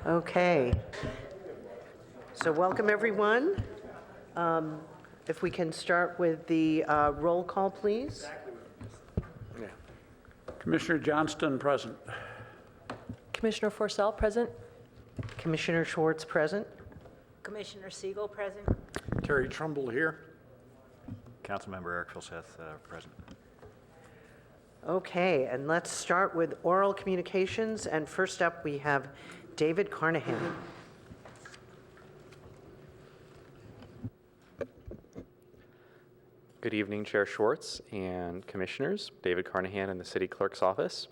Okay. So welcome, everyone. If we can start with the roll call, please. Commissioner Johnston, present. Commissioner Forcell, present. Commissioner Schwartz, present. Commissioner Siegel, present. Terry Trumbull here. Councilmember Eric Filseth, present. Okay, and let's start with oral communications. And first up, we have David Carnahan. Good evening, Chair Schwartz and Commissioners. David Carnahan in the City Clerk's office.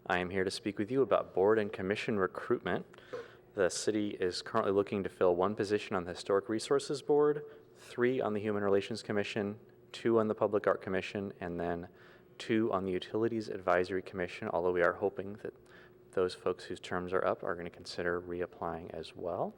I am here to speak with you about board and commission recruitment. The city is currently looking to fill one position on the Historic Resources Board, 3 on the Human Relations Commission, 2 on the Public Art Commission, and then 2 on the Utilities Advisory Commission, although we are hoping that those folks whose terms are up are going to consider reapplying as well.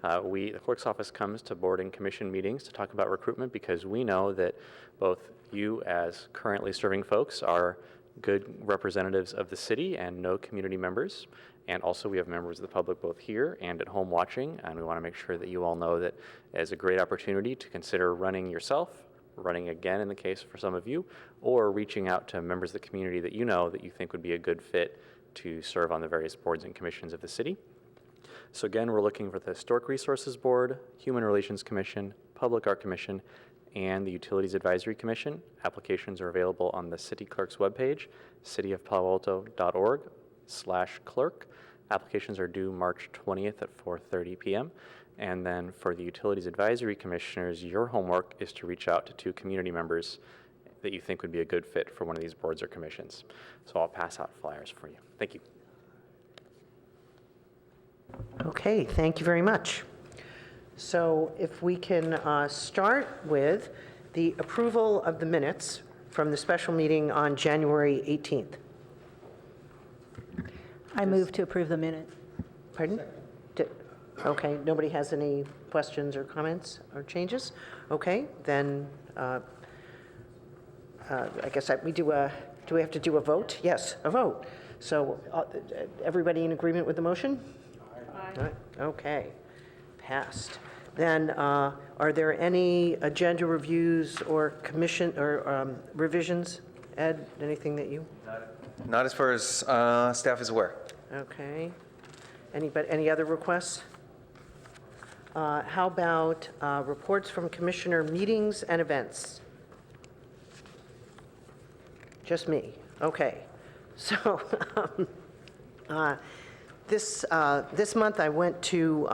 The clerk's office comes to board and commission meetings to talk about recruitment because we know that both you as currently serving folks are good representatives of the city and know community members. And also we have members of the public both here and at home watching, and we want to make sure that you all know that it's a great opportunity to consider running yourself, running again in the case for some of you, or reaching out to members of the community that you know that you think would be a good fit to serve on the various boards and commissions of the city. So again, we're looking for the Historic Resources Board, Human Relations Commission, Public Art Commission, and the Utilities Advisory Commission. Applications are available on the City Clerk's webpage, cityofpaloalto.org/clerk. Applications are due March 20th at 4:30 p.m. And then for the Utilities Advisory Commissioners, your homework is to reach out to 2 community members that you think would be a good fit for one of these boards or commissions. So I'll pass out flyers for you. Thank you. Okay, thank you very much. So if we can start with the approval of the minutes from the special meeting on January 18th. I move to approve the minute. Pardon? Okay, nobody has any questions or comments or changes? Okay, then I guess do we have to do a vote? Yes, a vote. So everybody in agreement with the motion? Aye. Okay, passed. Then are there any agenda reviews or commission or revisions? Ed, anything that you? Not as far as staff is aware. Okay. Any other requests? How about reports from commissioner meetings and events? Just me. Okay. So this month I went to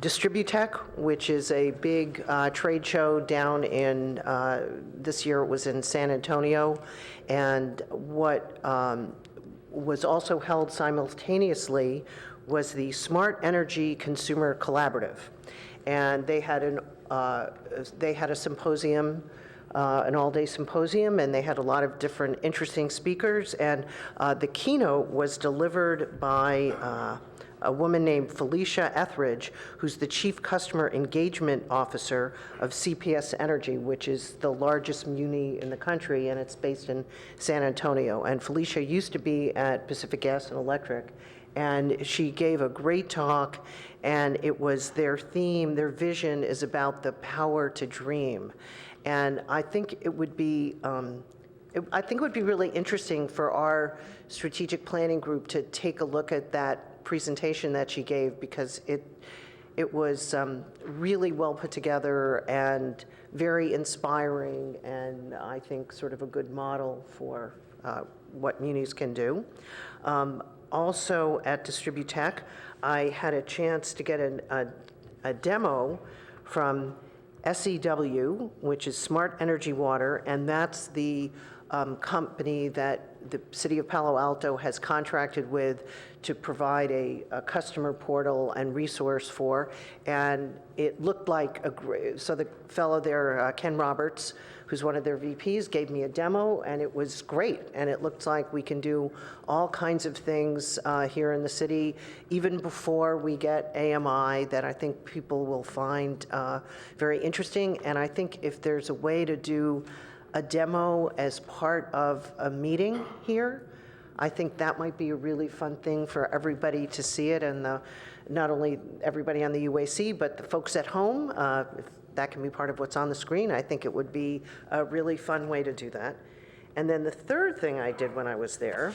Distributech, which is a big trade show down in, this year it was in San Antonio, and what was also held simultaneously was the Smart Energy Consumer Collaborative. And they had a symposium, an all-day symposium, and they had a lot of different interesting speakers. And the keynote was delivered by a woman named Felicia Etheridge, who's the Chief Customer Engagement Officer of CPS Energy, which is the largest muni in the country, and it's based in San Antonio. And Felicia used to be at Pacific Gas and Electric, and she gave a great talk, and it was their theme, their vision is about the power to dream. And I think it would be really interesting for our strategic planning group to take a look at that presentation that she gave, because it was really well put together and very inspiring, and I think sort of a good model for what munis can do. Also at Distributech, I had a chance to get a demo from SEW, which is Smart Energy Water, and that's the company that the city of Palo Alto has contracted with to provide a customer portal and resource for. And it looked like so the fellow there, Ken Roberts, who's one of their VPs, gave me a demo, and it was great. And it looked like we can do all kinds of things here in the city, even before we get AMI, that I think people will find very interesting. And I think if there's a way to do a demo as part of a meeting here, I think that might be a really fun thing for everybody to see it, and not only everybody on the UAC, but the folks at home. If that can be part of what's on the screen, I think it would be a really fun way to do that. And then the third thing I did when I was there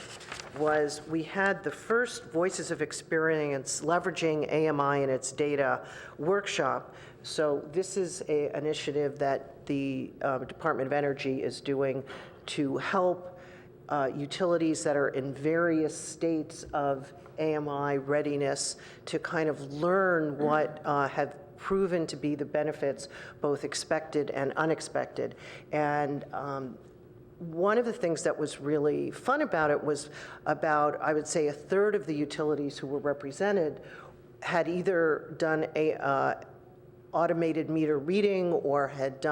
was we had the first Voices of Experience Leveraging AMI and its Data workshop. So this is an initiative that the Department of Energy is doing to help utilities that are in various states of AMI readiness to kind of learn what have proven to be the benefits, both expected and unexpected. And one of the things that was really fun about it was about, I would say, a third of the utilities who were represented had either done a automated meter reading or had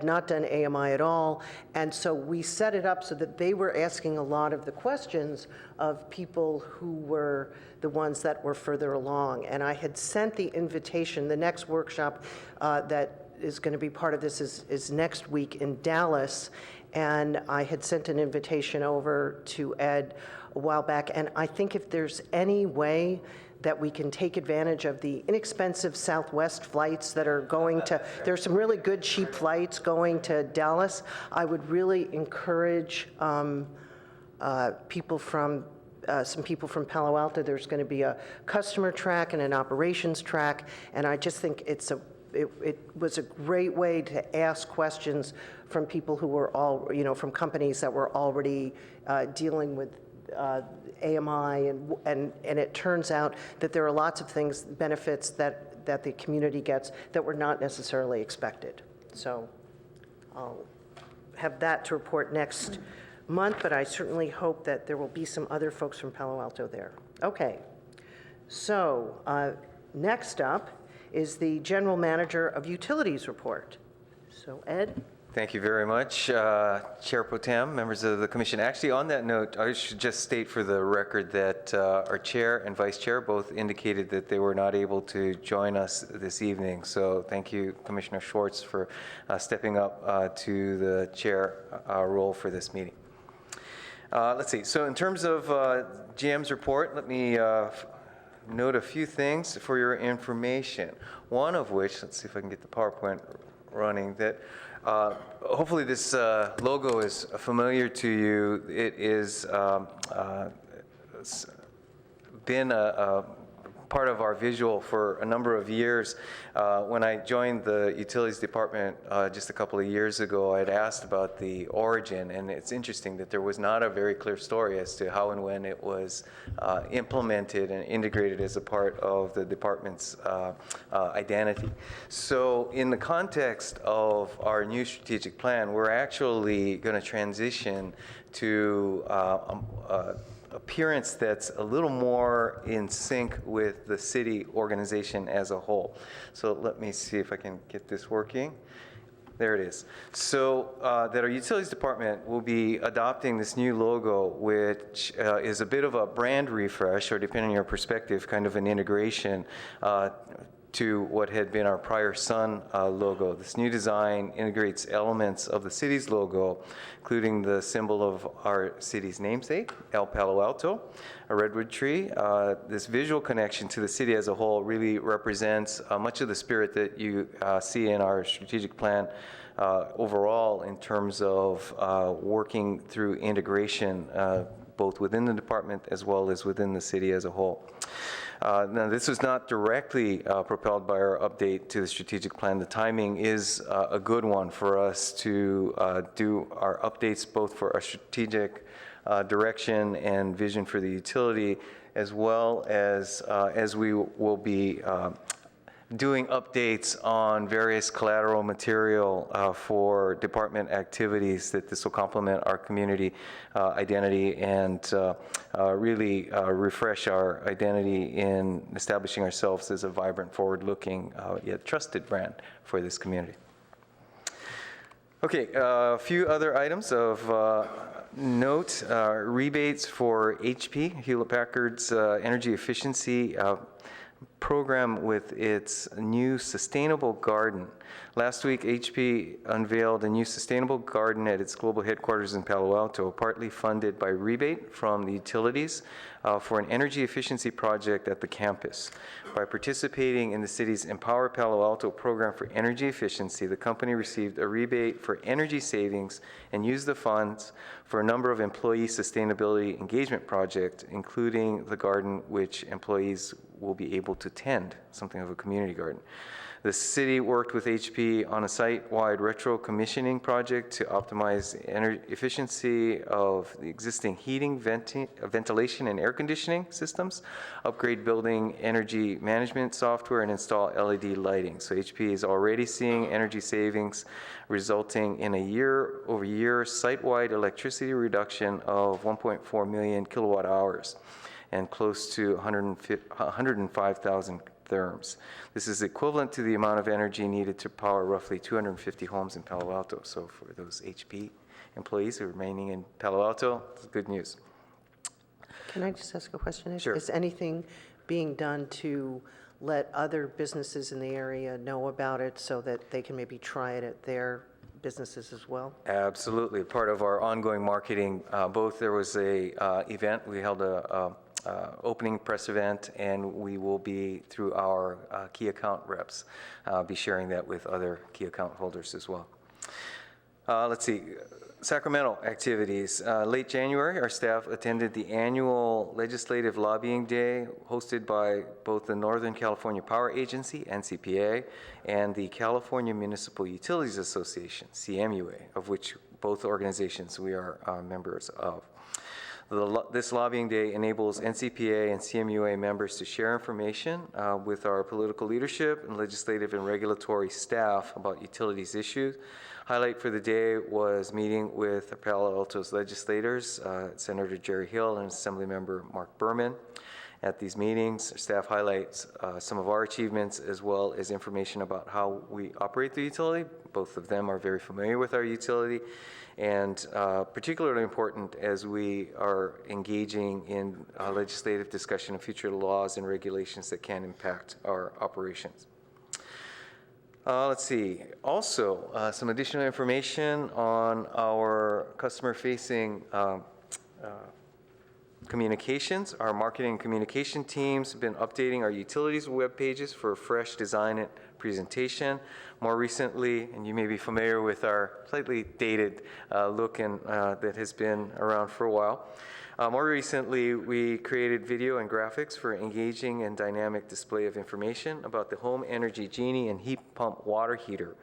not done AMI at all. And so we set it up so that they were asking a lot of the questions of people who were the ones that were further along. And I had sent the invitation. The next workshop that is going to be part of this is next week in Dallas. And I had sent an invitation over to Ed a while back. And I think if there's any way that we can take advantage of the inexpensive Southwest flights that are going to, there's some really good cheap flights going to Dallas. I would really encourage people from, some people from Palo Alto. There's going to be a customer track and an operations track, and I just think it was a great way to ask questions from people who were from companies that were already dealing with AMI, and it turns out that there are lots of things, benefits that the community gets that were not necessarily expected. So I'll have that to report next month, but I certainly hope that there will be some other folks from Palo Alto there. Okay, so next up is the General Manager of Utilities report. So Ed? Thank you very much, Chair Pro Tem, members of the Commission. Actually, on that note, I should just state for the record that our Chair and Vice Chair both indicated that they were not able to join us this evening. So thank you, Commissioner Schwartz, for stepping up to the Chair role for this meeting. Let's see. So in terms of GM's report, let me note a few things for your information. One of which, let's see if I can get the PowerPoint running, that hopefully this logo is familiar to you. It is been a part of our visual for a number of years. When I joined the Utilities Department just a couple of years ago, I had asked about the origin, and it's interesting that there was not a very clear story as to how and when it was implemented and integrated as a part of the department's identity. So in the context of our new strategic plan, we're actually going to transition to appearance that's a little more in sync with the city organization as a whole. So let me see if I can get this working. There it is. So that our utilities department will be adopting this new logo, which is a bit of a brand refresh, or depending on your perspective, kind of an integration to what had been our prior Sun logo. This new design integrates elements of the city's logo, including the symbol of our city's namesake, El Palo Alto, a redwood tree. This visual connection to the city as a whole really represents much of the spirit that you see in our strategic plan overall in terms of working through integration both within the department as well as within the city as a whole. Now, this was not directly propelled by our update to the strategic plan. The timing is a good one for us to do our updates both for our strategic direction and vision for the utility, as well as we will be doing updates on various collateral material for department activities, that this will complement our community identity and really refresh our identity in establishing ourselves as a vibrant, forward-looking, yet trusted brand for this community. Okay, a few other items of note. Rebates for HP, Hewlett-Packard's energy efficiency program with its new sustainable garden. Last week, HP unveiled a new sustainable garden at its global headquarters in Palo Alto, partly funded by rebate from the utilities for an energy efficiency project at the campus. By participating in the city's Empower Palo Alto program for energy efficiency, the company received a rebate for energy savings and used the funds for a number of employee sustainability engagement projects, including the garden, which employees will be able to tend, something of a community garden. The city worked with HP on a site-wide retro commissioning project to optimize energy efficiency of the existing heating, ventilation, and air conditioning systems, upgrade building energy management software, and install LED lighting. So HP is already seeing energy savings, resulting in a year-over-year site-wide electricity reduction of 1.4 million kilowatt hours and close to 105,000 therms. This is equivalent to the amount of energy needed to power roughly 250 homes in Palo Alto. So for those HP employees who are remaining in Palo Alto, it's good news. Can I just ask a question? Sure. Is anything being done to let other businesses in the area know about it so that they can maybe try it at their businesses as well? Absolutely. Part of our ongoing marketing, there was a event, we held a opening press event, and we will be, through our key account reps, be sharing that with other key account holders as well. Let's see, Sacramento activities. Late January, our staff attended the annual Legislative Lobbying Day hosted by both the Northern California Power Agency, NCPA, and the California Municipal Utilities Association, CMUA, of which both organizations we are members of. This lobbying day enables NCPA and CMUA members to share information with our political leadership and legislative and regulatory staff about utilities issues. Highlight for the day was meeting with Palo Alto's legislators, Senator Jerry Hill and Assemblymember Mark Berman. At these meetings, staff highlights some of our achievements as well as information about how we operate the utility. Both of them are very familiar with our utility, and particularly important as we are engaging in legislative discussion of future laws and regulations that can impact our operations. Let's see. Also, some additional information on our customer-facing communications. Our marketing and communication teams have been updating our utilities web pages for a fresh design and presentation. More recently, and you may be familiar with our slightly dated look and that has been around for a while. More recently, we created video and graphics for engaging and dynamic display of information about the Home Energy Genie and heat pump water heater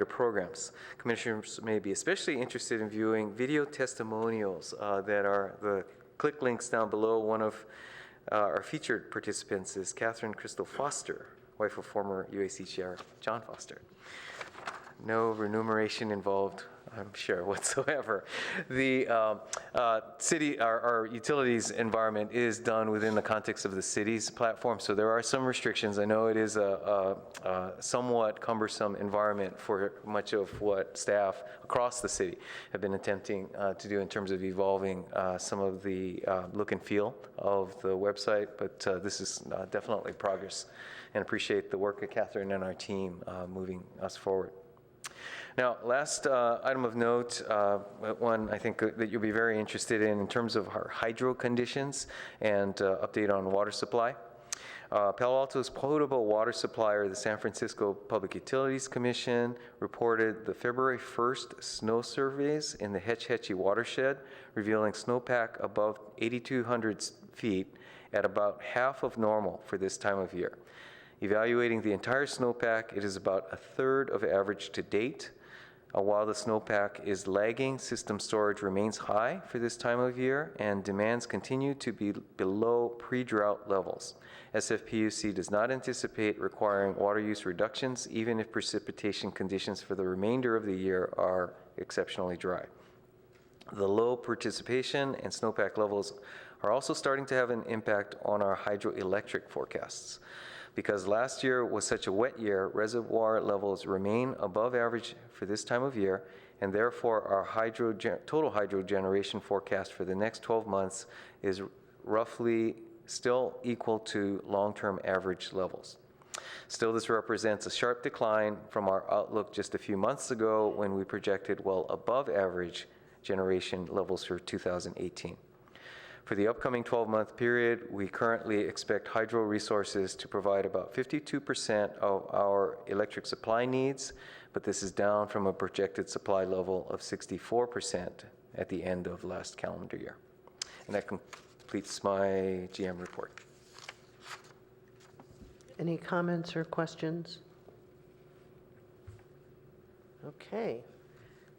programs. Commissioners may be especially interested in viewing video testimonials that are the click links down below. One of our featured participants is Catherine Crystal Foster, wife of former UAC Chair John Foster. No remuneration involved, I'm sure, whatsoever. The our utilities environment is done within the context of the city's platform, so there are some restrictions. I know it is a somewhat cumbersome environment for much of what staff across the city have been attempting to do in terms of evolving some of the look and feel of the website, but this is definitely progress, and appreciate the work of Catherine and our team moving us forward. Now, last item of note, one I think that you'll be very interested in terms of our hydro conditions and update on water supply. Palo Alto's potable water supplier, the San Francisco Public Utilities Commission, reported the February 1st snow surveys in the Hetch Hetchy watershed, revealing snowpack above 8,200 feet at about half of normal for this time of year. Evaluating the entire snowpack, it is about a third of average to date. While the snowpack is lagging, system storage remains high for this time of year, and demands continue to be below pre-drought levels. SFPUC does not anticipate requiring water use reductions, even if precipitation conditions for the remainder of the year are exceptionally dry. The low participation and snowpack levels are also starting to have an impact on our hydroelectric forecasts. Because last year was such a wet year, reservoir levels remain above average for this time of year, and therefore our total hydro generation forecast for the next 12 months is roughly still equal to long-term average levels. Still, this represents a sharp decline from our outlook just a few months ago when we projected well above average generation levels for 2018. For the upcoming 12-month period, we currently expect hydro resources to provide about 52% of our electric supply needs, but this is down from a projected supply level of 64% at the end of last calendar year. And that completes my GM report. Any comments or questions? Okay,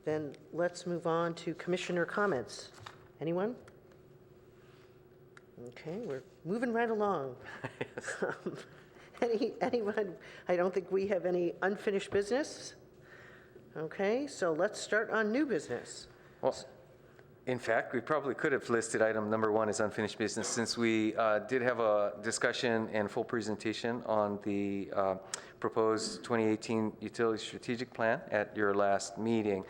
then let's move on to commissioner comments. Anyone? Okay, we're moving right along. Anyone? I don't think we have any unfinished business. Okay, so let's start on new business. Well, in fact, we probably could have listed item number 1 as unfinished business, since we did have a discussion and full presentation on the proposed 2018 utility strategic plan at your last meeting.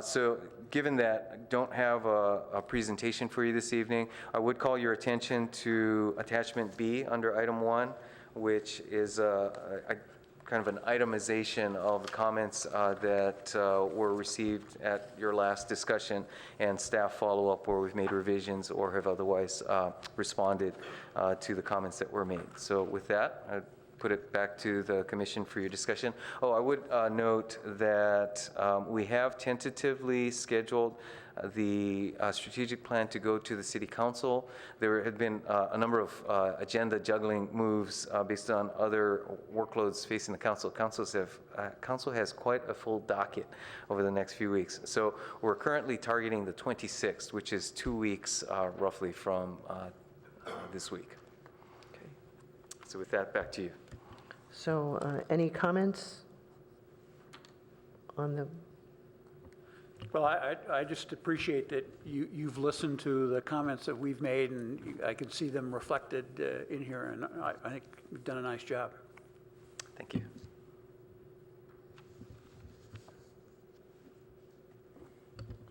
So given that I don't have a presentation for you this evening, I would call your attention to attachment B under item 1, which is kind of an itemization of the comments that were received at your last discussion and staff follow-up where we've made revisions or have otherwise responded to the comments that were made. So with that, I put it back to the commission for your discussion. Oh, I would note that we have tentatively scheduled the strategic plan to go to the city council. There had been a number of agenda juggling moves based on other workloads facing the council. Council has quite a full docket over the next few weeks. So we're currently targeting the 26th, which is 2 weeks roughly from this week. Okay. So with that, back to you. So any comments on the, Well, I just appreciate that you've listened to the comments that we've made, and I can see them reflected in here, and I think we've done a nice job. Thank you.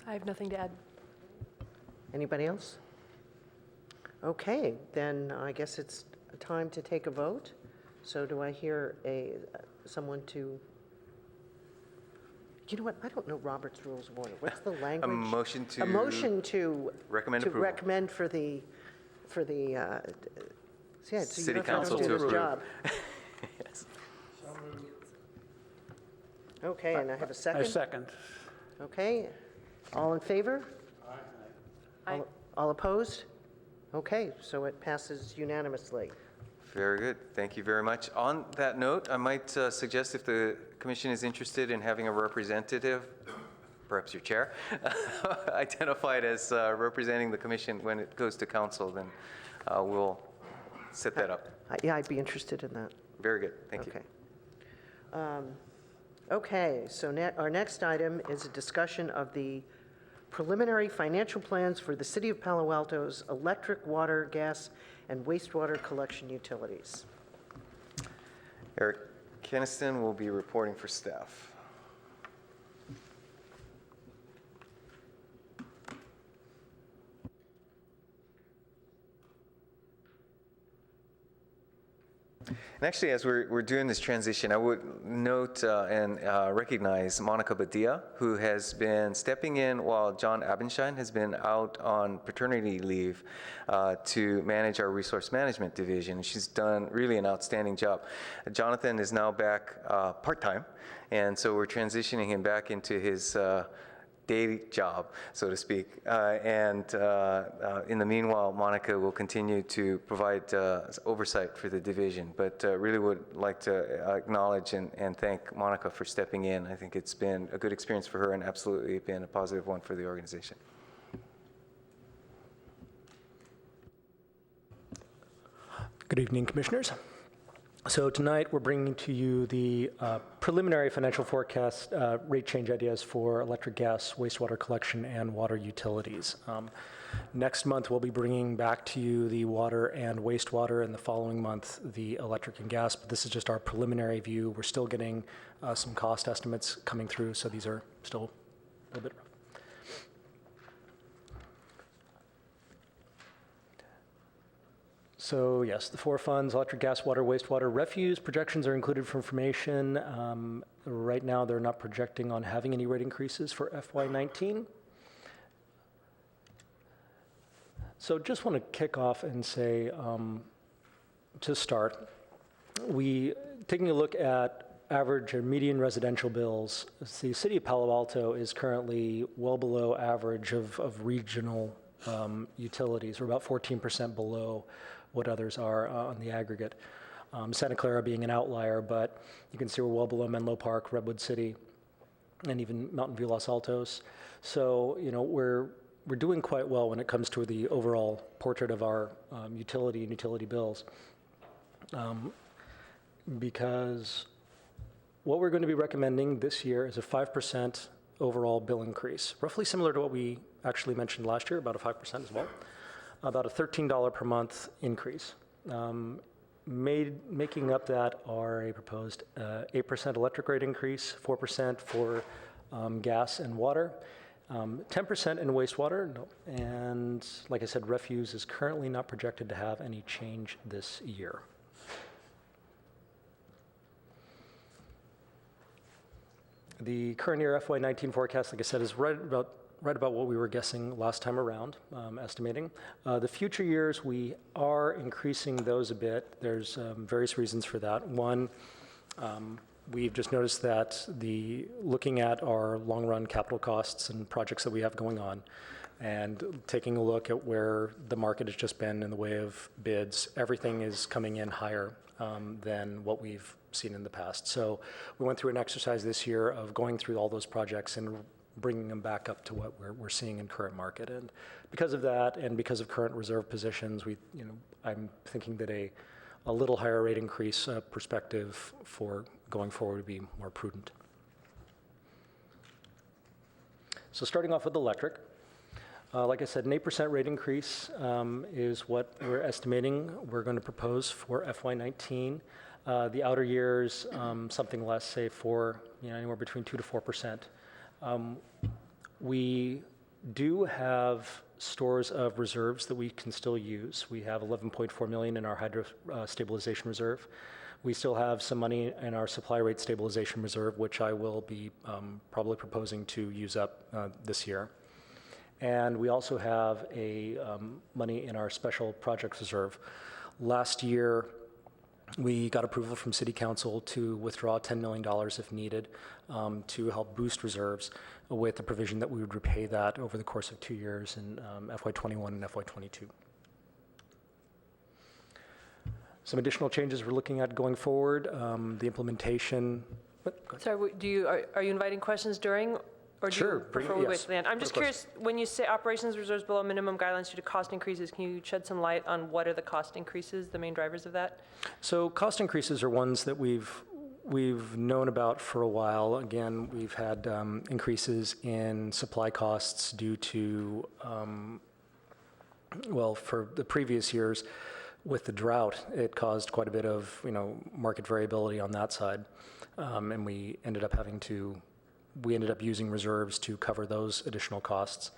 I have nothing to add. anybody else? Okay, then I guess it's time to take a vote. So do I hear someone to, you know what, I don't know Robert's Rules of Order. What's the language? A motion to. A motion to. Recommend to approval. recommend for the, yeah, so City you council don't to do this approve. job. Yes. Okay, and I have a I second? second. Okay, all in favor? Aye. All opposed? Okay, so it passes unanimously. Very good. Thank you very much. On that note, I might suggest if the commission is interested in having a representative, perhaps your chair, identified as representing the commission when it goes to council, then we'll set that up. Yeah, I'd be interested in that. Very good. Thank you. Okay. Okay, so our next item is a discussion of the preliminary financial plans for the City of Palo Alto's electric, water, gas, and wastewater collection utilities. Eric Keniston will be reporting for staff. And actually, as we're doing this transition, I would note and recognize Monica Badia, who has been stepping in while John Abenschein has been out on paternity leave to manage our resource management division. She's done really an outstanding job. Jonathan is now back part-time, and so we're transitioning him back into his day job, so to speak. And in the meanwhile, Monica will continue to provide oversight for the division. But really would like to acknowledge and thank Monica for stepping in. I think it's been a good experience for her and absolutely been a positive one for the organization. Good evening, Commissioners. So tonight, we're bringing to you the preliminary financial forecast rate change ideas for electric, gas, wastewater collection, and water utilities. Next month, we'll be bringing back to you the water and wastewater, and the following month, the electric and gas, but this is just our preliminary view. We're still getting some cost estimates coming through, so these are still a little bit rough. So yes, the four funds, electric, gas, water, wastewater, refuse, projections are included for information. Right now, they're not projecting on having any rate increases for FY19. So just want to kick off and say, to start, taking a look at average or median residential bills, the city of Palo Alto is currently well below average of regional utilities. We're about 14% below what others are on the aggregate. Santa Clara being an outlier, but you can see we're well below Menlo Park, Redwood City, and even Mountain View, Los Altos. So, we're doing quite well when it comes to the overall portrait of our utility and utility bills. Because what we're going to be recommending this year is a 5% overall bill increase, roughly similar to what we actually mentioned last year, about a 5% as well, about a $13 per month increase. Making up that are a proposed 8% electric rate increase, 4% for gas and water, 10% in wastewater, and like I said, refuse is currently not projected to have any change this year. The current year FY19 forecast, like I said, is right about what we were guessing last time around, estimating. The future years, we are increasing those a bit. There's various reasons for that. One, we've just noticed that looking at our long-run capital costs and projects that we have going on, and taking a look at where the market has just been in the way of bids, everything is coming in higher than what we've seen in the past. So we went through an exercise this year of going through all those projects and bringing them back up to what we're seeing in current market. And because of that, and because of current reserve positions, I'm thinking that a little higher rate increase perspective for going forward would be more prudent. So starting off with electric, like I said, an 8% rate increase is what we're estimating we're going to propose for FY19. The outer years, something less, say for anywhere between 2 to 4%. We do have stores of reserves that we can still use. We have 11.4 million in our hydro stabilization reserve. We still have some money in our supply rate stabilization reserve, which I will be probably proposing to use up this year. And we also have money in our special projects reserve. Last year, we got approval from City Council to withdraw $10 million if needed to help boost reserves, with the provision that we would repay that over the course of 2 years in FY21 and FY22. Some additional changes we're looking at going forward, the implementation. Sorry, are you inviting questions during? Or do Sure, you prefer we wait yes, till the end? I'm just of course. curious, when you say operations reserves below minimum guidelines due to cost increases, can you shed some light on what are the cost increases, the main drivers of that? So cost increases are ones that we've known about for a while. Again, we've had increases in supply costs due to, for the previous years, with the drought, it caused quite a bit of market variability on that side, and we ended up using reserves to cover those additional costs.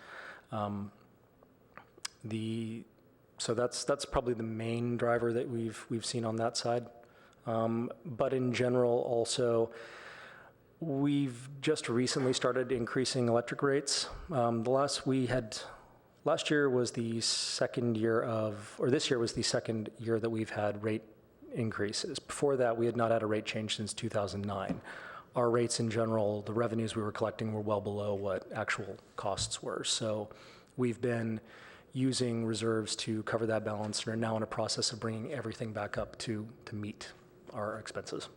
So that's probably the main driver that we've seen on that side. But in general, also, we've just recently started increasing electric rates. Last year was the second year this year was the second year that we've had rate increases. Before that, we had not had a rate change since 2009. Our rates in general, the revenues we were collecting were well below what actual costs were. So we've been using reserves to cover that balance and are now in a process of bringing everything back up to meet our expenses.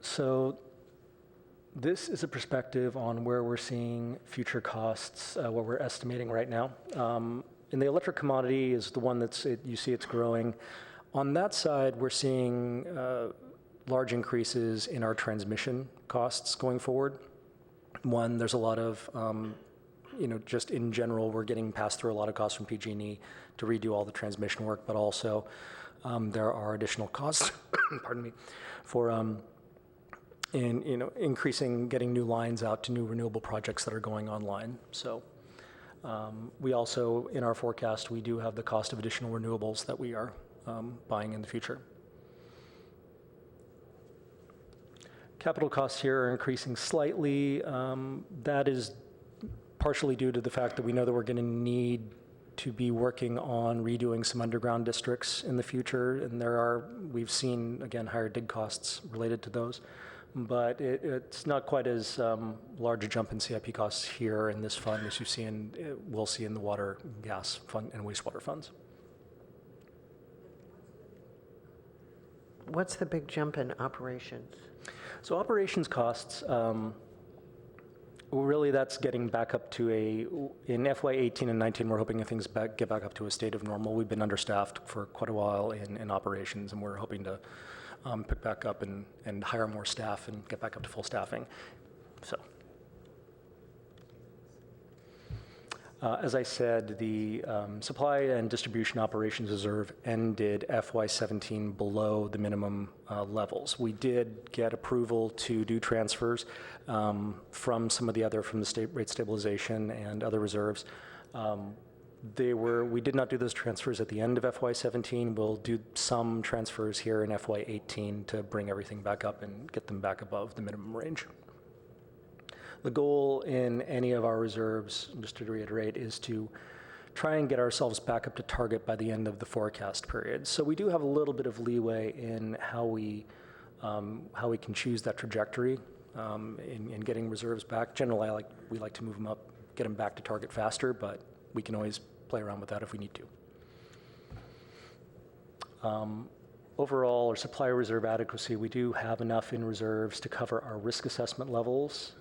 So this is a perspective on where we're seeing future costs, what we're estimating right now. And the electric commodity is the one you see it's growing. On that side, we're seeing large increases in our transmission costs going forward. One, there's a lot of, just in general, we're getting passed through a lot of costs from PG&E to redo all the transmission work, but also there are additional costs, pardon me, for in, increasing, getting new lines out to new renewable projects that are going online. So we also, in our forecast, we do have the cost of additional renewables that we are buying in the future. Capital costs here are increasing slightly. That is partially due to the fact that we know that we're going to need to be working on redoing some underground districts in the future, and we've seen, again, higher dig costs related to those, but it's not quite as large a jump in CIP costs here in this fund as we'll see in the water, gas fund, and wastewater funds. What's the big jump in operations? So operations costs, really that's getting back up to in FY 18 and 19, we're hoping that things get back up to a state of normal. We've been understaffed for quite a while in operations, and we're hoping to pick back up and hire more staff and get back up to full staffing. So, as I said, the supply and distribution operations reserve ended FY 17 below the minimum levels. We did get approval to do transfers from some of from the state rate stabilization and other reserves. We did not do those transfers at the end of FY 17. We'll do some transfers here in FY 18 to bring everything back up and get them back above the minimum range. The goal in any of our reserves, just to reiterate, is to try and get ourselves back up to target by the end of the forecast period. So we do have a little bit of leeway in how we can choose that trajectory in getting reserves back. Generally, we like to move them up, get them back to target faster, but we can always play around with that if we need to. Overall, our supply reserve adequacy, we do have enough in reserves to cover our risk assessment levels.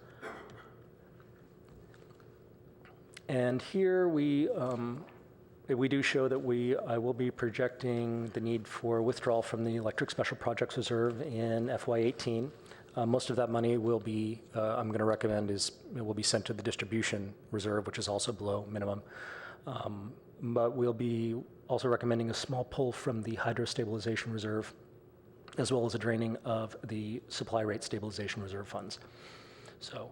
And here we do show that I will be projecting the need for withdrawal from the Electric Special Projects Reserve in FY 18. Most of that money will be, I'm going to recommend, will be sent to the distribution reserve, which is also below minimum. But we'll be also recommending a small pull from the Hydro Stabilization Reserve, as well as a draining of the Supply Rate Stabilization Reserve funds. So,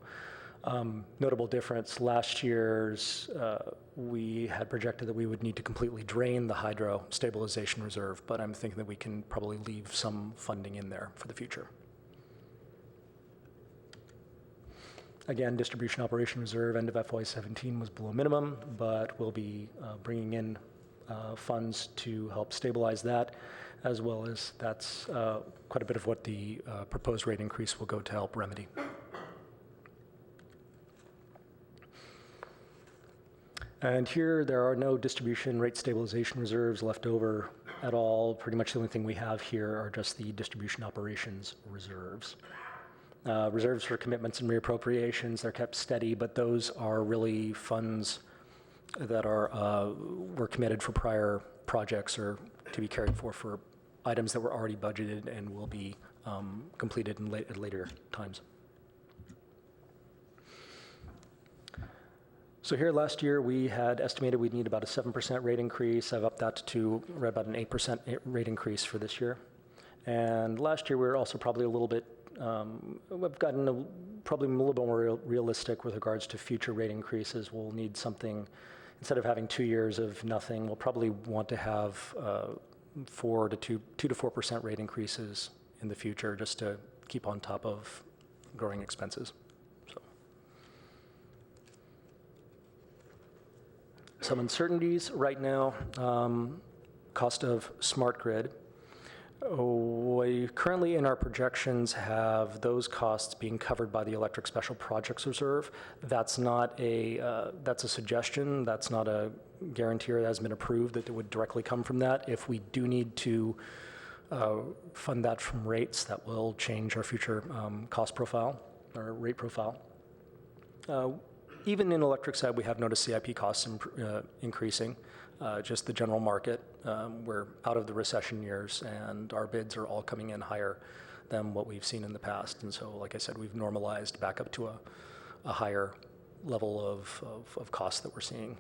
notable difference, last year's, we had projected that we would need to completely drain the Hydro Stabilization Reserve, but I'm thinking that we can probably leave some funding in there for the future. Again, Distribution Operation Reserve, end of FY 17 was below minimum, but we'll be bringing in funds to help stabilize that, as well as that's quite a bit of what the proposed rate increase will go to help remedy. And here, there are no distribution rate stabilization reserves left over at all. Pretty much the only thing we have here are just the distribution operations reserves. Reserves for commitments and reappropriations, they're kept steady, but those are really funds that were committed for prior projects or to be carried for items that were already budgeted and will be completed at later times. So here last year, we had estimated we'd need about a 7% rate increase. I've upped that to right about an 8% rate increase for this year. And last year, we were also probably a little bit, we've gotten probably a little bit more realistic with regards to future rate increases. We'll need something, instead of having 2 years of nothing, we'll probably want to have 2 to 4% rate increases in the future just to keep on top of growing expenses. Some uncertainties right now, cost of smart grid. We currently in our projections have those costs being covered by the Electric Special Projects Reserve. That's not that's a suggestion. That's not a guarantee that has been approved that it would directly come from that. If we do need to fund that from rates, that will change our future cost profile or rate profile. Even in electric side, we have noticed CIP costs increasing, just the general market. We're out of the recession years, and our bids are all coming in higher than what we've seen in the past. And so, like I said, we've normalized back up to a higher level of costs that we're seeing.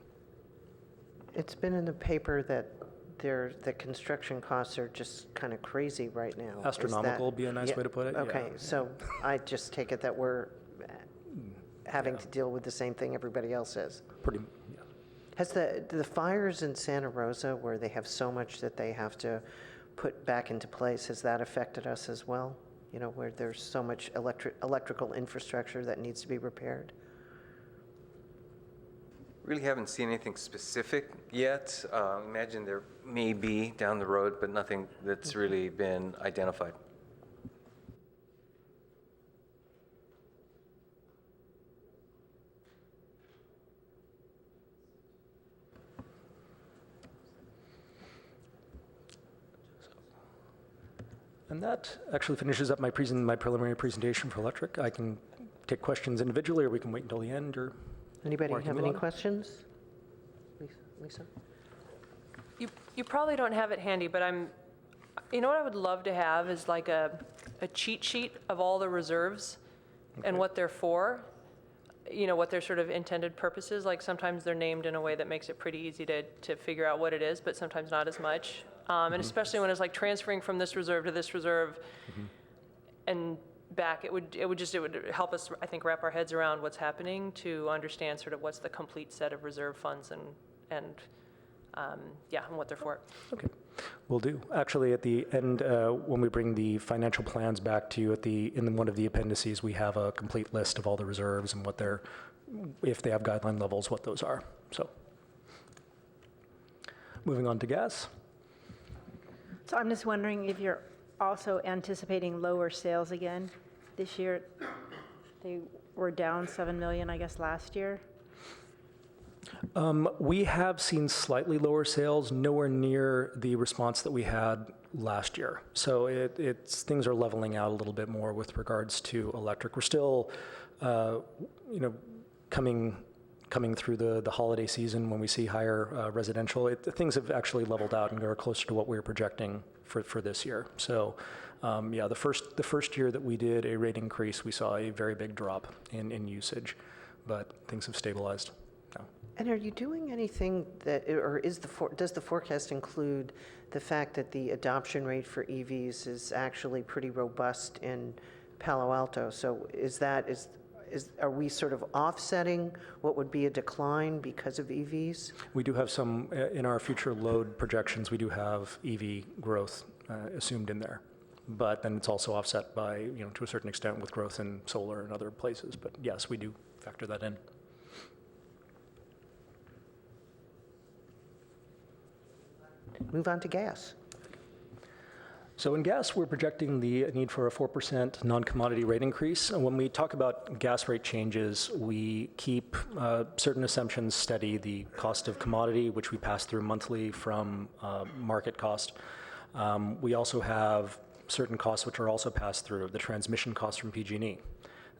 It's been in the paper that the construction costs are just kind of crazy right now. Is that- Astronomical would be a nice Yeah, way to put it, yeah. Okay, so I just take it that we're having to deal with the same thing everybody else is. Pretty, yeah. Has the fires in Santa Rosa, where they have so much that they have to put back into place, has that affected us as well? You know, where there's so much electrical infrastructure that needs to be repaired? Really haven't seen anything specific yet. Imagine there may be down the road, but nothing that's really been identified. And that actually finishes up my preliminary presentation for electric. I can take questions individually, or we can wait until the end, or... Anybody Mark, have you any want- questions? Lisa? You probably don't have it handy, but you know what I would love to have is like a cheat sheet of all the reserves and what they're for, you know, what their sort of intended purposes. Like sometimes they're named in a way that makes it pretty easy to figure out what it is, but sometimes not as much. And especially when it's like transferring from this reserve to this reserve and back, it would help us, I think, wrap our heads around what's happening to understand sort of what's the complete set of reserve funds and what they're for. Okay, will do. Actually, at the end, when we bring the financial plans back to you in one of the appendices, we have a complete list of all the reserves and what if they have guideline levels, what those are. So, moving on to gas. So I'm just wondering if you're also anticipating lower sales again this year. They were down 7 million, I guess, last year. We have seen slightly lower sales, nowhere near the response that we had last year. So things are leveling out a little bit more with regards to electric. We're still, coming through the holiday season when we see higher residential. Things have actually leveled out and are closer to what we were projecting for this year. So, the first year that we did a rate increase, we saw a very big drop in usage, but things have stabilized now. And are you doing anything does the forecast include the fact that the adoption rate for EVs is actually pretty robust in Palo Alto? So are we sort of offsetting what would be a decline because of EVs? We do have some, in our future load projections, we do have EV growth assumed in there. But then it's also offset by, to a certain extent with growth in solar and other places. But yes, we do factor that in. Move on to gas. So in gas, we're projecting the need for a 4% non-commodity rate increase. And when we talk about gas rate changes, we keep certain assumptions steady. The cost of commodity, which we pass through monthly from market cost. We also have certain costs which are also passed through, the transmission costs from PG&E.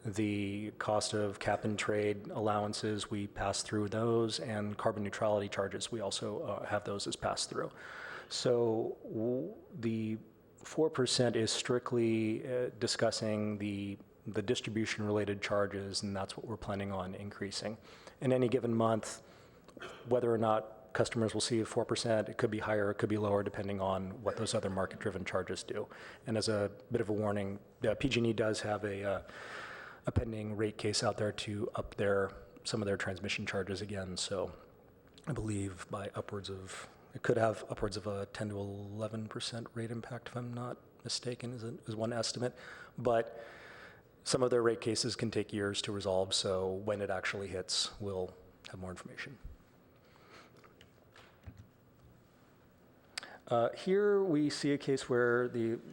The cost of cap and trade allowances, we pass through those, and carbon neutrality charges, we also have those as pass through. So the 4% is strictly discussing the distribution-related charges, and that's what we're planning on increasing. In any given month, whether or not customers will see 4%, it could be higher, it could be lower, depending on what those other market-driven charges do. And as a bit of a warning, PG&E does have a pending rate case out there to up some of their transmission charges again. So I believe it could have upwards of a 10 to 11% rate impact, if I'm not mistaken, is one estimate. But some of their rate cases can take years to resolve, so when it actually hits, we'll have more information. Here we see a case where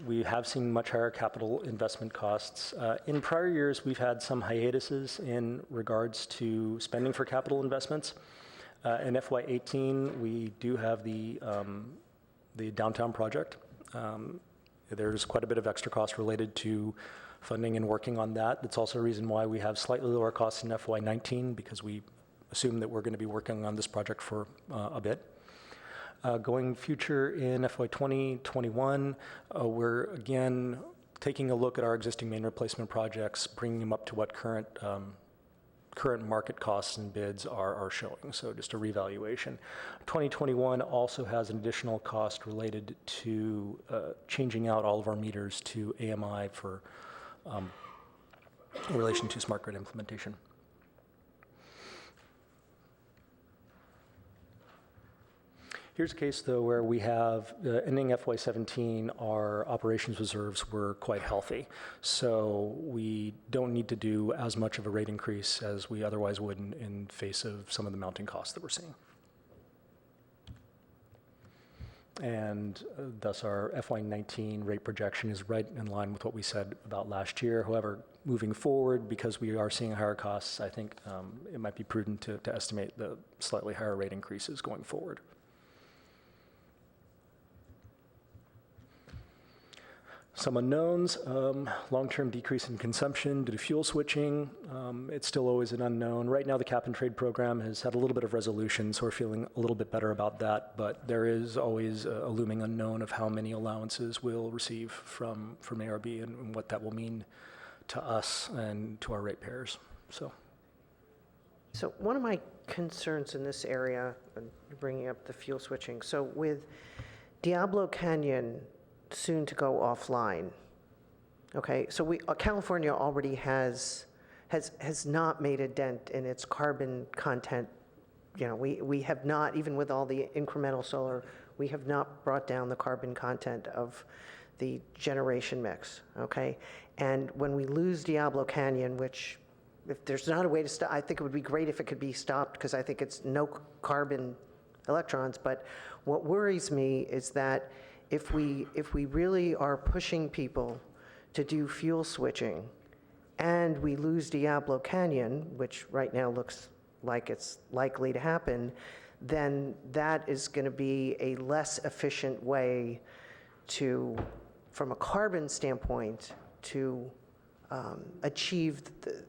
we have seen much higher capital investment costs. In prior years, we've had some hiatuses in regards to spending for capital investments. In FY18, we do have the downtown project. There's quite a bit of extra cost related to funding and working on that. That's also a reason why we have slightly lower costs in FY19, because we assume that we're going to be working on this project for a bit. Going future in FY20, 21, we're again taking a look at our existing main replacement projects, bringing them up to what current current market costs and bids are showing, so just a revaluation. 2021 also has an additional cost related to changing out all of our meters to AMI for in relation to smart grid implementation. Here's a case, though, where we have, ending FY17, our operations reserves were quite healthy. So we don't need to do as much of a rate increase as we otherwise would in face of some of the mounting costs that we're seeing. And thus our FY19 rate projection is right in line with what we said about last year. However, moving forward, because we are seeing higher costs, I think it might be prudent to estimate the slightly higher rate increases going forward. Some unknowns, long-term decrease in consumption due to fuel switching. It's still always an unknown. Right now, the cap and trade program has had a little bit of resolution, so we're feeling a little bit better about that, but there is always a looming unknown of how many allowances we'll receive from ARB and what that will mean to us and to our ratepayers. So one of my concerns in this area, bringing up the fuel switching, so with Diablo Canyon soon to go offline. Okay, so California already has not made a dent in its carbon content. You know, we have not, even with all the incremental solar, we have not brought down the carbon content of the generation mix. Okay, and when we lose Diablo Canyon, which if there's not a way to stop, I think it would be great if it could be stopped because I think it's no carbon electrons. But what worries me is that if we really are pushing people to do fuel switching and we lose Diablo Canyon, which right now looks like it's likely to happen, then that is going to be a less efficient way to, from a carbon standpoint, to achieve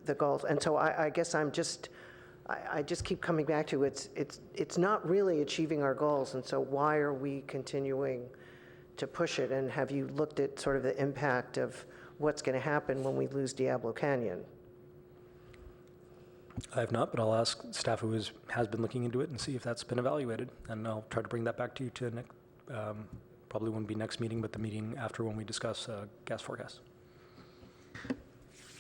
the goals. And so I guess I just keep coming back to it's not really achieving our goals, and so why are we continuing to push it? And have you looked at sort of the impact of what's going to happen when we lose Diablo Canyon? I have not, but I'll ask staff who has been looking into it and see if that's been evaluated, and I'll try to bring that back to you to probably won't be next meeting, but the meeting after when we discuss gas forecasts.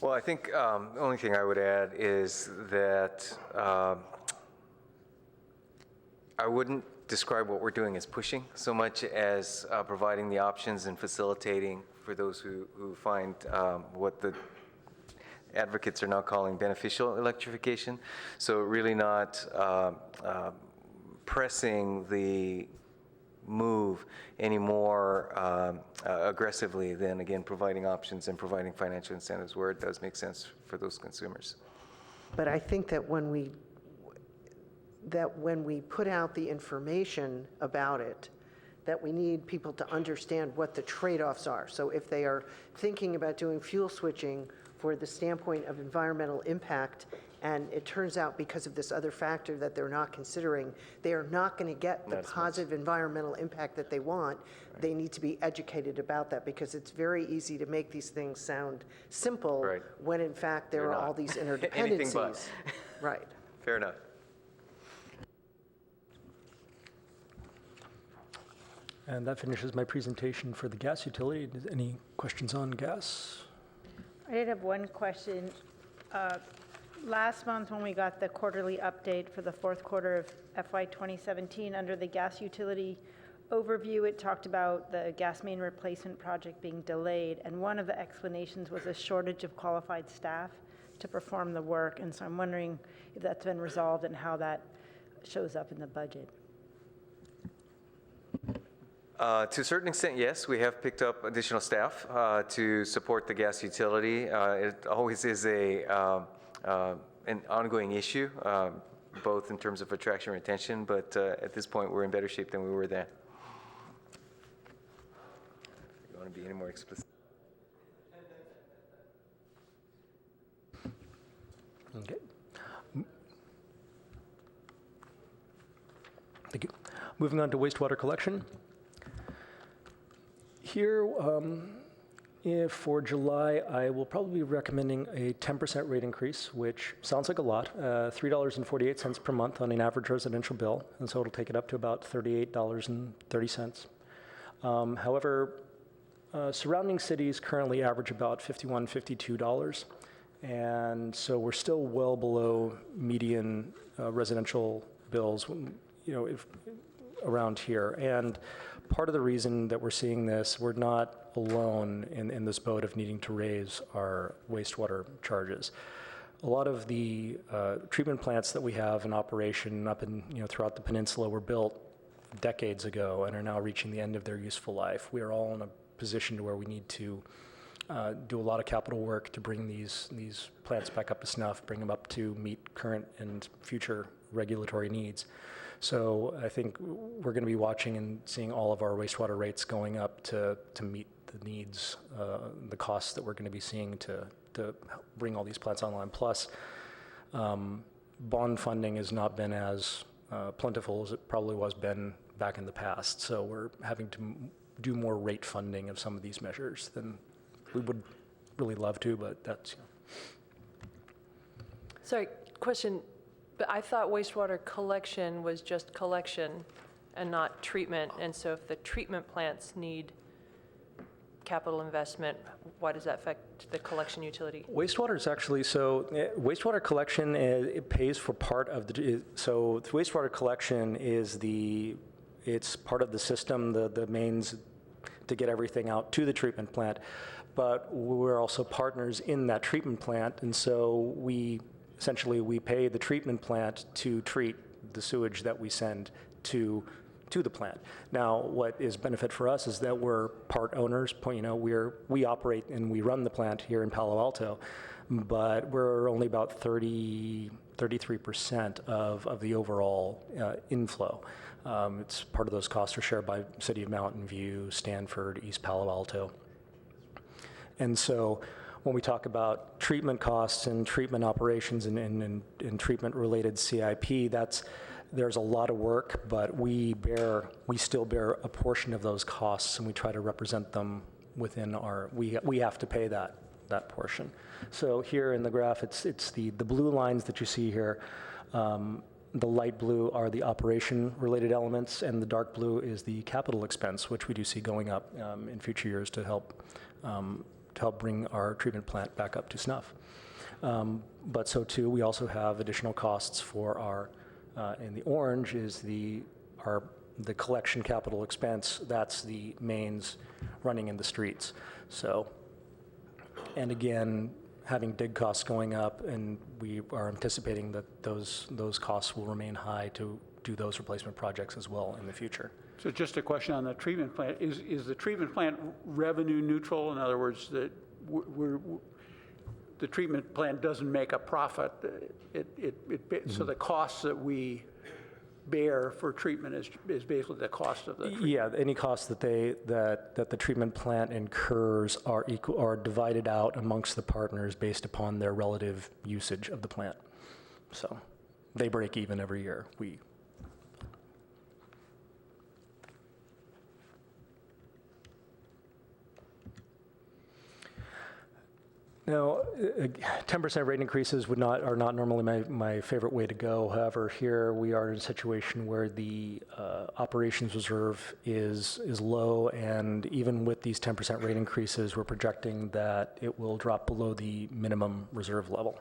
Well, I think the only thing I would add is that I wouldn't describe what we're doing as pushing so much as providing the options and facilitating for those who find what the advocates are now calling beneficial electrification. So really not pressing the move any more aggressively than, again, providing options and providing financial incentives where it does make sense for those consumers. But I think that when we put out the information about it, that we need people to understand what the trade-offs are. So if they are thinking about doing fuel switching for the standpoint of environmental impact, and it turns out because of this other factor that they're not considering, they are not going to get the positive environmental impact that they want. Right. They need to be educated about that, because it's very easy to make these things sound simple, right, when in fact there are all these interdependencies. Anything but. Right. Fair enough. And that finishes my presentation for the gas utility. Any questions on gas? I did have one question. Last month, when we got the quarterly update for the fourth quarter of FY 2017, under the gas utility overview, it talked about the gas main replacement project being delayed, and one of the explanations was a shortage of qualified staff to perform the work. And so I'm wondering if that's been resolved and how that shows up in the budget. To a certain extent, yes. We have picked up additional staff to support the gas utility. It always is an ongoing issue, both in terms of attraction and retention, but at this point, we're in better shape than we were then. You want to be any more explicit? Okay. Thank you. Moving on to wastewater collection. Here, If for July, I will probably be recommending a 10% rate increase, which sounds like a lot, $3.48 per month on an average residential bill, and so it'll take it up to about $38.30. However, surrounding cities currently average about $51, $52, and so we're still well below median residential bills, if around here. And part of the reason that we're seeing this, we're not alone in this boat of needing to raise our wastewater charges. A lot of the treatment plants that we have in operation up in, throughout the peninsula were built decades ago and are now reaching the end of their useful life. We are all in a position to where we need to do a lot of capital work to bring these plants back up to snuff, bring them up to meet current and future regulatory needs. So I think we're going to be watching and seeing all of our wastewater rates going up to meet the needs, the costs that we're going to be seeing to bring all these plants online. Plus, bond funding has not been as plentiful as it probably was been back in the past. So we're having to do more rate funding of some of these measures than we would really love to, but that's. Sorry, question, but I thought wastewater collection was just collection and not treatment, and so if the treatment plants need capital investment, why does that affect the collection utility? Wastewater is actually, wastewater collection, it pays for part of the, so the wastewater collection is it's part of the system, the mains to get everything out to the treatment plant, but we're also partners in that treatment plant, and so we pay the treatment plant to treat the sewage that we send to the plant. Now, what is benefit for us is that we're part owners. We operate and we run the plant here in Palo Alto, but we're only about 33% of the overall inflow. It's part of those costs are shared by City of Mountain View, Stanford, East Palo Alto. And so when we talk about treatment costs and treatment operations and treatment-related CIP, there's a lot of work, but we still bear a portion of those costs, and we try to represent them within we have to pay that portion. So here in the graph, it's the blue lines that you see here. The light blue are the operation-related elements, and the dark blue is the capital expense, which we do see going up in future years to help bring our treatment plant back up to snuff. But so too, we also have additional costs for our, in the orange is the collection capital expense. That's the mains running in the streets. So, and again, having dig costs going up, and we are anticipating that those costs will remain high to do those replacement projects as well in the future. So just a question on the treatment plant. Is the treatment plant revenue neutral? In other words, the treatment plant doesn't make a profit. So the costs that we bear for treatment is basically the cost of the treatment. Yeah, any costs that the treatment plant incurs are divided out amongst the partners based upon their relative usage of the plant. So they break even every year. Now, 10% rate increases are not normally my favorite way to go. However, here we are in a situation where the operations reserve is low, and even with these 10% rate increases, we're projecting that it will drop below the minimum reserve level.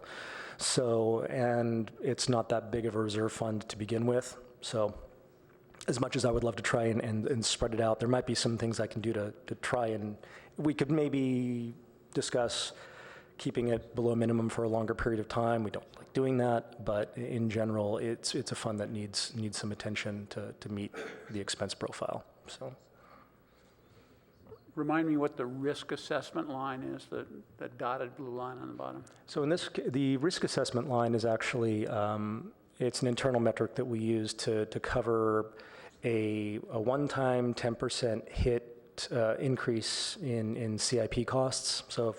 So, and it's not that big of a reserve fund to begin with. So, as much as I would love to try and spread it out, there might be some things I can do to try, and we could maybe discuss keeping it below minimum for a longer period of time. We don't like doing that, but in general, it's a fund that needs some attention to meet the expense profile. So, remind me what the risk assessment line is, that dotted blue line on the bottom. So in the risk assessment line is actually it's an internal metric that we use to cover a one-time 10% hit increase in CIP costs. So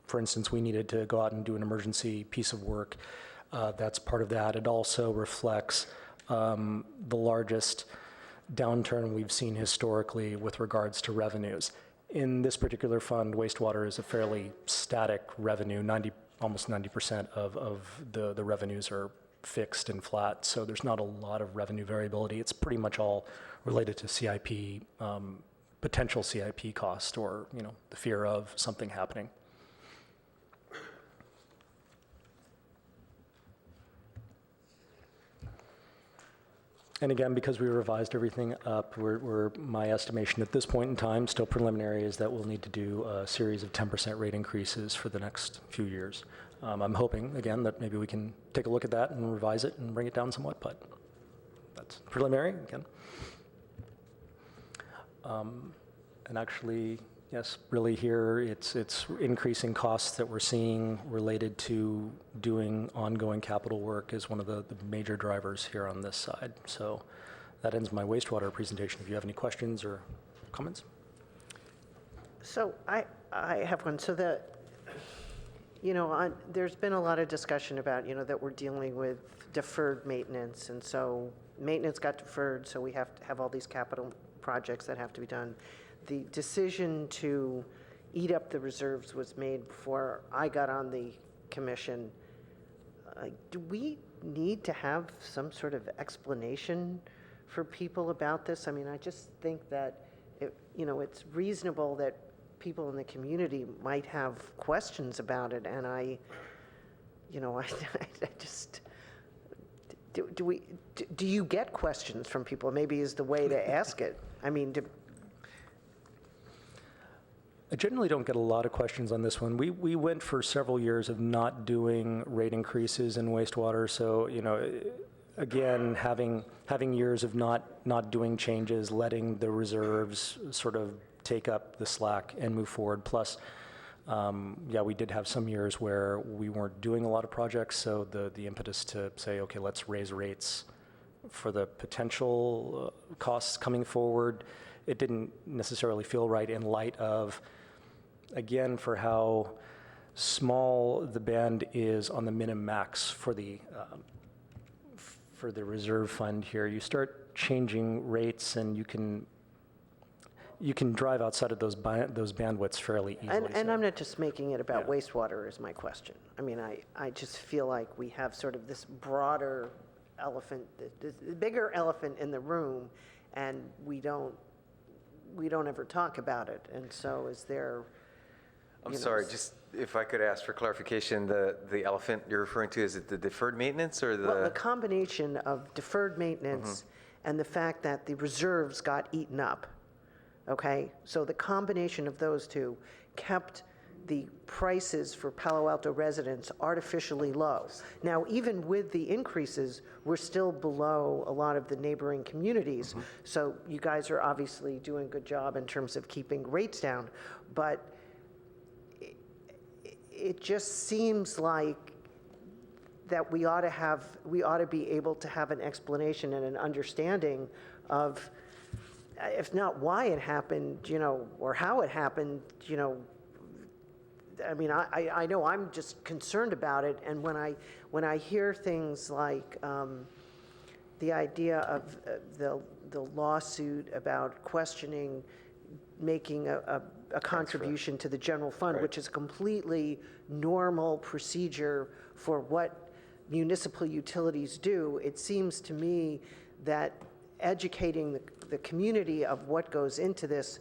for instance, we needed to go out and do an emergency piece of work. That's part of that. It also reflects the largest downturn we've seen historically with regards to revenues. in this particular fund, wastewater is a fairly static revenue. Almost 90% of the revenues are fixed and flat, so there's not a lot of revenue variability. It's pretty much all related to CIP, potential CIP cost, or the fear of something happening. And again, because we revised everything up, my estimation at this point in time, still preliminary, is that we'll need to do a series of 10% rate increases for the next few years. I'm hoping, again, that maybe we can take a look at that and revise it and bring it down somewhat, but that's preliminary, again. And actually, yes, really here, it's increasing costs that we're seeing related to doing ongoing capital work is one of the major drivers here on this side. So that ends my wastewater presentation. If you have any questions or comments? So I have one. So there's been a lot of discussion about, that we're dealing with deferred maintenance. And so maintenance got deferred, so we have to have all these capital projects that have to be done. The decision to eat up the reserves was made before I got on the commission. Do we need to have some sort of explanation for people about this? I mean, I just think that it's reasonable that people in the community might have questions about it, and I just do you get questions from people? Maybe is the way to ask it. I mean, I generally don't get a lot of questions on this one. We went for several years of not doing rate increases in wastewater. So, again, having years of not doing changes, letting the reserves sort of take up the slack and move forward. Plus, we did have some years where we weren't doing a lot of projects. So the impetus to say, okay, let's raise rates for the potential costs coming forward, it didn't necessarily feel right in light of, again, for how small the band is on the minimum max for the reserve fund here. You start changing rates, and you can drive outside of those bandwidths fairly easily. and I'm not just making it about wastewater is my question. I mean, I just feel like we have sort of this broader elephant, this bigger elephant in the room, and we don't ever talk about it. And so is there... I'm sorry, just if I could ask for clarification, the elephant you're referring to, is it the deferred maintenance or the... Well, the combination of deferred maintenance and the fact that the reserves got eaten up, okay? So the combination of those two kept the prices for Palo Alto residents artificially low. Now, even with the increases, we're still below a lot of the neighboring communities. So you guys are obviously doing a good job in terms of keeping rates down, but it just seems like that we ought to be able to have an explanation and an understanding of, if not why it happened, or how it happened, I mean, I know I'm just concerned about it, and when I hear things like the idea of the lawsuit about questioning making a contribution to the general fund, which is a completely normal procedure for what municipal utilities do, it seems to me that educating the community of what goes into this,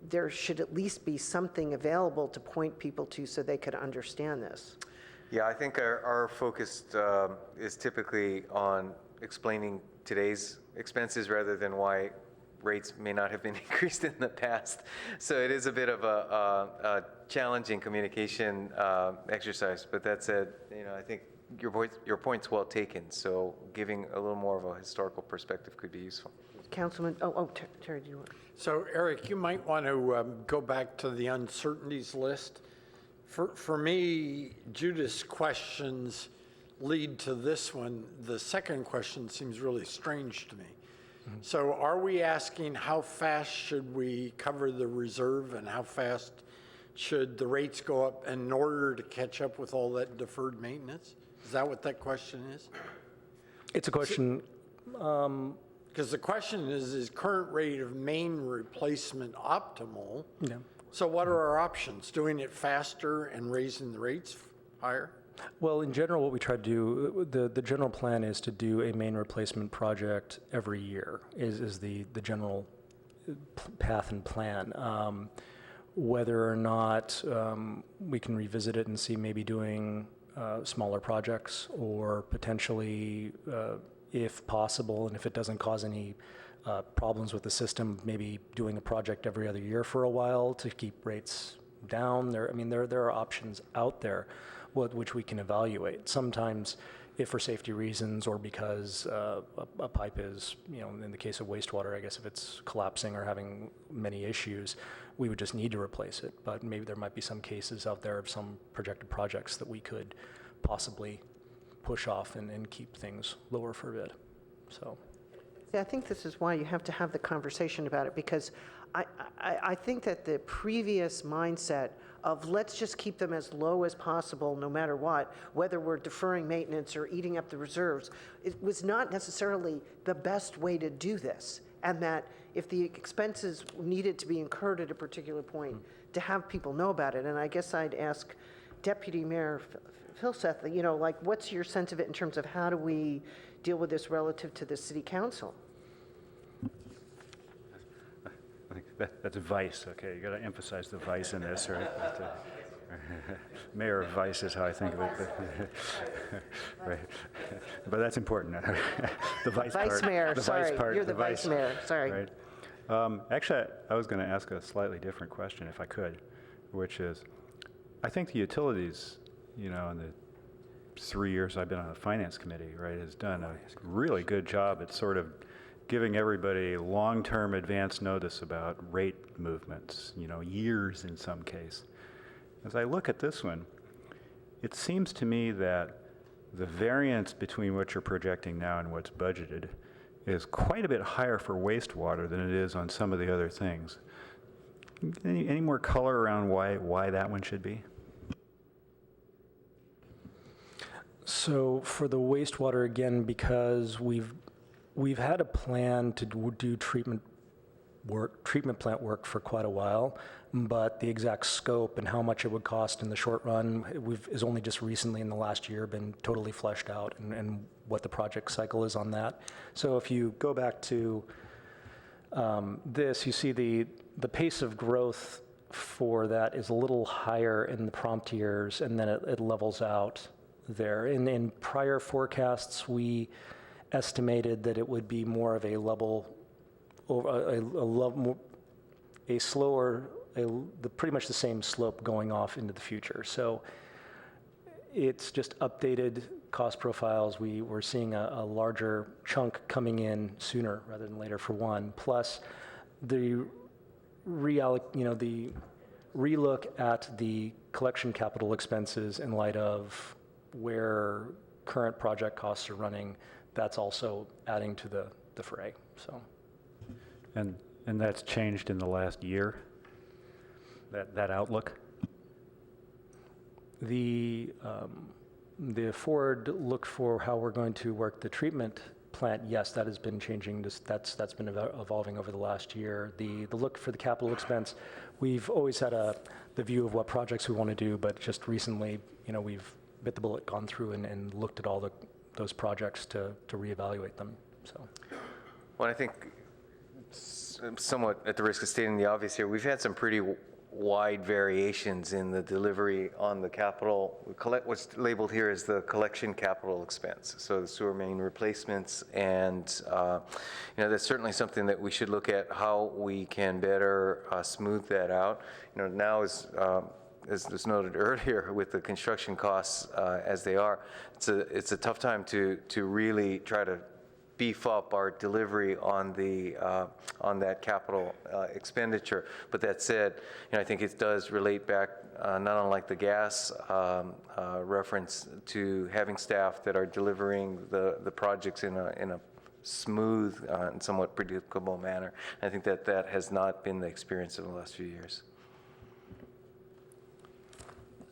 there should at least be something available to point people to so they could understand this. Yeah, I think our focus is typically on explaining today's expenses rather than why rates may not have been increased in the past. So it is a bit of a challenging communication exercise. But that said, I think your point's well taken. So giving a little more of a historical perspective could be useful. Councilman, Terry, do you want? So Eric, you might want to go back to the uncertainties list. For me, Judith's questions lead to this one. The second question seems really strange to me. So are we asking how fast should we cover the reserve and how fast should the rates go up in order to catch up with all that deferred maintenance? Is that what that question is? It's a question... Because the question is current rate of main replacement optimal? Yeah. So what are our options? Doing it faster and raising the rates higher? Well, in general, what we try to do, the general plan is to do a main replacement project every year, is the general path and plan. Whether or not we can revisit it and see maybe doing smaller projects, or potentially, if possible, and if it doesn't cause any problems with the system, maybe doing a project every other year for a while to keep rates down. There are options out there which we can evaluate. Sometimes, if for safety reasons or because a pipe is, in the case of wastewater, I guess if it's collapsing or having many issues, we would just need to replace it. But maybe there might be some cases out there of some projected projects that we could possibly push off and keep things lower for a bit. So. See, I think this is why you have to have the conversation about it, because I think that the previous mindset of let's just keep them as low as possible no matter what, whether we're deferring maintenance or eating up the reserves, it was not necessarily the best way to do this. And that if the expenses needed to be incurred at a particular point, to have people know about it. And I guess I'd ask Deputy Mayor Filseth, what's your sense of it in terms of how do we deal with this relative to the city council? I think that's a vice, okay? You got to emphasize the vice in this, right? Mayor of vice is how I think of it. Right. But that's important. The vice part. Vice mayor, the sorry. Vice part, You're the vice mayor, sorry. Right. Actually, I was going to ask a slightly different question, if I could, which is, I think the utilities, in the 3 years I've been on the finance committee, right, has done a really good job at sort of giving everybody long-term advance notice about rate movements, years in some case. As I look at this one, it seems to me that the variance between what you're projecting now and what's budgeted is quite a bit higher for wastewater than it is on some of the other things. Any more color around why that one should be? So for the wastewater, again, because we've had a plan to do treatment plant work for quite a while, but the exact scope and how much it would cost in the short run is only just recently in the last year been totally fleshed out, and what the project cycle is on that. So if you go back to this, you see the pace of growth for that is a little higher in the prompt years, and then it levels out there. In prior forecasts, we estimated that it would be more of a level, pretty much the same slope going off into the future. So it's just updated cost profiles. We're seeing a larger chunk coming in sooner rather than later, for one. Plus, the relook at the collection capital expenses in light of where current project costs are running, that's also adding to the fray. So, and that's changed in the last year, that outlook? The forward look for how we're going to work the treatment plant, yes, that has been changing. That's been evolving over the last year. The look for the capital expense, we've always had the view of what projects we want to do, but just recently, we've bit the bullet, gone through and looked at all those projects to reevaluate them. So, Well, I think somewhat at the risk of stating the obvious here, we've had some pretty wide variations in the delivery on the capital. What's labeled here is the collection capital expense, so the sewer main replacements, and that's certainly something that we should look at how we can better smooth that out. Now as was noted earlier, with the construction costs as they are, it's a tough time to really try to beef up our delivery on that capital expenditure. But that said, I think it does relate back, not unlike the gas reference, to having staff that are delivering the projects in a smooth and somewhat predictable manner. I think that has not been the experience in the last few years.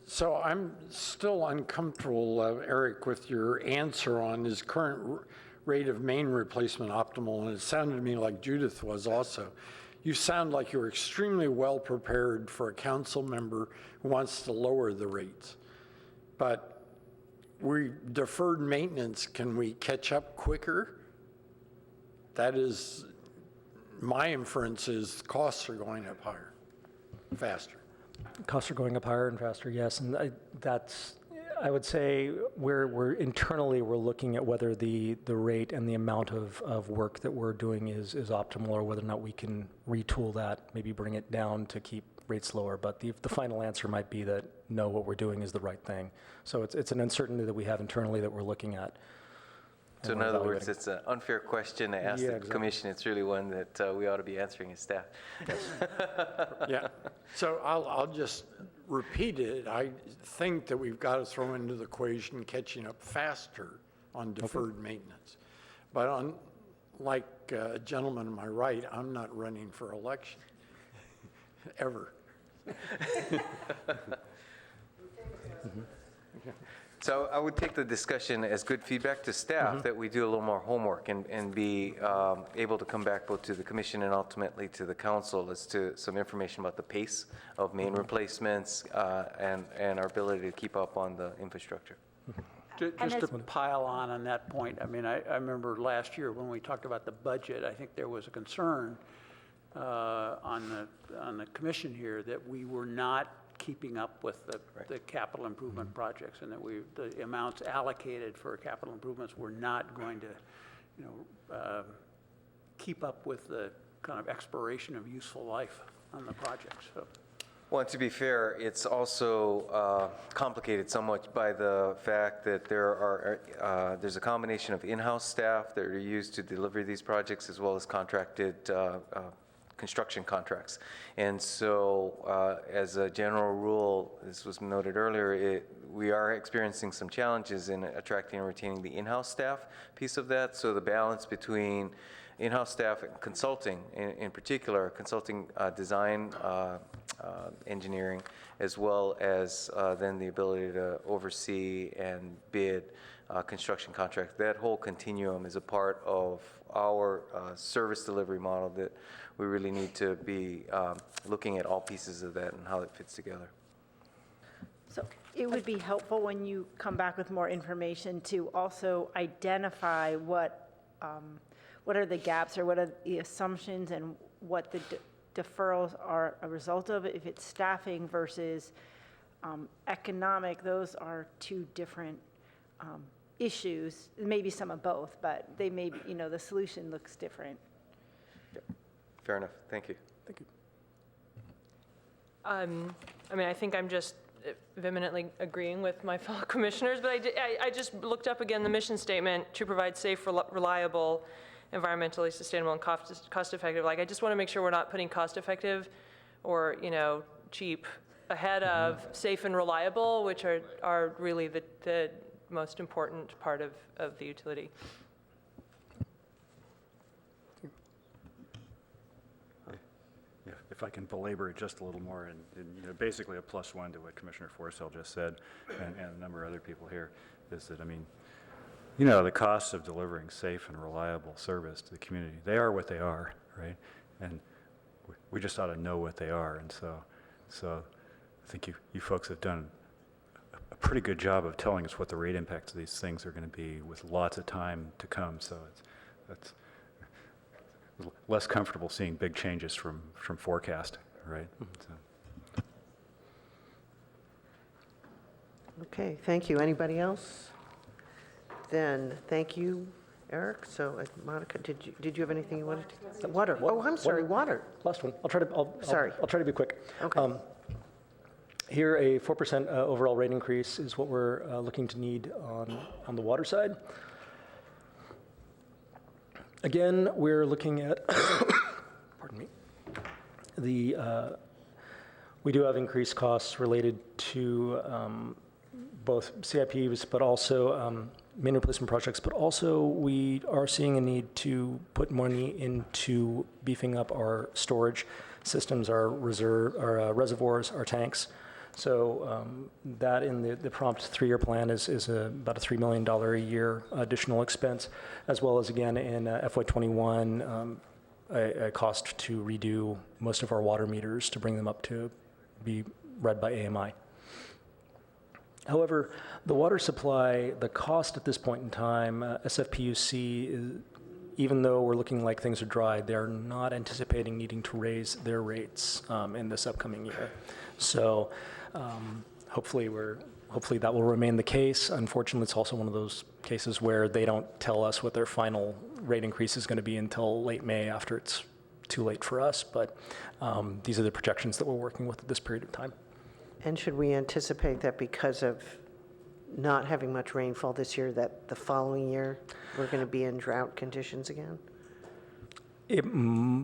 So I'm still uncomfortable, Eric, with your answer on is current rate of main replacement optimal, and it sounded to me like Judith was also. you sound like you're extremely well prepared for a council member who wants to lower the rates. But we deferred maintenance, can we catch up quicker? That is, my inference is costs are going up higher, faster. Costs are going up higher and faster, yes, and I would say we're internally, we're looking at whether the rate and the amount of work that we're doing is optimal, or whether or not we can retool that, maybe bring it down to keep rates lower. But the final answer might be that, no, what we're doing is the right thing. So it's an uncertainty that we have internally that we're looking at. So in other words, it's an unfair question to ask the commission. It's really one that we ought to be answering as staff. Yeah, so I'll just repeat it. I think that we've got to throw into the equation catching up faster on deferred maintenance. But like a gentleman to my right, I'm not running for election, ever. So I would take the discussion as good feedback to staff that we do a little more homework and be able to come back both to the commission and ultimately to the council as to some information about the pace of main replacements and our ability to keep up on the infrastructure. Just to pile on that point, I mean, I remember last year when we talked about the budget, I think there was a concern on the commission here that we were not keeping up with the capital improvement projects, and that the amounts allocated for capital improvements were not going to, keep up with the kind of expiration of useful life on the projects. So. Well, to be fair, it's also complicated somewhat by the fact that there's a combination of in-house staff that are used to deliver these projects, as well as contracted construction contracts. And so as a general rule, this was noted earlier, we are experiencing some challenges in attracting and retaining the in-house staff piece of that. So the balance between in-house staff and consulting, in particular, consulting design, engineering, as well as then the ability to oversee and bid construction contracts. That whole continuum is a part of our service delivery model that we really need to be looking at all pieces of that and how it fits together. So it would be helpful when you come back with more information to also identify what are the gaps, or what are the assumptions, and what the deferrals are a result of. If it's staffing versus economic, those are two different issues. Maybe some of both, but they may be, the solution looks different. Yep. Fair enough. Thank you. Thank you. I mean, I think I'm just vehemently agreeing with my fellow commissioners, but I just looked up again the mission statement: to provide safe, reliable, environmentally sustainable, and cost-effective. Like, I just want to make sure we're not putting cost-effective or, cheap ahead of safe and reliable, which are really the most important part of the utility. Yeah, if I can belabor it just a little more, and basically a +1 to what Commissioner Forcell just said, and a number of other people here, is that, the costs of delivering safe and reliable service to the community, they are what they are, right? And we just ought to know what they are. And so I think you folks have done a pretty good job of telling us what the rate impacts of these things are going to be, with lots of time to come. So that's less comfortable seeing big changes from forecast, right? So. Okay, thank you. Anybody else? Then, thank you, Eric. So, Monica, did you have anything you wanted to? Water. Oh, I'm sorry, water. Last one. I'll try to be quick. Okay. Here, a 4% overall rate increase is what we're looking to need on the water side. Again, we're looking at, pardon me, we do have increased costs related to both CIPs, but also main replacement projects, but also we are seeing a need to put money into beefing up our storage systems, our reservoirs, our tanks. So that in the prompt 3-year plan is about a $3 million a year additional expense, as well as again in FY21, a cost to redo most of our water meters to bring them up to be read by AMI. However, the water supply, the cost at this point in time, SFPUC, even though we're looking like things are dry, they're not anticipating needing to raise their rates in this upcoming year. So hopefully that will remain the case. Unfortunately, it's also one of those cases where they don't tell us what their final rate increase is going to be until late May, after it's too late for us. But these are the projections that we're working with at this period of time. And should we anticipate that because of not having much rainfall this year, that the following year we're going to be in drought conditions again?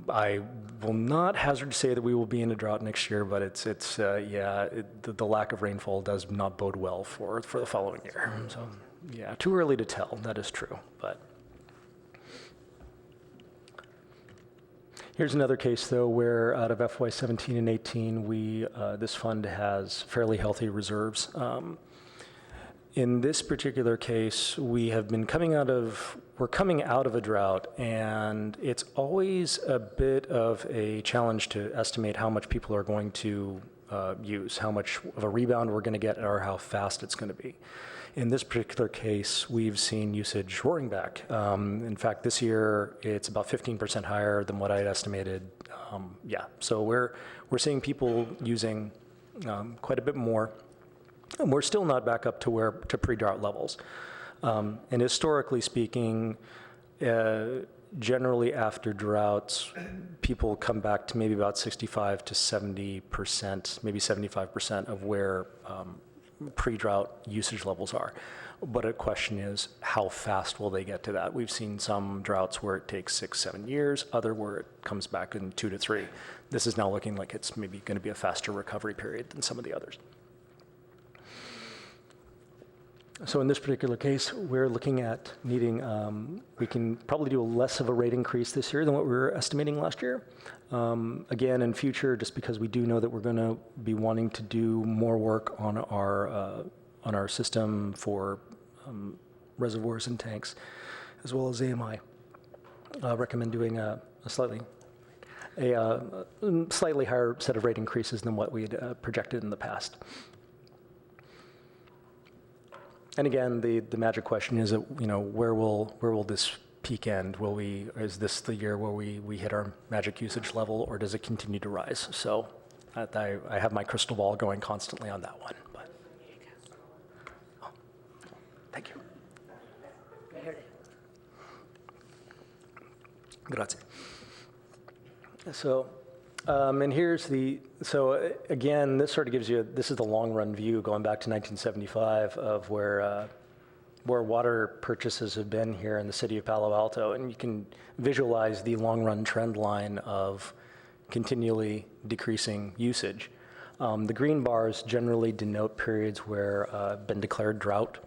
I will not hazard to say that we will be in a drought next year, but the lack of rainfall does not bode well for the following year. So, yeah, too early to tell. That is true, but. Here's another case, though, where out of FY17 and 18, this fund has fairly healthy reserves. In this particular case, we're coming out of a drought, and it's always a bit of a challenge to estimate how much people are going to use, how much of a rebound we're going to get, or how fast it's going to be. In this particular case, we've seen usage roaring back. In fact, this year, it's about 15% higher than what I had estimated. So we're seeing people using quite a bit more. And we're still not back up to pre-drought levels. And historically speaking, generally after droughts, people come back to maybe about 65 to 70%, maybe 75% of where pre-drought usage levels are. But the question is, how fast will they get to that? We've seen some droughts where it takes 6-7 years, other where it comes back in 2 to 3. This is now looking like it's maybe going to be a faster recovery period than some of the others. So in this particular case, we're looking at needing, we can probably do less of a rate increase this year than what we were estimating last year. Again, in future, just because we do know that we're going to be wanting to do more work on our system for reservoirs and tanks, as well as AMI. Recommend doing a slightly higher set of rate increases than what we had projected in the past. And again, the magic question is, where will this peak end? Is this the year where we hit our magic usage level, or does it continue to rise? So I have my crystal ball going constantly on that one. But. Oh, thank you. Grazie. So. And here's again, this sort of gives you, this is the long run view going back to 1975 of where water purchases have been here in the city of Palo Alto. And you can visualize the long run trend line of continually decreasing usage. The green bars generally denote periods where been declared drought.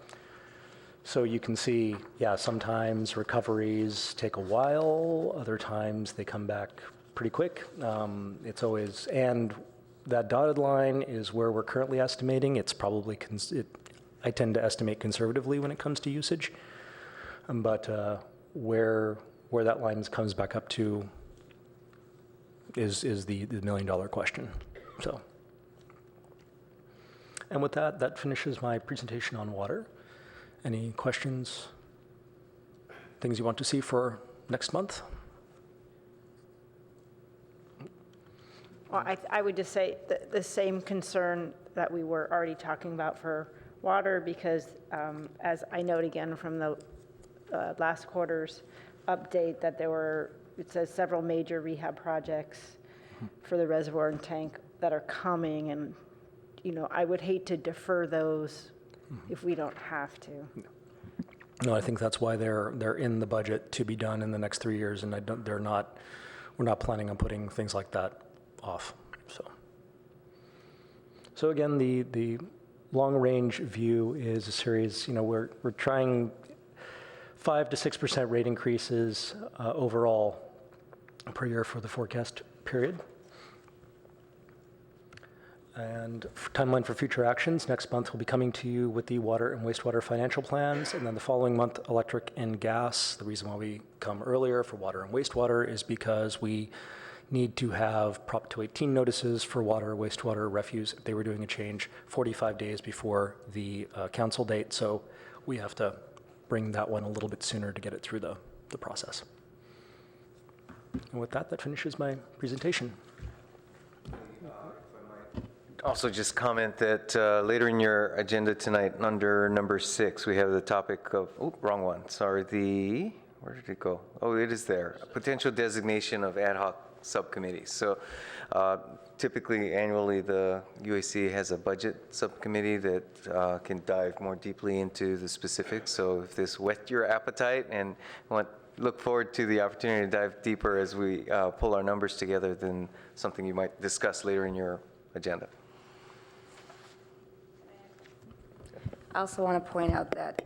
So you can see, sometimes recoveries take a while, other times they come back pretty quick. It's always, and that dotted line is where we're currently estimating. It's probably, I tend to estimate conservatively when it comes to usage, but where that line comes back up to is the $1 million question. So, and with that finishes my presentation on water. Any questions, things you want to see for next month? Well, I would just say the same concern that we were already talking about for water, because as I note again from the last quarter's update, that it says several major rehab projects for the reservoir and tank that are coming, and I would hate to defer those if we don't have to. No, I think that's why they're in the budget to be done in the next 3 years, and we're not planning on putting things like that off. So again, the long-range view is a series. We're trying 5 to 6% rate increases overall per year for the forecast period. And timeline for future actions, next month we'll be coming to you with the water and wastewater financial plans, and then the following month, electric and gas. The reason why we come earlier for water and wastewater is because we need to have Prop 218 notices for water, wastewater, refuse, if they were doing a change 45 days before the council date. So we have to bring that one a little bit sooner to get it through the process. And with that, that finishes my presentation. Also just comment that later in your agenda tonight, under number 6, we have the topic of, oh, wrong one, sorry, where did it go? Oh, it is there, potential designation of ad hoc subcommittees. So typically, annually, the UAC has a budget subcommittee that can dive more deeply into the specifics. So if this whet your appetite and look forward to the opportunity to dive deeper as we pull our numbers together, then something you might discuss later in your agenda. I also want to point out that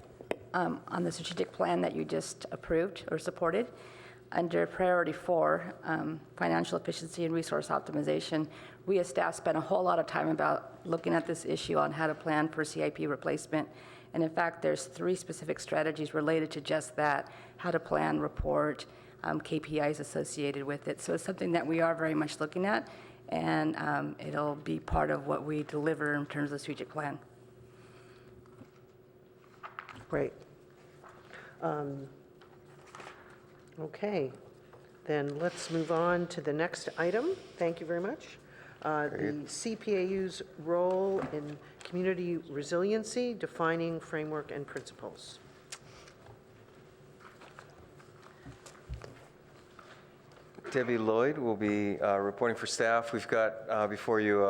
on the strategic plan that you just approved or supported, under priority 4, financial efficiency and resource optimization, we as staff spent a whole lot of time about looking at this issue on how to plan for CIP replacement. And in fact, there's 3 specific strategies related to just that, how to plan, report, KPIs associated with it. So it's something that we are very much looking at, and it'll be part of what we deliver in terms of the strategic plan. Great. Okay, then let's move on to the next item. Thank you very much. The CPAU's role in community resiliency, defining framework and principles. Debbie Lloyd will be reporting for staff. We've got before you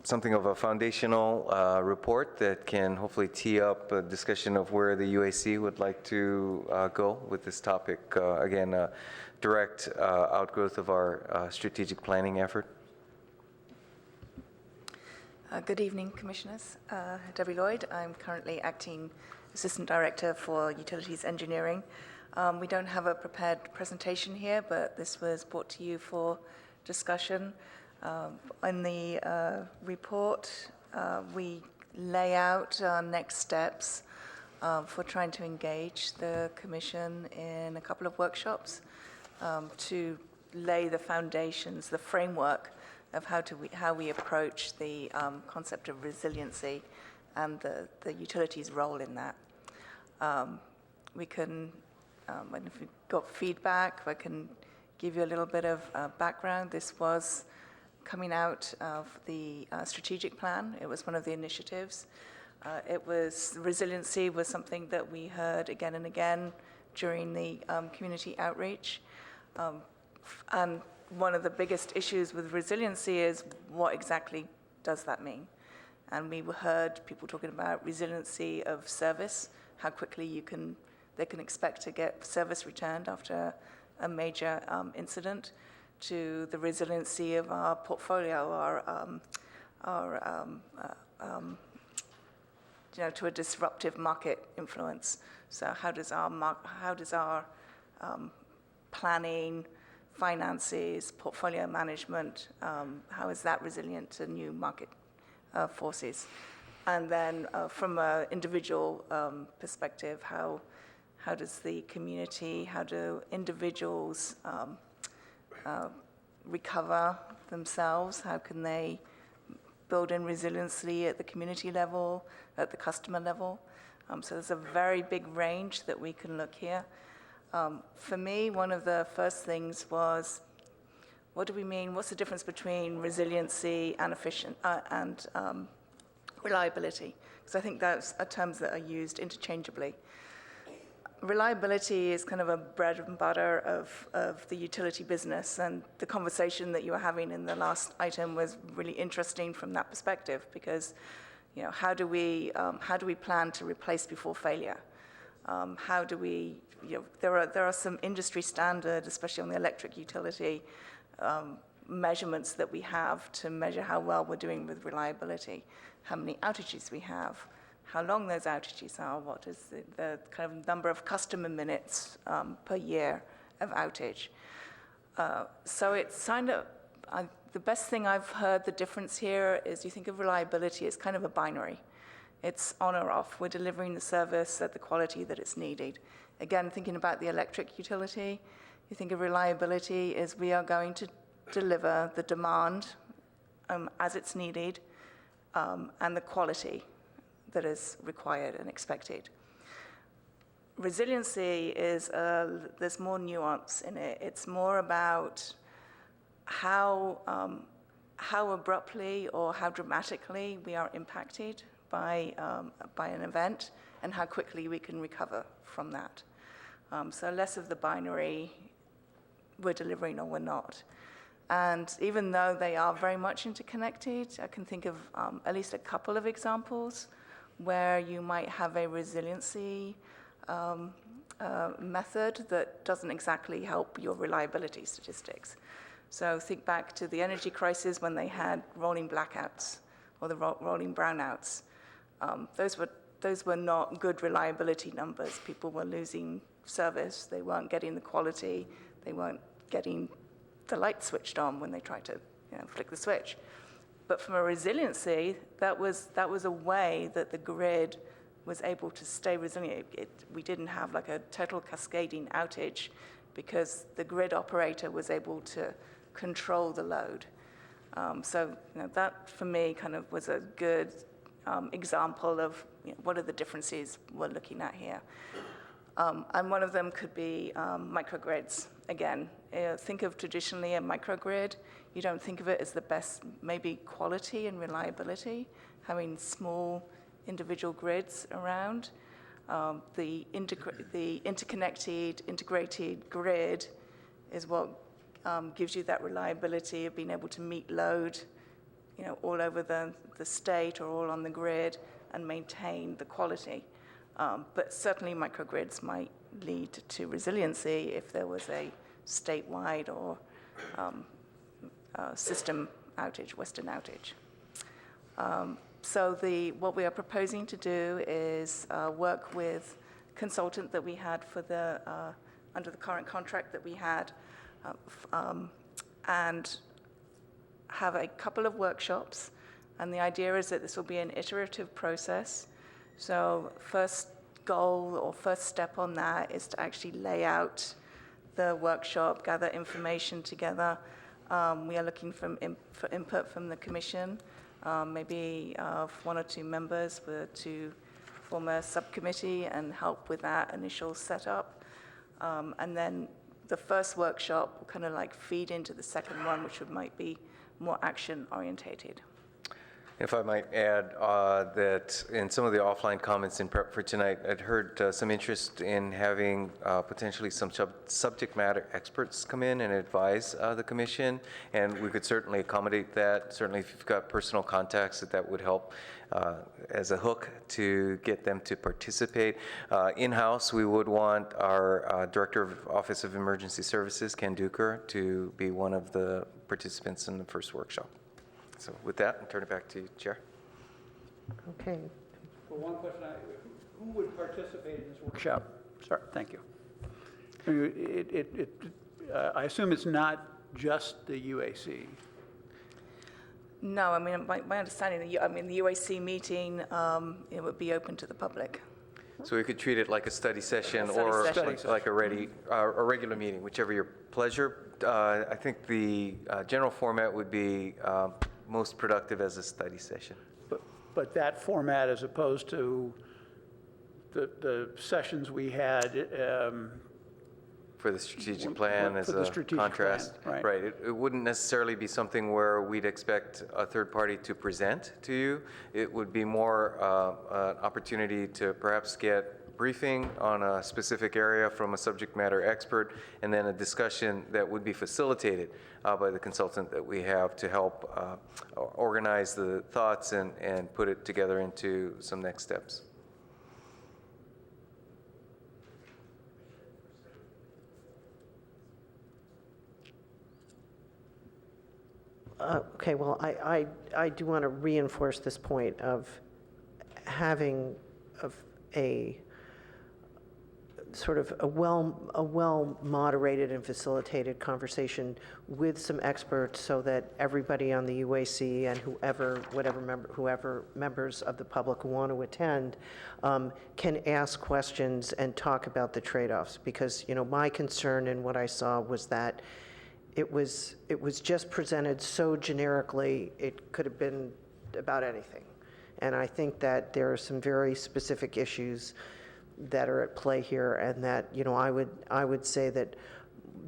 something of a foundational report that can hopefully tee up a discussion of where the UAC would like to go with this topic. Again, direct outgrowth of our strategic planning effort. Good evening, Commissioners. Debbie Lloyd. I'm currently Acting Assistant Director for Utilities Engineering. We don't have a prepared presentation here, but this was brought to you for discussion. In the report, we lay out our next steps for trying to engage the Commission in a couple of workshops to lay the foundations, the framework of how we approach the concept of resiliency and the utilities' role in that. We can, and if you've got feedback, I can give you a little bit of background. This was coming out of the strategic plan. It was one of the initiatives. Resiliency was something that we heard again and again during the community outreach. And one of the biggest issues with resiliency is what exactly does that mean? And we heard people talking about resiliency of service, how quickly they can expect to get service returned after a major incident, to the resiliency of our portfolio, to a disruptive market influence. So how does our planning, finances, portfolio management, how is that resilient to new market forces? And then from an individual perspective, how does the community, how do individuals recover themselves? How can they build in resiliency at the community level, at the customer level? So there's a very big range that we can look here. For me, one of the first things was, what do we mean? What's the difference between resiliency and reliability? Because I think those are terms that are used interchangeably. Reliability is kind of a bread and butter of the utility business, and the conversation that you were having in the last item was really interesting from that perspective, because how do we plan to replace before failure? How do we, there are some industry standard, especially on the electric utility, measurements that we have to measure how well we're doing with reliability, how many outages we have, how long those outages are, what is the kind of number of customer minutes per year of outage. So it's kind of the best thing I've heard the difference here is you think of reliability as kind of a binary. It's on or off. We're delivering the service at the quality that it's needed. Again, thinking about the electric utility, you think of reliability as we are going to deliver the demand as it's needed and the quality that is required and expected. Resiliency is, there's more nuance in it. It's more about how abruptly or how dramatically we are impacted by an event and how quickly we can recover from that. So less of the binary, we're delivering or we're not. And even though they are very much interconnected, I can think of at least a couple of examples where you might have a resiliency method that doesn't exactly help your reliability statistics. So think back to the energy crisis when they had rolling blackouts or the rolling brownouts. Those were not good reliability numbers. People were losing service. They weren't getting the quality. They weren't getting the light switched on when they tried to flick the switch. But from a resiliency, that was a way that the grid was able to stay resilient. We didn't have like a total cascading outage because the grid operator was able to control the load. So that for me kind of was a good example of what are the differences we're looking at here. And one of them could be microgrids. Again, think of traditionally a microgrid. You don't think of it as the best, maybe quality and reliability, having small individual grids around. The interconnected, integrated grid is what gives you that reliability of being able to meet load, all over the state or all on the grid and maintain the quality. But certainly microgrids might lead to resiliency if there was a statewide or system outage, Western outage. So what we are proposing to do is work with consultant that we had for under the current contract that we had, and have a couple of workshops. And the idea is that this will be an iterative process. So first goal or first step on that is to actually lay out the workshop, gather information together. We are looking for input from the commission, maybe one or two members to form a subcommittee and help with that initial setup. And then the first workshop will kind of like feed into the second one, which might be more action orientated. If I might add that in some of the offline comments in prep for tonight, I'd heard some interest in having potentially some subject matter experts come in and advise the commission, and we could certainly accommodate that. Certainly if you've got personal contacts, that would help as a hook to get them to participate. In-house, we would want our Director of Office of Emergency Services, Ken Duker, to be one of the participants in the first workshop. So with that, I'll turn it back to you, Chair. Okay. Well, one question, who would participate in this workshop? Sorry, thank you. I mean, I assume it's not just the UAC. No, I mean, my understanding, the UAC meeting, it would be open to the public. So we could treat it like a study session like a regular meeting, whichever your pleasure. I think the general format would be most productive as a study session. But that format, as opposed to the sessions we had for the strategic plan as a contrast. Plan, right. It wouldn't necessarily be something where we'd expect a third party to present to you. It would be more an opportunity to perhaps get briefing on a specific area from a subject matter expert, and then a discussion that would be facilitated by the consultant that we have to help organize the thoughts and put it together into some next steps. Okay, well, I do want to reinforce this point of having a sort of a well-moderated and facilitated conversation with some experts so that everybody on the UAC and whoever members of the public who want to attend can ask questions and talk about the trade-offs. Because, my concern and what I saw was that it was just presented so generically, it could have been about anything. And I think that there are some very specific issues that are at play here, and that, I would say that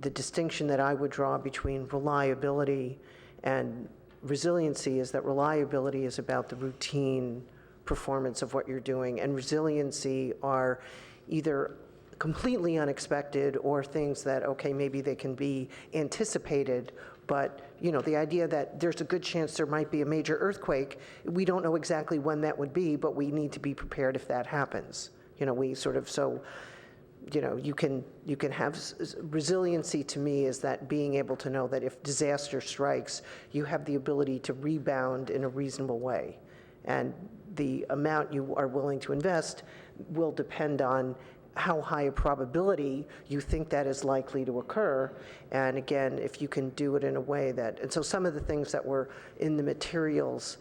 the distinction that I would draw between reliability and resiliency is that reliability is about the routine performance of what you're doing, and resiliency are either completely unexpected or things that, okay, maybe they can be anticipated, but the idea that there's a good chance there might be a major earthquake, we don't know exactly when that would be, but we need to be prepared if that happens. You can have resiliency. To me, is that being able to know that if disaster strikes, you have the ability to rebound in a reasonable way. And the amount you are willing to invest will depend on how high a probability you think that is likely to occur. And again, if you can do it in a way that, and so some of the things that were in the materials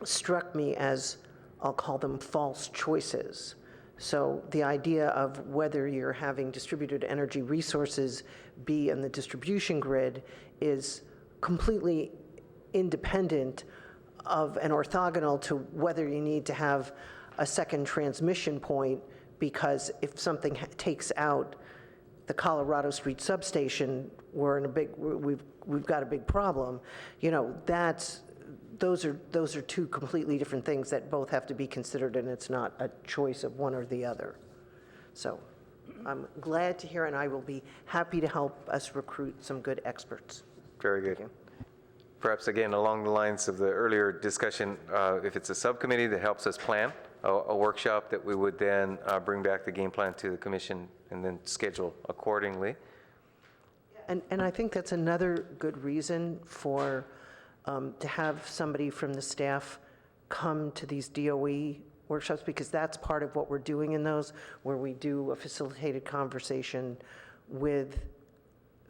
struck me as, I'll call them false choices. So the idea of whether you're having distributed energy resources be in the distribution grid is completely independent of and orthogonal to whether you need to have a second transmission point, because if something takes out the Colorado Street substation, we've got a big problem. Those are two completely different things that both have to be considered, and it's not a choice of one or the other. So I'm glad to hear, and I will be happy to help us recruit some good experts. Very good. Perhaps again, along the lines of the earlier discussion, if it's a subcommittee that helps us plan a workshop, that we would then bring back the game plan to the commission and then schedule accordingly. And I think that's another good reason for to have somebody from the staff come to these DOE workshops, because that's part of what we're doing in those, where we do a facilitated conversation with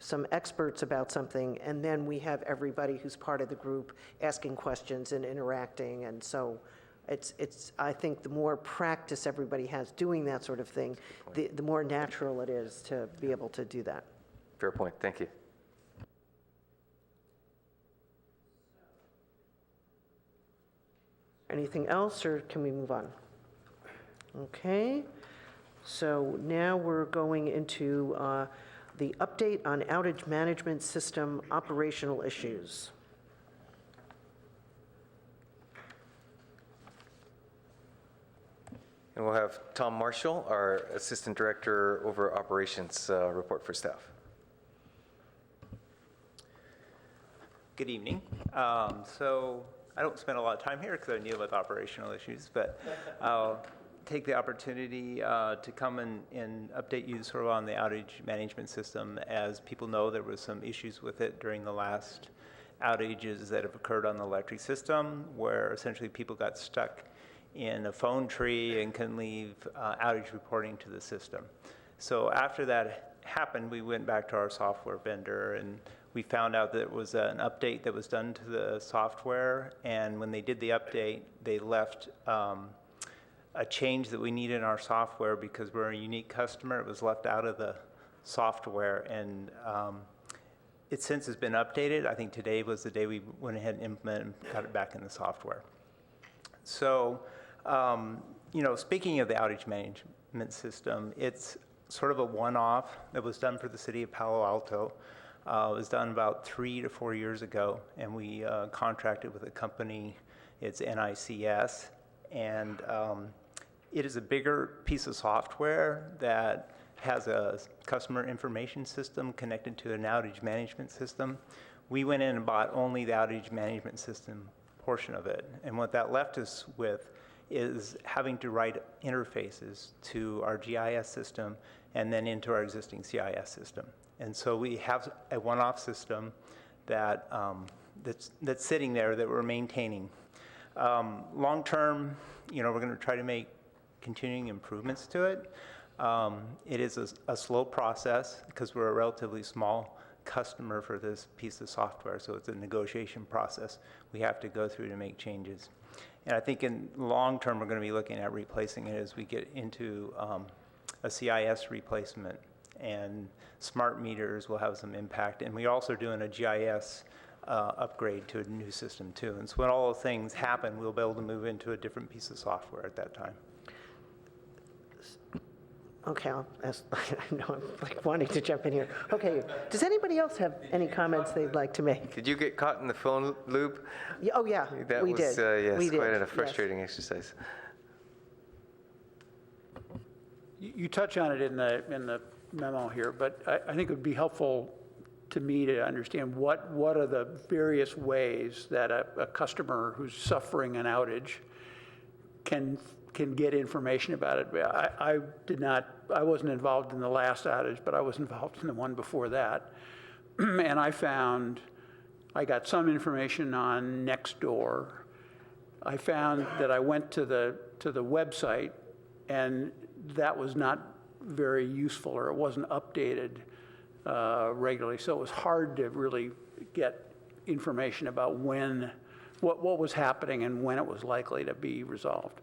some experts about something, and then we have everybody who's part of the group asking questions and interacting. And so it's I think the more practice everybody has doing that sort of thing, the more natural it is to be able to do that. Fair point. Thank you. Anything else, or can we move on? Okay, so now we're going into the update on outage management system operational issues. And we'll have Tom Marshall, our Assistant Director over Operations, report for staff. Good evening. So I don't spend a lot of time here because I deal with operational issues, but I'll take the opportunity to come and update you sort of on the outage management system. As people know, there was some issues with it during the last outages that have occurred on the electric system, where essentially people got stuck in a phone tree and couldn't leave outage reporting to the system. So after that happened, we went back to our software vendor, and we found out that it was an update that was done to the software, and when they did the update, they left a change that we need in our software because we're a unique customer. It was left out of the software, and it since has been updated. I think today was the day we went ahead and implemented and got it back in the software. So, speaking of the outage management system, it's sort of a one-off that was done for the city of Palo Alto. It was done about 3 to 4 years ago, and we contracted with a company. It's NICS, and it is a bigger piece of software that has a customer information system connected to an outage management system. We went in and bought only the outage management system portion of it, and what that left us with is having to write interfaces to our GIS system and then into our existing CIS system. And so we have a one-off system that that's sitting there that we're maintaining. Long term, we're going to try to make continuing improvements to it. It is a slow process because we're a relatively small customer for this piece of software, so it's a negotiation process we have to go through to make changes. And I think in long term, we're going to be looking at replacing it as we get into a CIS replacement, and smart meters will have some impact. And we're also doing a GIS upgrade to a new system too. And so when all those things happen, we'll be able to move into a different piece of software at that time. Okay, I'll ask, I know I'm like wanting to jump in here. Okay, does anybody else have any comments they'd like to make? Did you get caught in the phone loop? Yeah, oh, yeah, That we was, did. yes, We did, quite a yes. frustrating exercise. You touch on it in the memo here, but I think it would be helpful to me to understand what are the various ways that a customer who's suffering an outage can get information about it. I wasn't involved in the last outage, but I was involved in the one before that. And I got some information on Nextdoor. I found that I went to the website, and that was not very useful, or it wasn't updated regularly. So it was hard to really get information about what was happening and when it was likely to be resolved.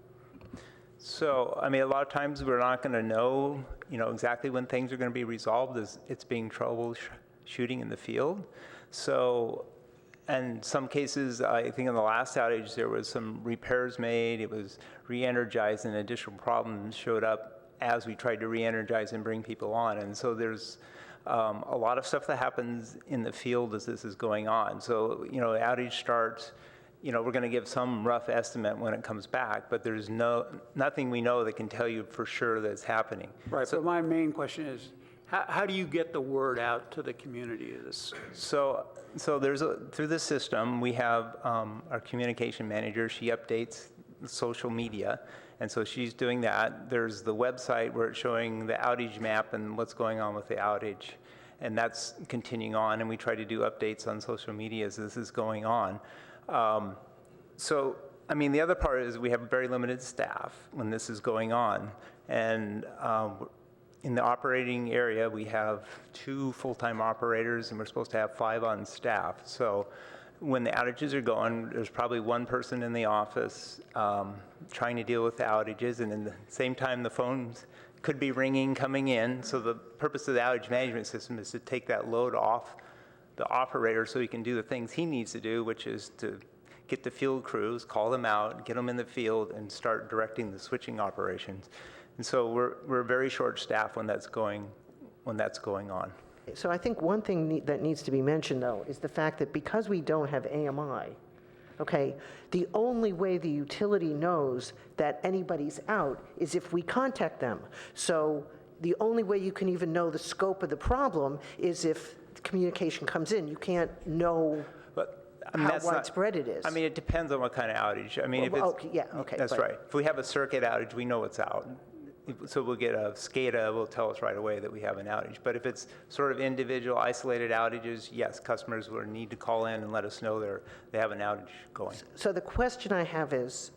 So, I mean, a lot of times we're not going to know, exactly when things are going to be resolved as it's being troubleshooting in the field. So, in some cases, I think in the last outage, there was some repairs made, it was re-energized, and additional problems showed up as we tried to re-energize and bring people on. And so there's a lot of stuff that happens in the field as this is going on. So, outage starts, we're going to give some rough estimate when it comes back, but there's nothing we know that can tell you for sure that it's happening. Right, so my main question is, how do you get the word out to the community of this? So there's through the system, we have our communication manager. She updates social media, and so she's doing that. There's the website where it's showing the outage map and what's going on with the outage, and that's continuing on, and we try to do updates on social media as this is going on. So, I mean, the other part is we have very limited staff when this is going on. And in the operating area, we have 2 full-time operators, and we're supposed to have 5 on staff. So when the outages are going, there's probably 1 person in the office trying to deal with the outages, and at the same time, the phones could be ringing, coming in. So the purpose of the outage management system is to take that load off the operator so he can do the things he needs to do, which is to get the field crews, call them out, get them in the field, and start directing the switching operations. And so we're very short-staffed when that's going on. So I think one thing that needs to be mentioned, though, is the fact that because we don't have AMI, okay, the only way the utility knows that anybody's out is if we contact them. So the only way you can even know the scope of the problem is if communication comes in. You can't know how widespread it is. I mean, it depends on what kind of outage. I mean, if it's... Okay, yeah, okay. That's right. If we have a circuit outage, we know it's out. So we'll get a SCADA will tell us right away that we have an outage. But if it's sort of individual, isolated outages, yes, customers will need to call in and let us know they have an outage going. So the question I have is,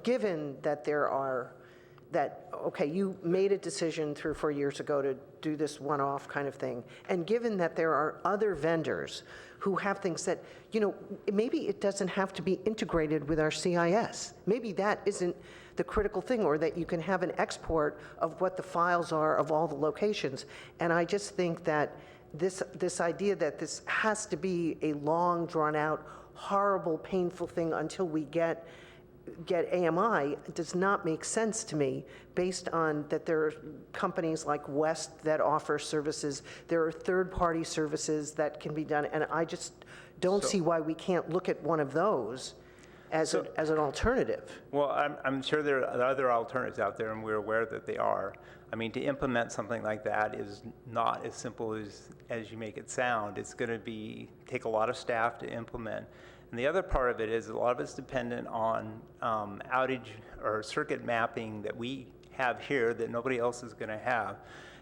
given that okay, you made a decision 3 or 4 years ago to do this one-off kind of thing, and given that there are other vendors who have things that, maybe it doesn't have to be integrated with our CIS. Maybe that isn't the critical thing, or that you can have an export of what the files are of all the locations. And I just think that this idea that this has to be a long, drawn-out, horrible, painful thing until we get AMI does not make sense to me, based on that there are companies like West that offer services, there are third-party services that can be done, and I just don't see why we can't look at one of those as an alternative. Well, I'm sure there are other alternatives out there, and we're aware that they are. I mean, to implement something like that is not as simple as you make it sound. It's going to take a lot of staff to implement. And the other part of it is a lot of it's dependent on outage or circuit mapping that we have here that nobody else is going to have.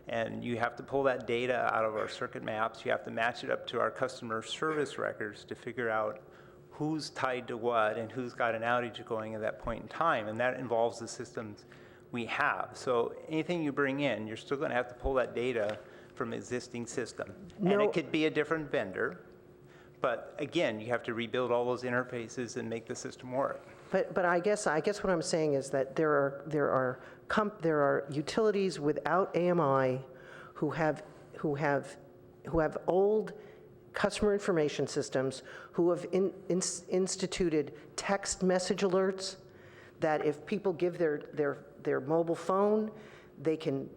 And you have to pull that data out of our circuit maps. You have to match it up to our customer service records to figure out who's tied to what and who's got an outage going at that point in time. And that involves the systems we have. So anything you bring in, you're still going to have to pull that data from existing system. And No. it could be a different vendor, but again, you have to rebuild all those interfaces and make the system work. But I guess what I'm saying is that there are utilities without AMI who have old customer information systems, who have instituted text message alerts that if people give their mobile phone, they can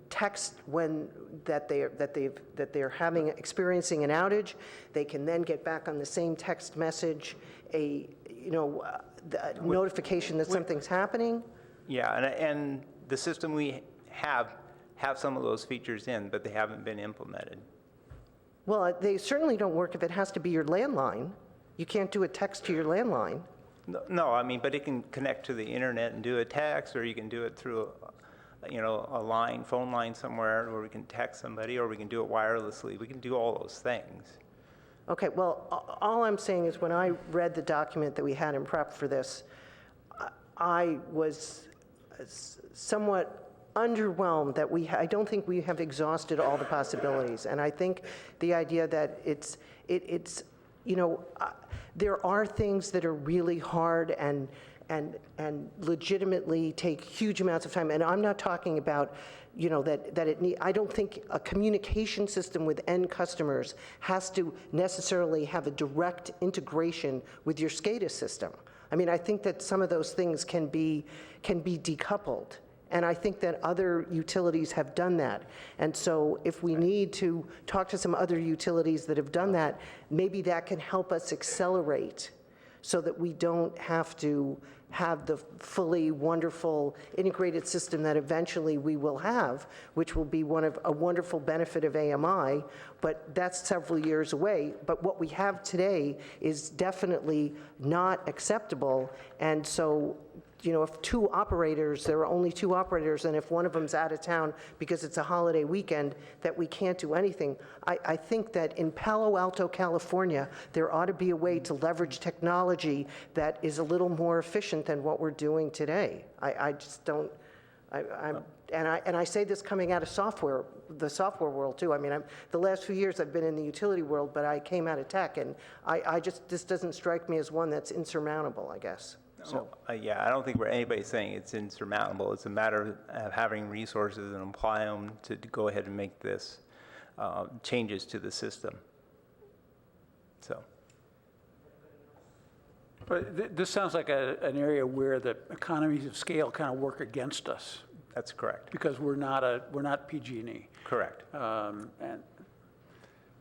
text when that they're experiencing an outage. They can then get back on the same text message the notification that something's happening. Yeah, and the system we have some of those features in, but they haven't been implemented. Well, they certainly don't work if it has to be your landline. You can't do a text to your landline. No, I mean, but it can connect to the internet and do a text, or you can do it through a phone line somewhere where we can text somebody, or we can do it wirelessly. We can do all those things. Okay, well, all I'm saying is when I read the document that we had in prep for this, I was somewhat underwhelmed that I don't think we have exhausted all the possibilities. And I think the idea that there are things that are really hard and legitimately take huge amounts of time. And I'm not talking about, I don't think a communication system with end customers has to necessarily have a direct integration with your SCADA system. I mean, I think that some of those things can be decoupled. And I think that other utilities have done that. And so if we need to talk to some other utilities that have done that, maybe that can help us accelerate so that we don't have to have the fully wonderful integrated system that eventually we will have, which will be a wonderful benefit of AMI, but that's several years away. But what we have today is definitely not acceptable. And so, if there are only two operators, and if one of them's out of town because it's a holiday weekend, that we can't do anything. I think that in Palo Alto, California, there ought to be a way to leverage technology that is a little more efficient than what we're doing today. I just don't, and I say this coming out of the software world too. I mean, the last few years I've been in the utility world, but I came out of tech, and this doesn't strike me as one that's insurmountable, I guess. So. Yeah, I don't think anybody's saying it's insurmountable. It's a matter of having resources and apply them to go ahead and make this changes to the system. So. But this sounds like an area where the economies of scale kind of work against us. That's correct. Because we're not PG&E. Correct.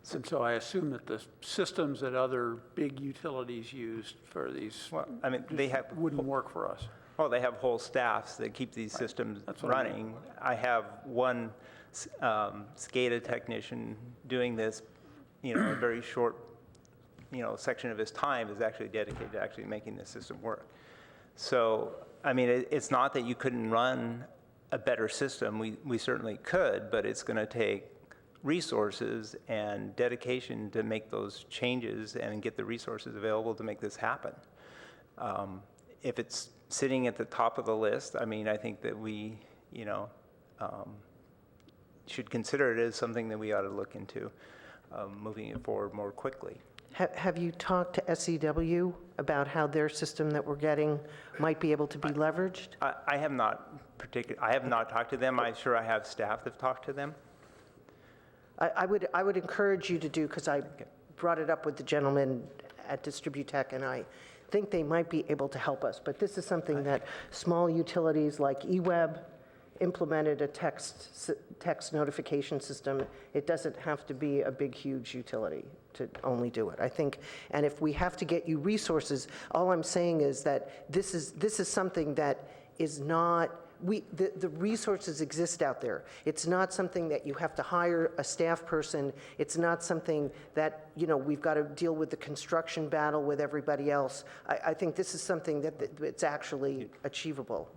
And so I assume that the systems that other big utilities used for these wouldn't work for us. Well, they have whole staffs that keep these systems running. I have one SCADA technician doing this, a very short, section of his time is actually dedicated to actually making the system work. So, I mean, it's not that you couldn't run a better system. We certainly could, but it's going to take resources and dedication to make those changes and get the resources available to make this happen. If it's sitting at the top of the list, I mean, I think that we, should consider it as something that we ought to look into, moving it forward more quickly. Have you talked to SEW about how their system that we're getting might be able to be leveraged? I have not talked to them. I'm sure I have staff that have talked to them. I would encourage you to do, because I brought it up with the gentleman at Distributech, and I think they might be able to help us. But this is something that small utilities like eWeb implemented a text notification system. It doesn't have to be a big, huge utility to only do it. I think, and if we have to get you resources, all I'm saying is that this is something that is not. The resources exist out there. It's not something that you have to hire a staff person. It's not something that, we've got to deal with the construction battle with everybody else. I think this is something that it's actually achievable.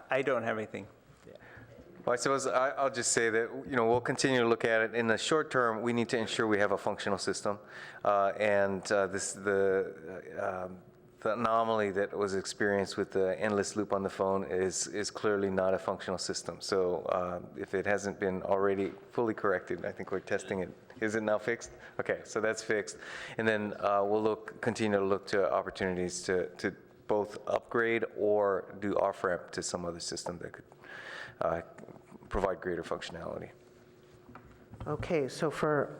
I don't have anything. Well, I suppose I'll just say that, we'll continue to look at it. In the short term, we need to ensure we have a functional system. The anomaly that was experienced with the endless loop on the phone is clearly not a functional system. So if it hasn't been already fully corrected, I think we're testing it. Is it now fixed? Okay, so that's fixed. And then we'll continue to look to opportunities to both upgrade or do off-ramp to some other system that could provide greater functionality. Okay, so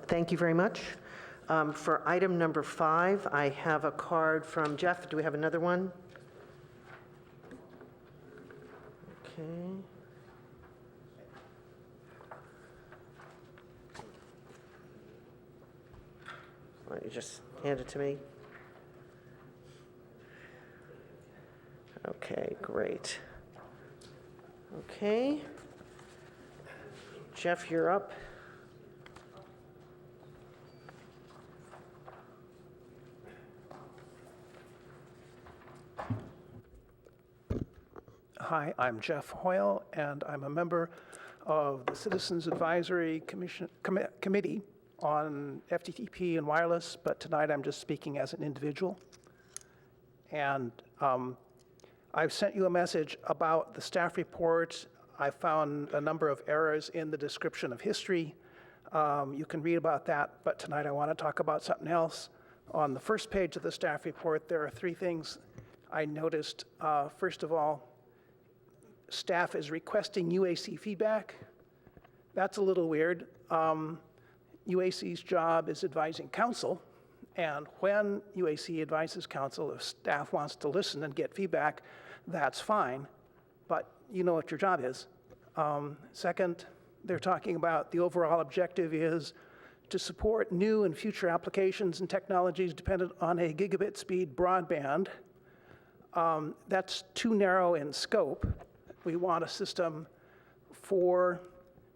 thank you very much. For item number 5, I have a card from Jeff. Do we have another one? Okay. Why don't you just hand it to me? Okay, great. Okay. Jeff, you're up. Hi, I'm Jeff Hoyle, and I'm a member of the Citizens Advisory Committee on FTTP and wireless, but tonight I'm just speaking as an individual. And I've sent you a message about the staff report. I found a number of errors in the description of history. You can read about that, but tonight I want to talk about something else. On the first page of the staff report, there are 3 things I noticed. First of all, staff is requesting UAC feedback. That's a little weird. UAC's job is advising council, and when UAC advises council, if staff wants to listen and get feedback, that's fine, but you know what your job is. Second, they're talking about the overall objective is to support new and future applications and technologies dependent on a gigabit speed broadband. That's too narrow in scope. We want a system for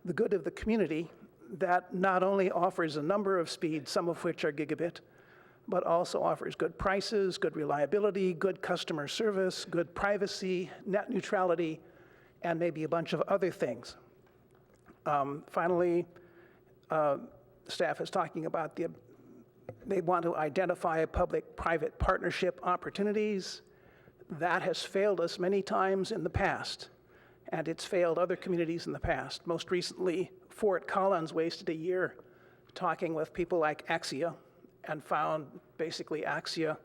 the good of the community that not only offers a number of speeds, some of which are gigabit, but also offers good prices, good reliability, good customer service, good privacy, net neutrality, and maybe a bunch of other things. Finally, staff is talking about they want to identify public-private partnership opportunities. That has failed us many times in the past, and it's failed other communities in the past. Most recently, Fort Collins wasted a year talking with people like Axia and found basically Axia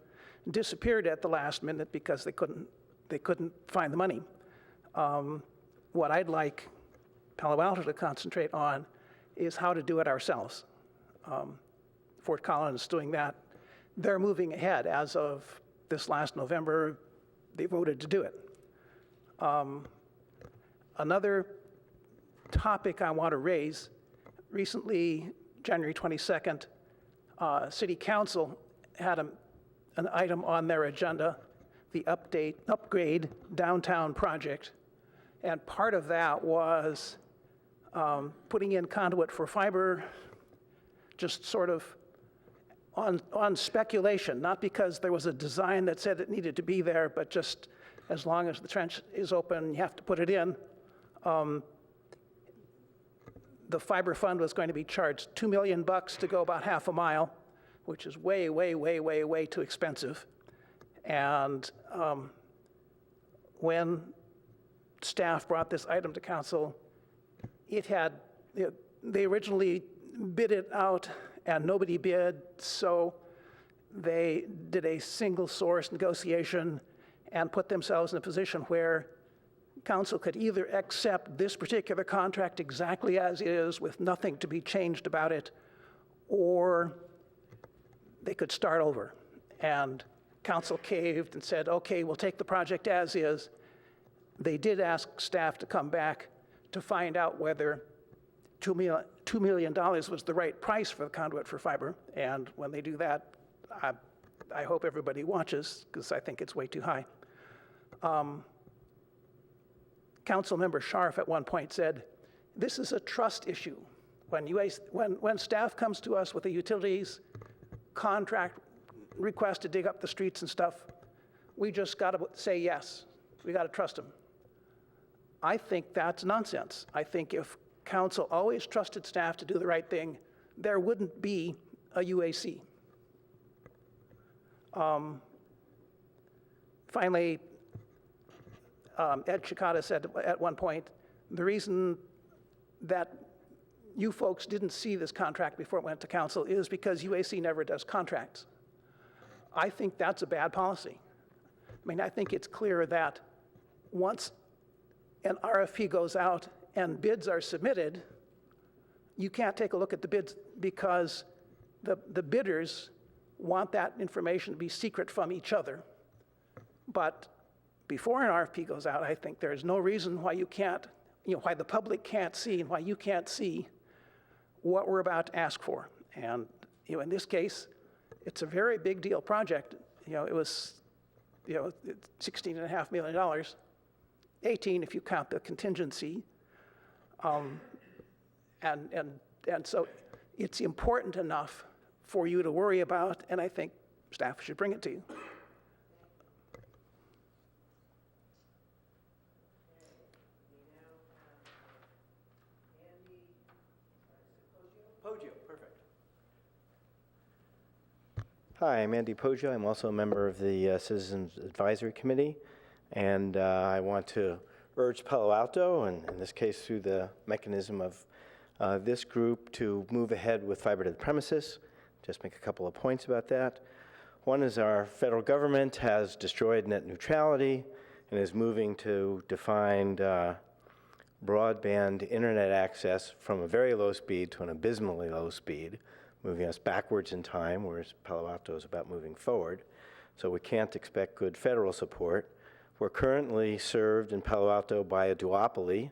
disappeared at the last minute because they couldn't find the money. What I'd like Palo Alto to concentrate on is how to do it ourselves. Fort Collins is doing that. They're moving ahead. As of this last November, they voted to do it. Another topic I want to raise, recently, January 22nd, City Council had an item on their agenda, the upgrade downtown project, and part of that was putting in conduit for fiber, just sort of on speculation, not because there was a design that said it needed to be there, but just as long as the trench is open, you have to put it in. The fiber fund was going to be charged $2 million to go about half a mile, which is way, way, way, way, way too expensive. And when staff brought this item to council, they originally bid it out and nobody bid, so they did a single source negotiation and put themselves in a position where council could either accept this particular contract exactly as is with nothing to be changed about it, or they could start over. And council caved and said, okay, we'll take the project as is. They did ask staff to come back to find out whether $2 million was the right price for the conduit for fiber. And when they do that, I hope everybody watches, because I think it's way too high. Councilmember Scharf at one point said, this is a trust issue. When staff comes to us with a utilities contract request to dig up the streets and stuff, we just got to say yes. We got to trust them. I think that's nonsense. I think if council always trusted staff to do the right thing, there wouldn't be a UAC. Finally, Ed Chicada said at one point, the reason that you folks didn't see this contract before it went to council is because UAC never does contracts. I think that's a bad policy. I mean, I think it's clear that once an RFP goes out and bids are submitted, you can't take a look at the bids because the bidders want that information to be secret from each other. But before an RFP goes out, I think there's no reason why you can't, why the public can't see and why you can't see what we're about to ask for. And, in this case, it's a very big deal project. It was, $16.5 million, 18 if you count the contingency. And so it's important enough for you to worry about, and I think staff should bring it to you. Hi, I'm Andy Poggio. I'm also a member of the Citizens Advisory Committee, and I want to urge Palo Alto, and in this case through the mechanism of this group, to move ahead with fiber to the premises. Just make a couple of points about that. One is our federal government has destroyed net neutrality and is moving to define broadband internet access from a very low speed to an abysmally low speed, moving us backwards in time, whereas Palo Alto is about moving forward. So we can't expect good federal support. We're currently served in Palo Alto by a duopoly.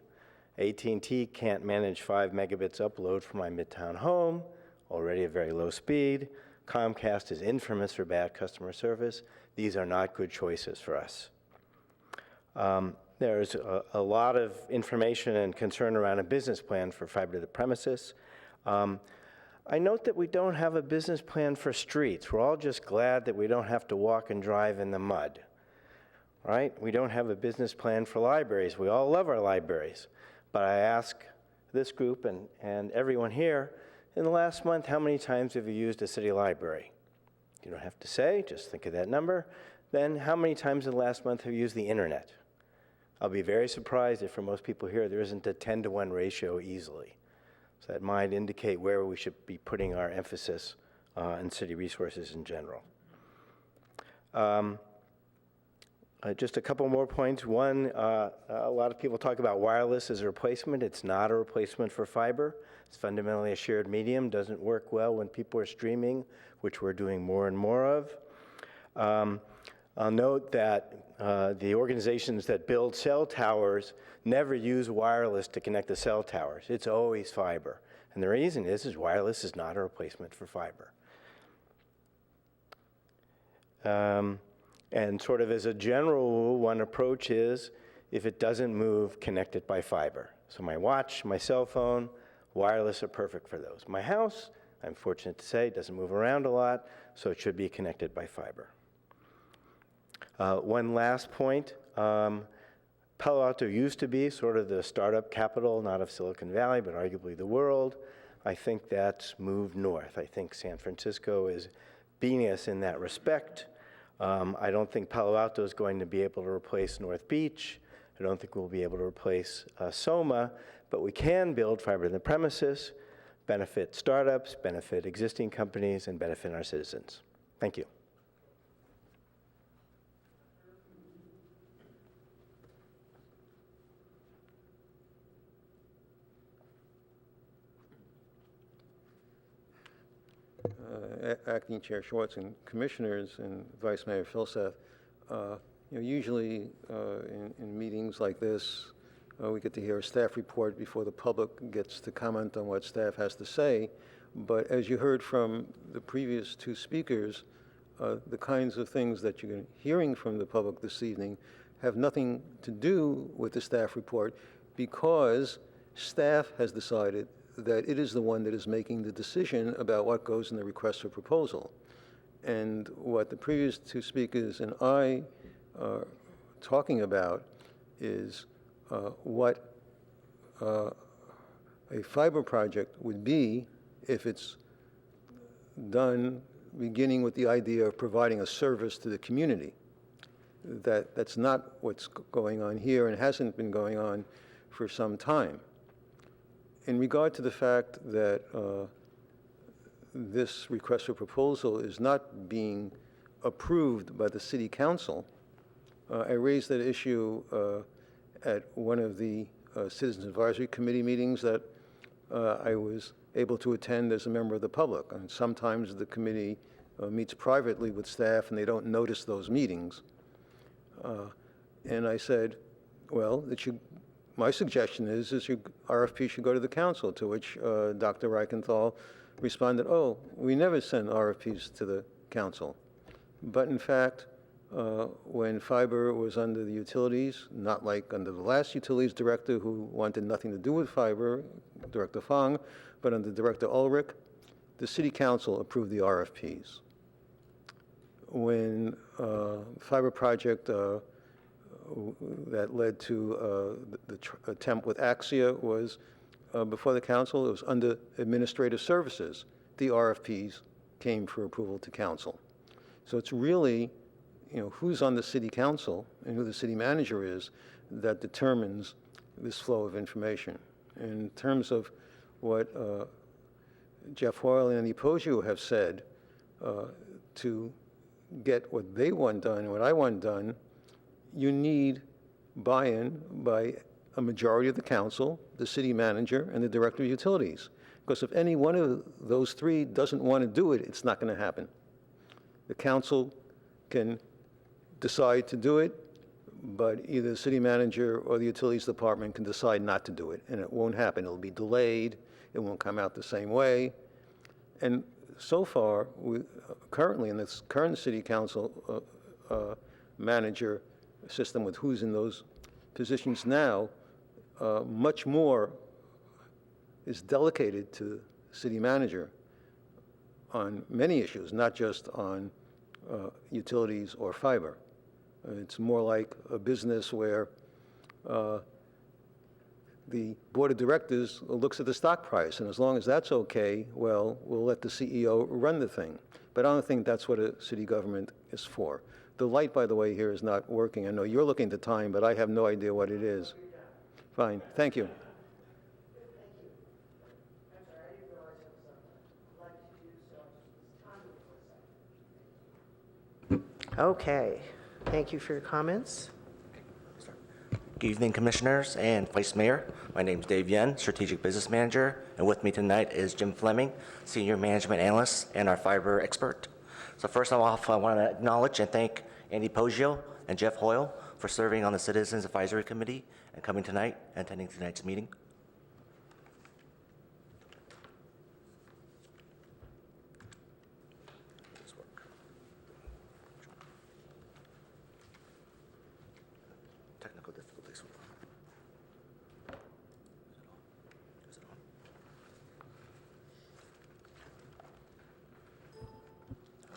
AT&T can't manage 5 megabits upload from my Midtown home, already at very low speed. Comcast is infamous for bad customer service. These are not good choices for us. There's a lot of information and concern around a business plan for fiber to the premises. I note that we don't have a business plan for streets. We're all just glad that we don't have to walk and drive in the mud, right? We don't have a business plan for libraries. We all love our libraries. But I ask this group and everyone here, in the last month, how many times have you used a city library? You don't have to say, just think of that number. Then how many times in the last month have you used the internet? I'll be very surprised if for most people here there isn't a 10-to-1 ratio easily. So that might indicate where we should be putting our emphasis in city resources in general. Just a couple more points. One, a lot of people talk about wireless as a replacement. It's not a replacement for fiber. It's fundamentally a shared medium. Doesn't work well when people are streaming, which we're doing more and more of. I'll note that the organizations that build cell towers never use wireless to connect the cell towers. It's always fiber. And the reason is wireless is not a replacement for fiber. And sort of as a general rule, one approach is, if it doesn't move, connect it by fiber. So my watch, my cell phone, wireless are perfect for those. My house, I'm fortunate to say, doesn't move around a lot, so it should be connected by fiber. One last point. Palo Alto used to be sort of the startup capital, not of Silicon Valley, but arguably the world. I think that's moved north. I think San Francisco is beating us in that respect. I don't think Palo Alto is going to be able to replace North Beach. I don't think we'll be able to replace Soma, but we can build fiber to the premises, benefit startups, benefit existing companies, and benefit our citizens. Thank you. Acting Chair Schwartz and Commissioners and Vice Mayor Filsath, usually in meetings like this, we get to hear a staff report before the public gets to comment on what staff has to say. But as you heard from the previous two speakers, the kinds of things that you're hearing from the public this evening have nothing to do with the staff report, because staff has decided that it is the one that is making the decision about what goes in the request for proposal. And what the previous two speakers and I are talking about is what a fiber project would be if it's done beginning with the idea of providing a service to the community. That's not what's going on here and hasn't been going on for some time. In regard to the fact that this request for proposal is not being approved by the City Council, I raised that issue at one of the Citizens Advisory Committee meetings that I was able to attend as a member of the public. And sometimes the committee meets privately with staff and they don't notice those meetings. And I said, well, my suggestion is your RFP should go to the council, to which Dr. Reichenthal responded, oh, we never send RFPs to the council. But in fact, when fiber was under the utilities, not like under the last utilities director who wanted nothing to do with fiber, Director Fong, but under Director Ulrich, the City Council approved the RFPs. When fiber project that led to the attempt with Axia was before the council, it was under administrative services. The RFPs came for approval to council. So it's really, who's on the city council and who the city manager is that determines this flow of information. In terms of what Jeff Hoyle and Andy Poggio have said, to get what they want done and what I want done, you need buy-in by a majority of the council, the city manager, and the director of utilities. Because if any one of those three doesn't want to do it, it's not going to happen. The council can decide to do it, but either the city manager or the utilities department can decide not to do it, and it won't happen. It'll be delayed. It won't come out the same way. And so far, currently in this current city council manager system with who's in those positions now, much more is delegated to the city manager on many issues, not just on utilities or fiber. It's more like a business where the board of directors looks at the stock price, and as long as that's okay, well, we'll let the CEO run the thing. But I don't think that's what a city government is for. The light, by the way, here is not working. I know you're looking at the time, but I have no idea what it is. Fine, thank you. Okay, thank you for your comments. Good evening, Commissioners and Vice Mayor. My name is Dave Yen, Strategic Business Manager, and with me tonight is Jim Fleming, Senior Management Analyst and our fiber expert. So first off, I want to acknowledge and thank Andy Poggio and Jeff Hoyle for serving on the Citizens Advisory Committee and coming tonight and attending tonight's meeting. Technical difficulties. Is it on?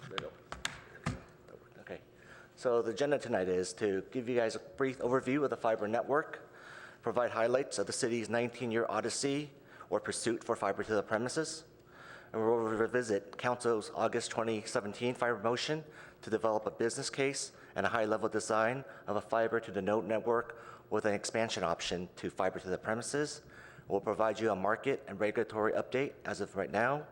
There we go. Okay. So the agenda tonight is to give you guys a brief overview of the fiber network, provide highlights of the city's 19-year odyssey or pursuit for fiber to the premises, and we'll revisit Council's August 2017 fiber motion to develop a business case and a high-level design of a fiber to the node network with an expansion option to fiber to the premises. We'll provide you a market and regulatory update as of right now,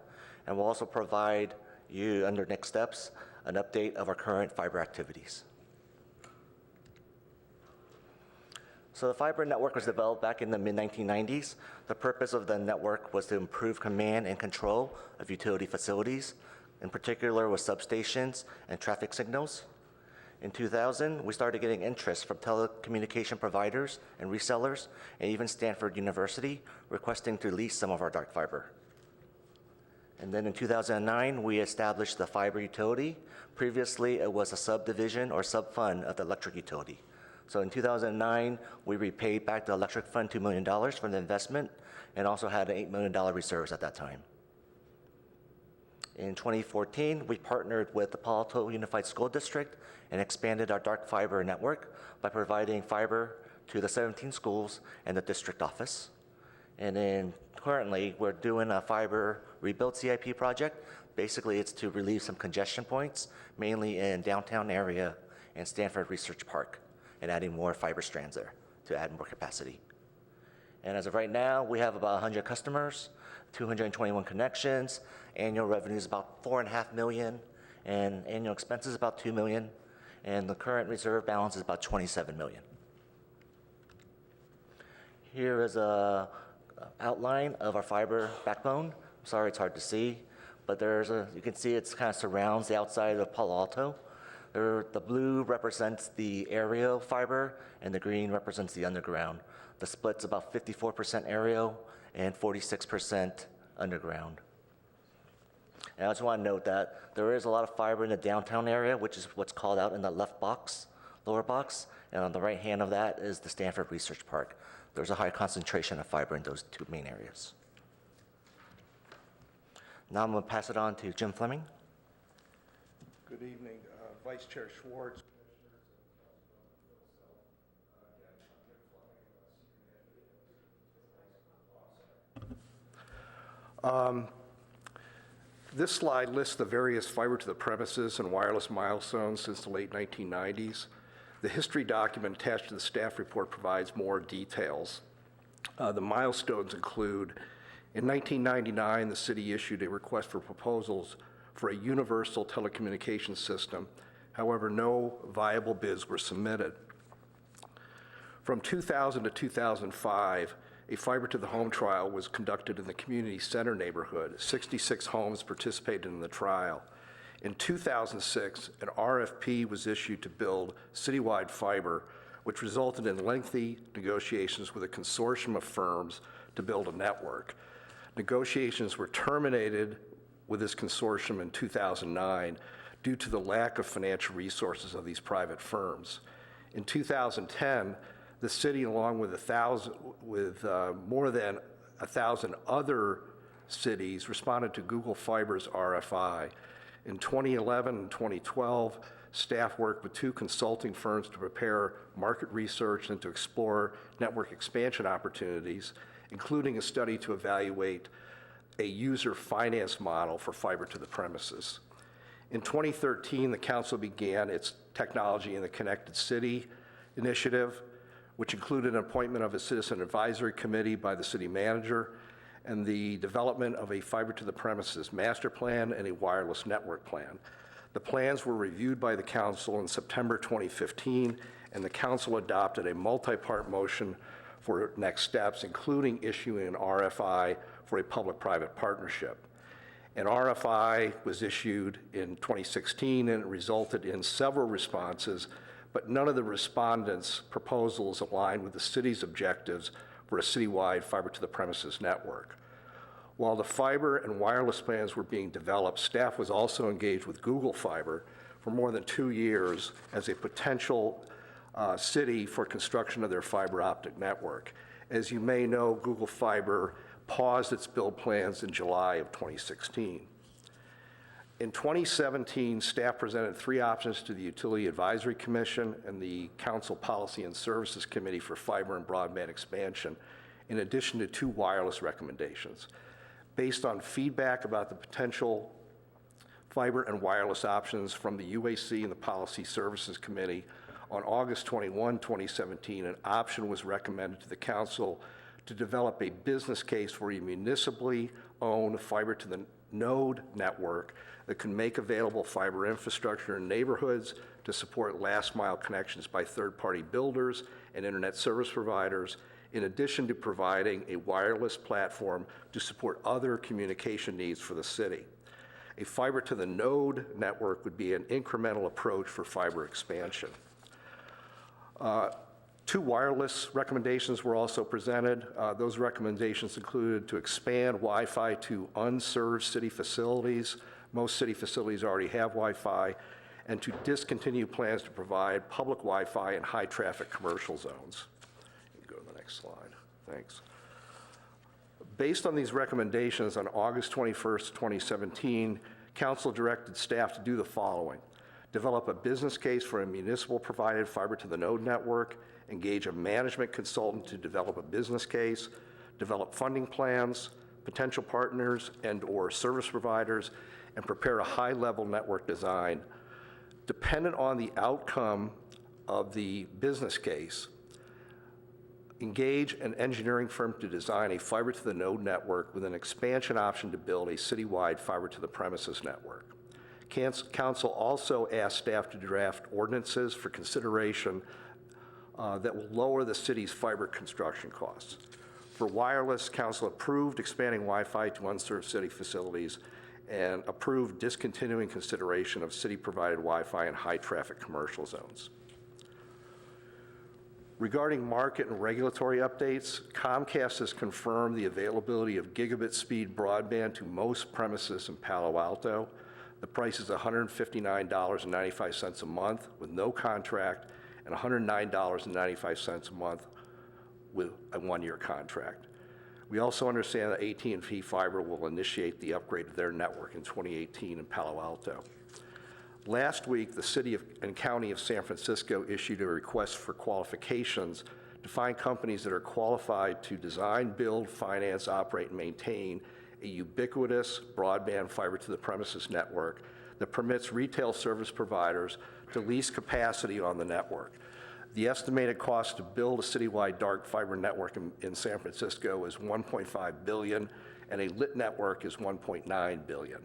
and we'll also provide you, under next steps, an update of our current fiber activities. So the fiber network was developed back in the mid-1990s. The purpose of the network was to improve command and control of utility facilities, in particular with substations and traffic signals. In 2000, we started getting interest from telecommunication providers and resellers, and even Stanford University requesting to lease some of our dark fiber. And then in 2009, we established the fiber utility. Previously, it was a subdivision or sub-fund of the electric utility. So in 2009, we repaid back the electric fund $2 million for the investment and also had an $8 million reserves at that time. In 2014, we partnered with the Palo Unified School District and expanded our dark fiber network by providing fiber to the 17 schools and the district office. And then currently, we're doing a fiber rebuild CIP project. Basically, it's to relieve some congestion points, mainly in downtown area and Stanford Research Park, and adding more fiber strands there to add more capacity. And as of right now, we have about 100 customers, 221 connections, annual revenue is about $4.5 million, and annual expenses about $2 million, and the current reserve balance is about $27 million. Here is a outline of our fiber backbone. I'm sorry it's hard to see, but you can see it kind of surrounds the outside of Palo Alto. The blue represents the aerial fiber, and the green represents the underground. The split's about 54% aerial and 46% underground. And I just want to note that there is a lot of fiber in the downtown area, which is what's called out in the left box, lower box, and on the right hand of that is the Stanford Research Park. There's a high concentration of fiber in those two main areas. Now I'm going to pass it on to Jim Fleming. Good evening, Vice Chair Schwartz. This slide lists the various fiber to the premises and wireless milestones since the late 1990s. The history document attached to the staff report provides more details. The milestones include, in 1999, the city issued a request for proposals for a universal telecommunications system. However, no viable bids were submitted. From 2000 to 2005, a fiber to the home trial was conducted in the community center neighborhood. 66 homes participated in the trial. In 2006, an RFP was issued to build citywide fiber, which resulted in lengthy negotiations with a consortium of firms to build a network. Negotiations were terminated with this consortium in 2009 due to the lack of financial resources of these private firms. In 2010, the city, along with more than 1,000 other cities, responded to Google Fiber's RFI. In 2011 and 2012, staff worked with 2 consulting firms to prepare market research and to explore network expansion opportunities, including a study to evaluate a user finance model for fiber to the premises. In 2013, the council began its Technology in the Connected City initiative, which included an appointment of a citizen advisory committee by the city manager and the development of a fiber to the premises master plan and a wireless network plan. The plans were reviewed by the council in September 2015, and the council adopted a multi-part motion for next steps, including issuing an RFI for a public-private partnership. An RFI was issued in 2016, and it resulted in several responses, but none of the respondents' proposals aligned with the city's objectives for a citywide fiber to the premises network. While the fiber and wireless plans were being developed, staff was also engaged with Google Fiber for more than 2 years as a potential city for construction of their fiber optic network. As you may know, Google Fiber paused its build plans in July of 2016. In 2017, staff presented 3 options to the Utility Advisory Commission and the Council Policy and Services Committee for fiber and broadband expansion, in addition to 2 wireless recommendations. Based on feedback about the potential fiber and wireless options from the UAC and the Policy Services Committee, on August 21, 2017, an option was recommended to the council to develop a business case for a municipally owned fiber to the node network that can make available fiber infrastructure in neighborhoods to support last mile connections by third-party builders and internet service providers, in addition to providing a wireless platform to support other communication needs for the city. A fiber to the node network would be an incremental approach for fiber expansion. 2 wireless recommendations were also presented. Those recommendations included to expand Wi-Fi to unserved city facilities. Most city facilities already have Wi-Fi, and to discontinue plans to provide public Wi-Fi in high-traffic commercial zones. You can go to the next slide. Thanks. Based on these recommendations, on August 21st, 2017, Council directed staff to do the following: develop a business case for a municipal-provided fiber-to-the-node network, engage a management consultant to develop a business case, develop funding plans, potential partners and/or service providers, and prepare a high-level network design. Dependent on the outcome of the business case, engage an engineering firm to design a fiber-to-the-node network with an expansion option to build a citywide fiber-to-the-premises network. Council also asked staff to draft ordinances for consideration that will lower the city's fiber construction costs. For wireless, Council approved expanding Wi-Fi to unserved city facilities and approved discontinuing consideration of city-provided Wi-Fi in high-traffic commercial zones. Regarding market and regulatory updates, Comcast has confirmed the availability of gigabit speed broadband to most premises in Palo Alto. The price is $159.95 a month with no contract and $109.95 a month with a one-year contract. We also understand that AT&T Fiber will initiate the upgrade of their network in 2018 in Palo Alto. Last week, the City and County of San Francisco issued a request for qualifications to find companies that are qualified to design, build, finance, operate, and maintain a ubiquitous broadband fiber-to-the-premises network that permits retail service providers to lease capacity on the network. The estimated cost to build a citywide dark fiber network in San Francisco is $1.5 billion, and a lit network is $1.9 billion.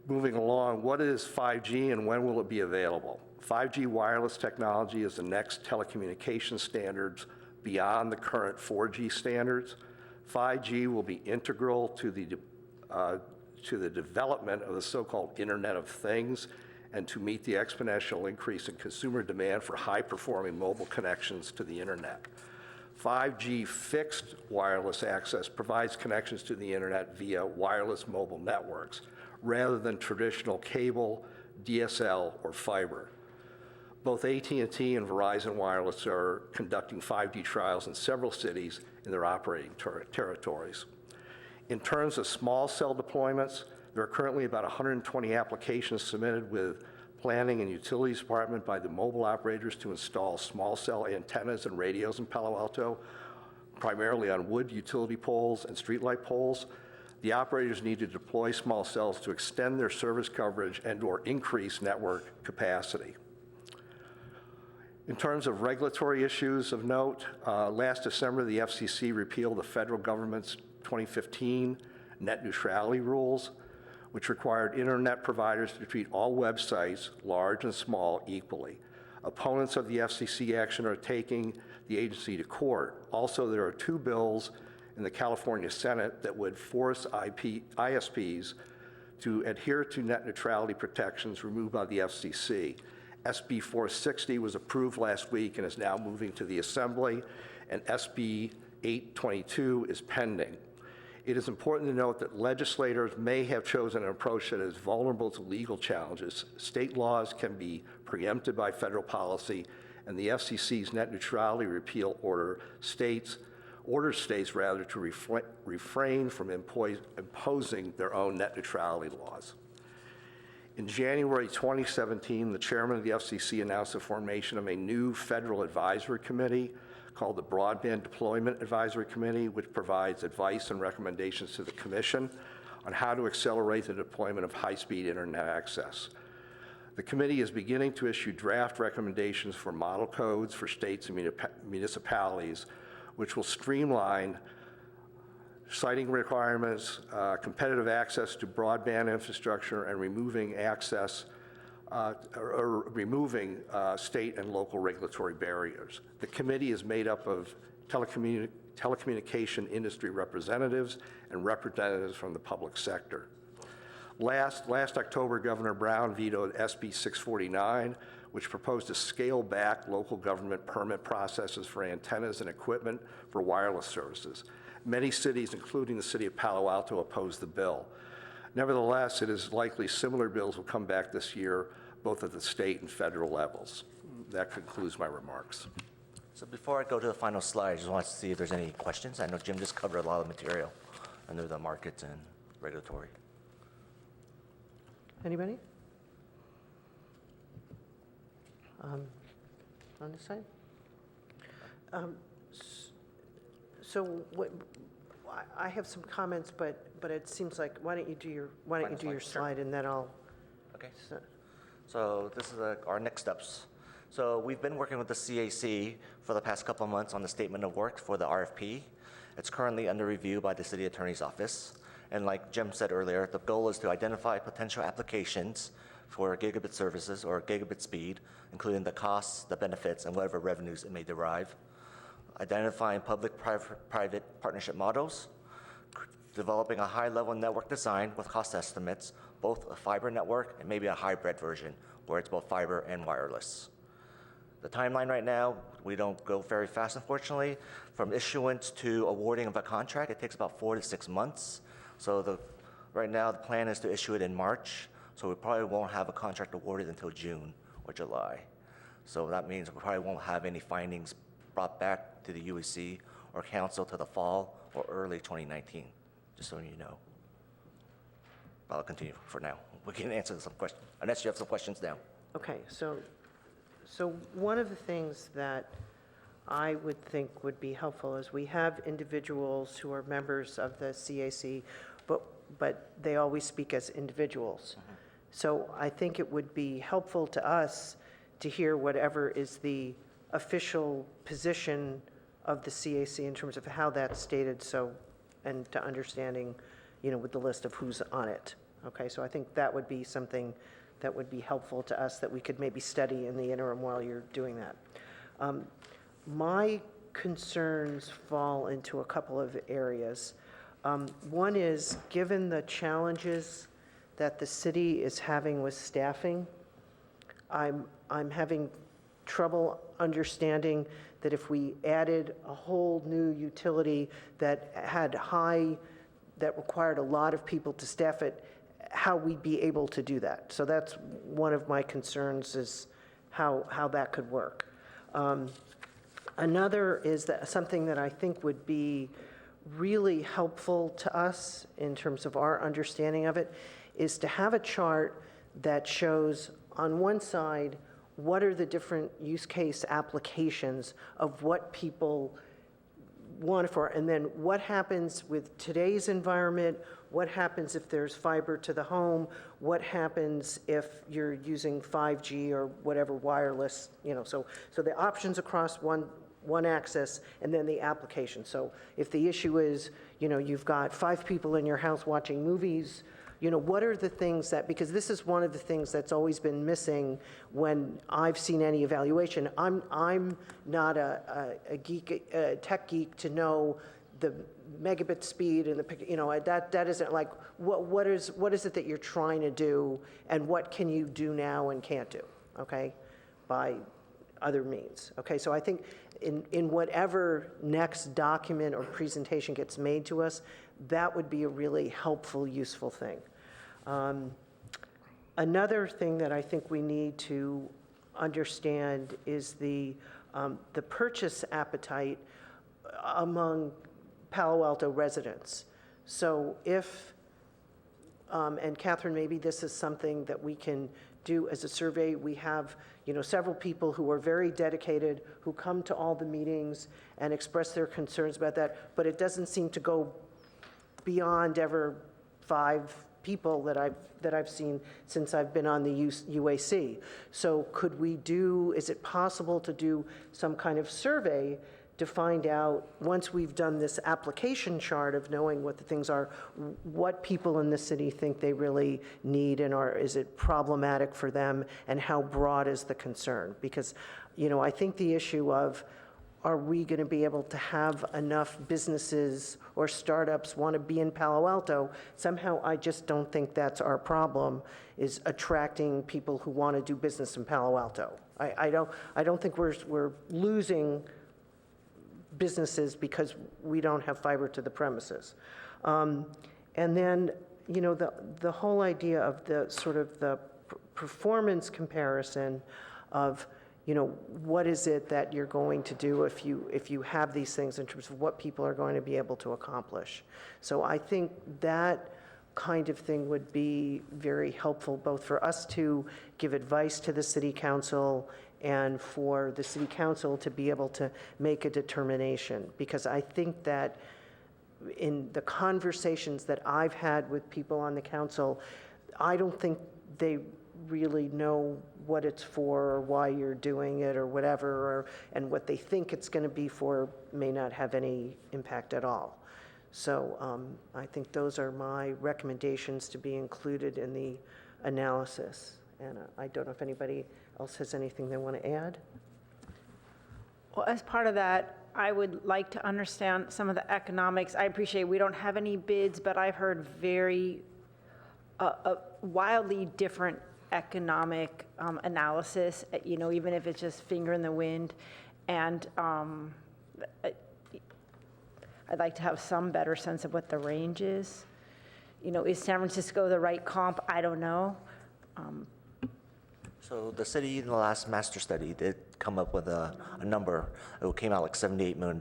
Moving along, what is 5G and when will it be available? 5G wireless technology is the next telecommunications standards beyond the current 4G standards. 5G will be integral to the development of the so-called Internet of Things and to meet the exponential increase in consumer demand for high-performing mobile connections to the internet. 5G fixed wireless access provides connections to the internet via wireless mobile networks rather than traditional cable, DSL, or fiber. Both AT&T and Verizon Wireless are conducting 5G trials in several cities in their operating territories. In terms of small cell deployments, there are currently about 120 applications submitted with Planning and Utilities Department by the mobile operators to install small cell antennas and radios in Palo Alto, primarily on wood utility poles and streetlight poles. The operators need to deploy small cells to extend their service coverage and/or increase network capacity. In terms of regulatory issues of note, last December, the FCC repealed the federal government's 2015 net neutrality rules, which required internet providers to treat all websites, large and small, equally. Opponents of the FCC action are taking the agency to court. Also, there are two bills in the California Senate that would force ISPs to adhere to net neutrality protections removed by the FCC. SB 460 was approved last week and is now moving to the Assembly, and SB 822 is pending. It is important to note that legislators may have chosen an approach that is vulnerable to legal challenges. State laws can be preempted by federal policy, and the FCC's net neutrality repeal orders states to refrain from imposing their own net neutrality laws. In January 2017, the chairman of the FCC announced the formation of a new federal advisory committee called the Broadband Deployment Advisory Committee, which provides advice and recommendations to the Commission on how to accelerate the deployment of high-speed internet access. The committee is beginning to issue draft recommendations for model codes for states and municipalities, which will streamline siting requirements, competitive access to broadband infrastructure, and removing state and local regulatory barriers. The committee is made up of telecommunication industry representatives and representatives from the public sector. Last October, Governor Brown vetoed SB 649, which proposed to scale back local government permit processes for antennas and equipment for wireless services. Many cities, including the city of Palo Alto, opposed the bill. Nevertheless, it is likely similar bills will come back this year, both at the state and federal levels. That concludes my remarks. So before I go to the final slide, I just want to see if there's any questions. I know Jim just covered a lot of material under the markets and regulatory. Anybody? On this side? So what, I have some comments, but it seems like, why don't you do your slide and then I'll. Okay. So this is our next steps. So we've been working with the CAC for the past couple of months on the statement of work for the RFP. It's currently under review by the City Attorney's Office. And like Jim said earlier, the goal is to identify potential applications for gigabit services or gigabit speed, including the costs, the benefits, and whatever revenues it may derive. Identifying public-private partnership models, developing a high-level network design with cost estimates, both a fiber network and maybe a hybrid version where it's both fiber and wireless. The timeline right now, we don't go very fast, unfortunately. From issuance to awarding of a contract, it takes about 4 to 6 months. So right now, the plan is to issue it in March, so we probably won't have a contract awarded until June or July. So that means we probably won't have any findings brought back to the UEC or council to the fall or early 2019, just so you know. I'll continue for now. We can answer some questions, unless you have some questions now. Okay, so one of the things that I would think would be helpful is we have individuals who are members of the CAC, but they always speak as individuals. So I think it would be helpful to us to hear whatever is the official position of the CAC in terms of how that's stated, so, and to understanding, with the list of who's on it. Okay, so I think that would be something that would be helpful to us that we could maybe study in the interim while you're doing that. My concerns fall into a couple of areas. One is, given the challenges that the city is having with staffing, I'm having trouble understanding that if we added a whole new utility that required a lot of people to staff it, how we'd be able to do that. So that's one of my concerns, is how that could work. Another is that something that I think would be really helpful to us in terms of our understanding of it is to have a chart that shows on one side what are the different use case applications of what people want it for, and then what happens with today's environment, what happens if there's fiber to the home, what happens if you're using 5G or whatever wireless, so the options across one axis, and then the application. So if the issue is, you've got 5 people in your house watching movies, what are the things that, because this is one of the things that's always been missing when I've seen any evaluation. I'm not a tech geek to know the megabit speed and that isn't like, what is it that you're trying to do, and what can you do now and can't do, okay, by other means. Okay, so I think in whatever next document or presentation gets made to us, that would be a really helpful, useful thing. Another thing that I think we need to understand is the purchase appetite among Palo Alto residents. So if, and Catherine, maybe this is something that we can do as a survey. We have, several people who are very dedicated, who come to all the meetings and express their concerns about that, but it doesn't seem to go beyond ever 5 people that I've seen since I've been on the UAC. So is it possible to do some kind of survey to find out, once we've done this application chart of knowing what the things are, what people in the city think they really need, and is it problematic for them, and how broad is the concern? Because, I think the issue of, are we going to be able to have enough businesses or startups want to be in Palo Alto? Somehow, I just don't think that's our problem, is attracting people who want to do business in Palo Alto. I don't think we're losing businesses because we don't have fiber to the premises. And then, the whole idea of the sort of the performance comparison of, what is it that you're going to do if you have these things in terms of what people are going to be able to accomplish. So I think that kind of thing would be very helpful, both for us to give advice to the city council and for the city council to be able to make a determination. Because I think that in the conversations that I've had with people on the council, I don't think they really know what it's for or why you're doing it or whatever, and what they think it's going to be for may not have any impact at all. So I think those are my recommendations to be included in the analysis. And I don't know if anybody else has anything they want to add. Well, as part of that, I would like to understand some of the economics. I appreciate we don't have any bids, but I've heard very wildly different economic analysis, even if it's just finger in the wind. And I'd like to have some better sense of what the range is. Is San Francisco the right comp? I don't know. So the city in the last master study did come up with a number. It came out like $78 million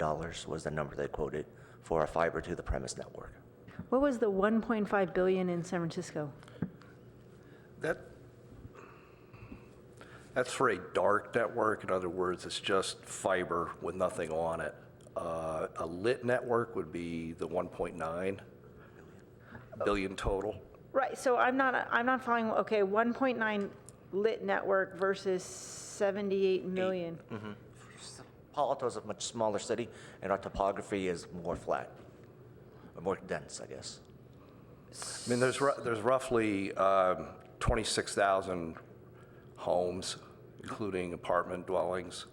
was the number they quoted for a fiber to the premise network. What was the 1.5 billion in San Francisco? That's for a dark network. In other words, it's just fiber with nothing on it. A lit network would be the 1.9 billion total. Right. So I'm not following. Okay, 1.9 lit network versus 78 million. Palo Alto is a much smaller city, and our topography is more flat, or more dense, I guess. I mean, there's roughly 26,000 homes, including apartment dwellings.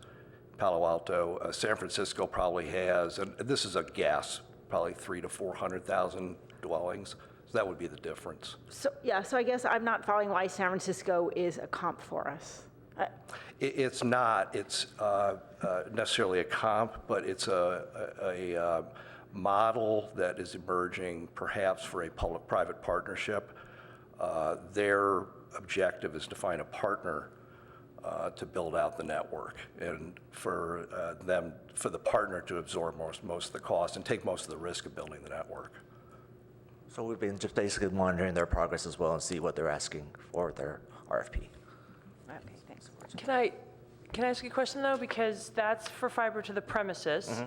Palo Alto, San Francisco probably has, and this is a guess, probably 300,000 to 400,000 dwellings. So that would be the difference. So I guess I'm not following why San Francisco is a comp for us. It's not. It's necessarily a comp, but it's a model that is emerging perhaps for a public-private partnership. Their objective is to find a partner to build out the network, and for the partner to absorb most of the cost and take most of the risk of building the network. So we've been just basically monitoring their progress as well and see what they're asking for their RFP. Okay, thanks. Can I ask you a question, though? Because that's for fiber to the premises,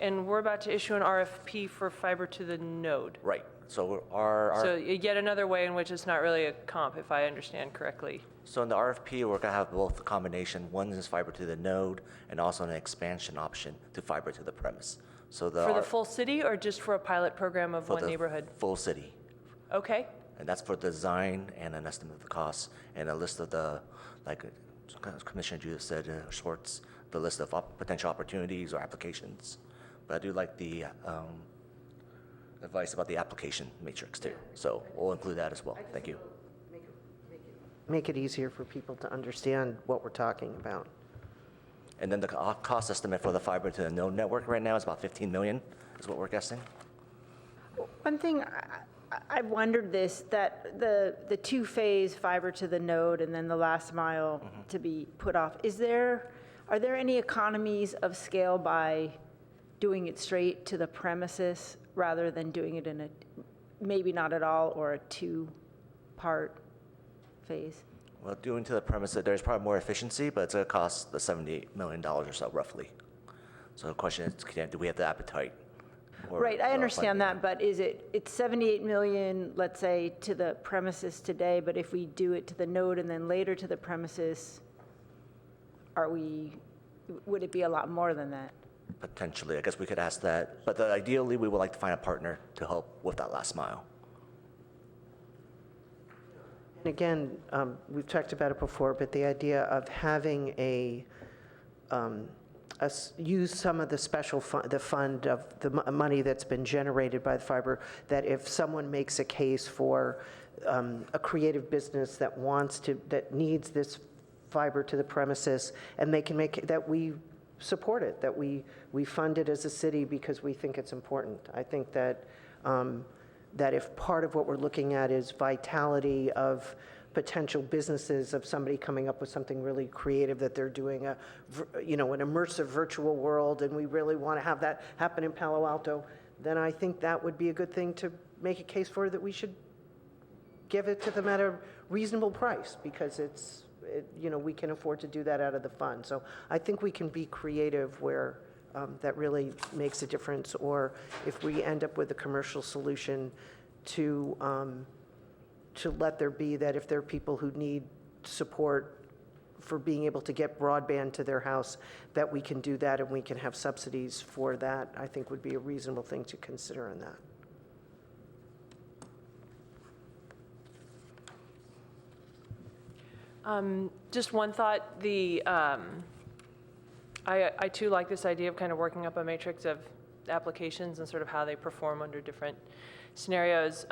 and we're about to issue an RFP for fiber to the node. Right. So So yet another way in which it's not really a comp, if I understand correctly. So in the RFP, we're going to have both a combination. One is fiber to the node, and also an expansion option to fiber to the premise. So For the full city, or just for a pilot program of one neighborhood? Full city. Okay. And that's for design and an estimate of the cost and a list of the, like Commissioner Judith said, Schwartz, the list of potential opportunities or applications. But I do like the advice about the application matrix too. So we'll include that as well. Thank you. Make it easier for people to understand what we're talking about. And then the cost estimate for the fiber to the node network right now is about 15 million, is what we're guessing. One thing I wondered that the two-phase fiber to the node and then the last mile to be put off, are there any economies of scale by doing it straight to the premises rather than doing it in maybe not at all, or a two-part phase? Well, doing to the premise that there's probably more efficiency, but it's going to cost the $78 million or so, roughly. So the question is, do we have the appetite? Right, I understand that, but it's 78 million, let's say, to the premises today, but if we do it to the node and then later to the premises, would it be a lot more than that? Potentially, I guess we could ask that. But ideally, we would like to find a partner to help with that last mile. And again, we've talked about it before, but the idea of having use some of the special the fund of the money that's been generated by the fiber, that if someone makes a case for a creative business that needs this fiber to the premises, and they can make that we support it, that we fund it as a city because we think it's important. I think that that if part of what we're looking at is vitality of potential businesses, of somebody coming up with something really creative that they're doing, an immersive virtual world, and we really want to have that happen in Palo Alto, then I think that would be a good thing to make a case for, that we should give it to them at a reasonable price, because we can afford to do that out of the fund. So I think we can be creative where that really makes a difference, or if we end up with a commercial solution to let there be that if there are people who need support for being able to get broadband to their house, that we can do that and we can have subsidies for that, I think would be a reasonable thing to consider in that. Just one thought, I too like this idea of kind of working up a matrix of applications and sort of how they perform under different scenarios.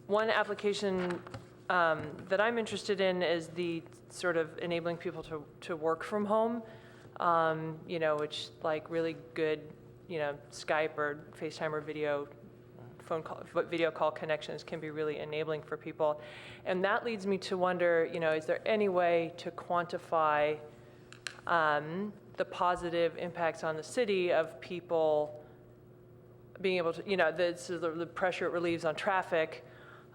One application that I'm interested in is the sort of enabling people to work from home, which like really good, Skype or FaceTime or video call connections can be really enabling for people. And that leads me to wonder, is there any way to quantify the positive impacts on the city of people being able to, the pressure it relieves on traffic,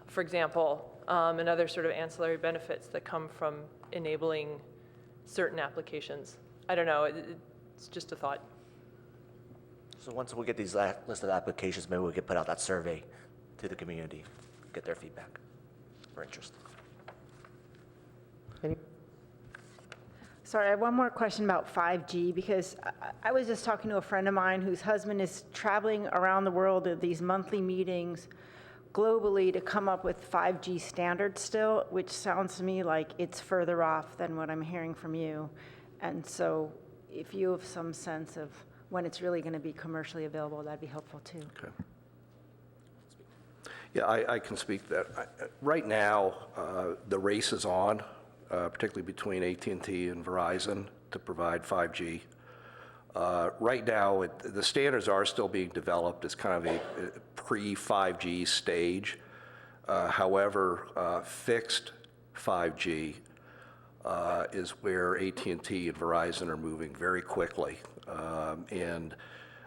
for example, and other sort of ancillary benefits that come from enabling certain applications? I don't know, it's just a thought. So once we get these list of applications, maybe we could put out that survey to the community, get their feedback or interest. Sorry, I have one more question about 5G, because I was just talking to a friend of mine whose husband is traveling around the world at these monthly meetings globally to come up with 5G standards still, which sounds to me like it's further off than what I'm hearing from you. And so if you have some sense of when it's really going to be commercially available, that'd be helpful too. Okay. Yeah, I can speak to that. Right now, the race is on, particularly between AT&T and Verizon to provide 5G. Right now, the standards are still being developed as kind of a pre-5G stage. However, fixed 5G is where AT&T and Verizon are moving very quickly. And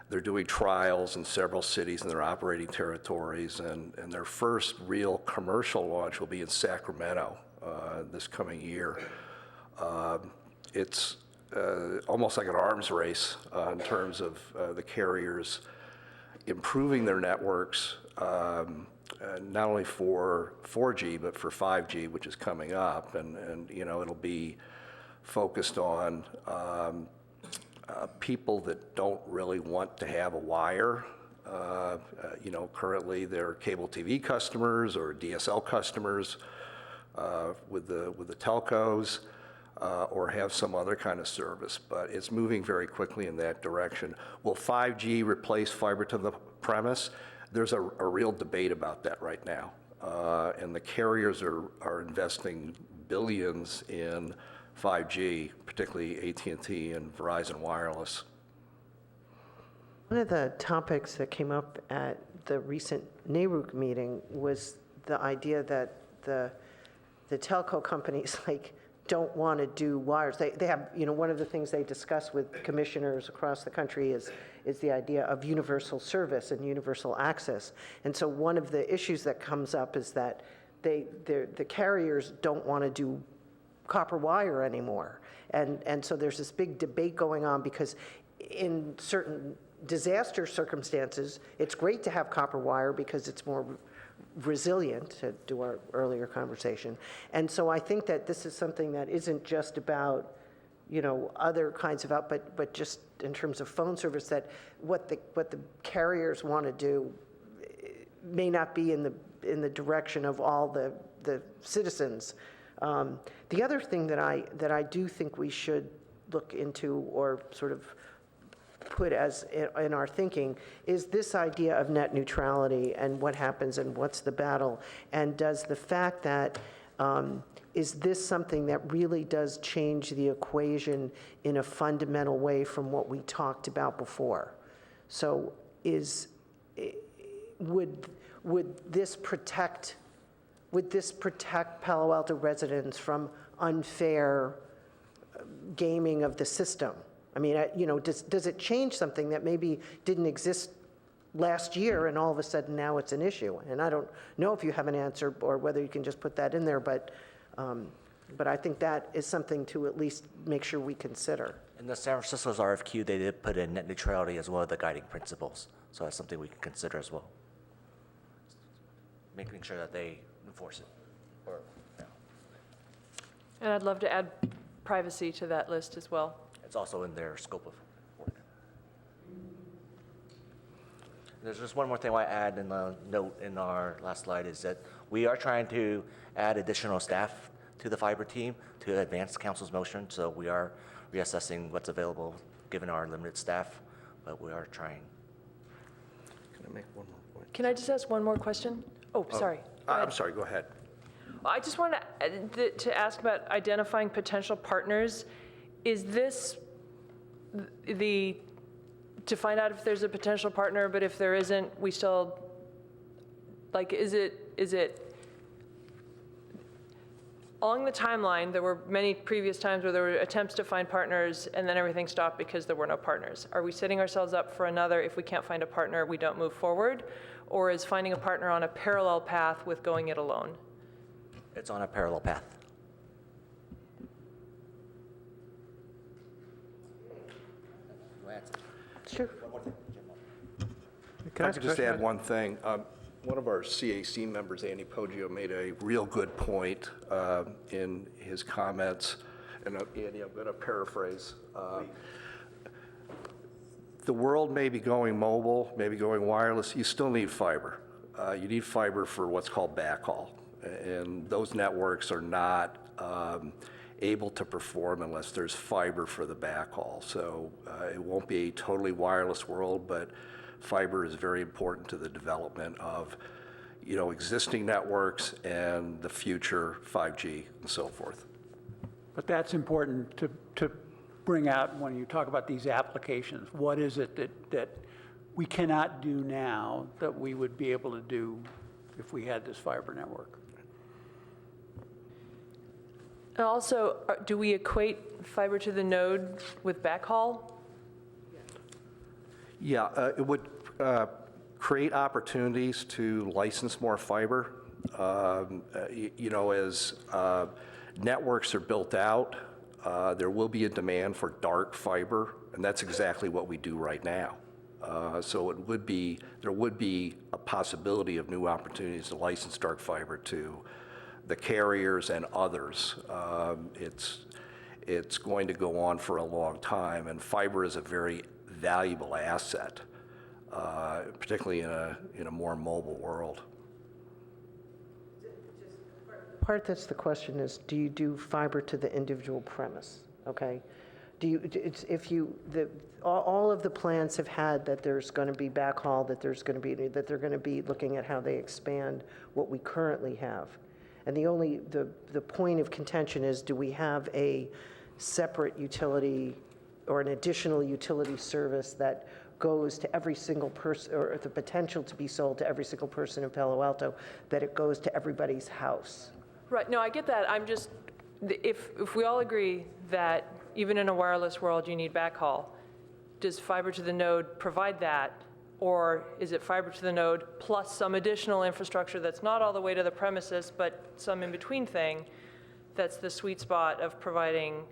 they're doing trials in several cities in their operating territories, and their first real commercial launch will be in Sacramento this coming year. It's almost like an arms race in terms of the carriers improving their networks, not only for 4G, but for 5G, which is coming up. And it'll be focused on people that don't really want to have a wire. Currently they're cable TV customers or DSL customers with the telcos, or have some other kind of service, but it's moving very quickly in that direction. Will 5G replace fiber to the premise? There's a real debate about that right now, and the carriers are investing billions in 5G, particularly AT&T and Verizon Wireless. One of the topics that came up at the recent NARUC meeting was the idea that the telco companies don't want to do wires. They have, one of the things they discuss with commissioners across the country is the idea of universal service and universal access. And so one of the issues that comes up is that the carriers don't want to do copper wire anymore. And so there's this big debate going on, because in certain disaster circumstances, it's great to have copper wire because it's more resilient, to do our earlier conversation. And so I think that this is something that isn't just about, other kinds of output, but just in terms of phone service, that what the carriers want to do may not be in the direction of all the citizens. The other thing that I do think we should look into, or sort of put as in our thinking, is this idea of net neutrality and what happens and what's the battle, and does the fact that is this something that really does change the equation in a fundamental way from what we talked about before? So would this protect Palo Alto residents from unfair gaming of the system? I mean, does it change something that maybe didn't exist last year and all of a sudden now it's an issue? And I don't know if you have an answer or whether you can just put that in there, but But I think that is something to at least make sure we consider. In the San Francisco's RFQ, they did put in net neutrality as one of the guiding principles. So that's something we can consider as well. Making sure that they enforce it. And I'd love to add privacy to that list as well. It's also in their scope of work. There's just one more thing I add in the note in our last slide is that we are trying to add additional staff to the fiber team to advance council's motion. So we are reassessing what's available given our limited staff, but we are trying. Can I make one more point? Can I just ask one more question? Oh, sorry. I'm sorry, go ahead. I just want to ask about identifying potential partners. Is this to find out if there's a potential partner, but if there isn't, we still, like, is it along the timeline? There were many previous times where there were attempts to find partners and then everything stopped because there were no partners. Are we setting ourselves up for another, if we can't find a partner, we don't move forward? Or is finding a partner on a parallel path with going it alone? It's on a parallel path. Sure. If I could just add one thing. One of our CAC members, Andy Poggio, made a real good point in his comments. And Andy, I'm going to paraphrase. The world may be going mobile, maybe going wireless. You still need fiber. You need fiber for what's called backhaul. And those networks are not able to perform unless there's fiber for the backhaul. So it won't be a totally wireless world, but fiber is very important to the development of, existing networks and the future 5G and so forth. But that's important to bring out when you talk about these applications. What is it that we cannot do now that we would be able to do if we had this fiber network? And also, do we equate fiber to the node with backhaul? Yeah, it would create opportunities to license more fiber. As networks are built out, there will be a demand for dark fiber, and that's exactly what we do right now. So there would be a possibility of new opportunities to license dark fiber to the carriers and others. It's going to go on for a long time, and fiber is a very valuable asset, particularly in a more mobile world. Part that's the question is, do you do fiber to the individual premise? Okay, all of the plans have had that there's going to be backhaul, that they're going to be looking at how they expand what we currently have. And the point of contention is, do we have a separate utility or an additional utility service that goes to every single person, or the potential to be sold to every single person in Palo Alto, that it goes to everybody's house? Right, no, I get that. I'm just, if we all agree that even in a wireless world you need backhaul, does fiber to the node provide that? Or is it fiber to the node plus some additional infrastructure that's not all the way to the premises, but some in-between thing that's the sweet spot of providing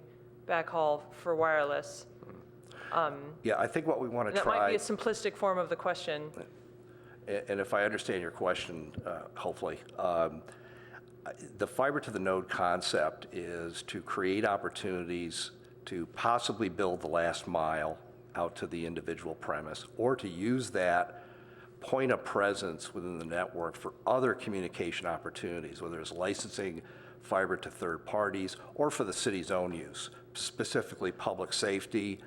backhaul for wireless? Yeah, I think what we want to that try... That might be a simplistic form of the question. And if I understand your question, hopefully, the fiber to the node concept is to create opportunities to possibly build the last mile out to the individual premise, or to use that point of presence within the network for other communication opportunities, whether it's licensing fiber to third parties or for the city's own use, specifically public safety,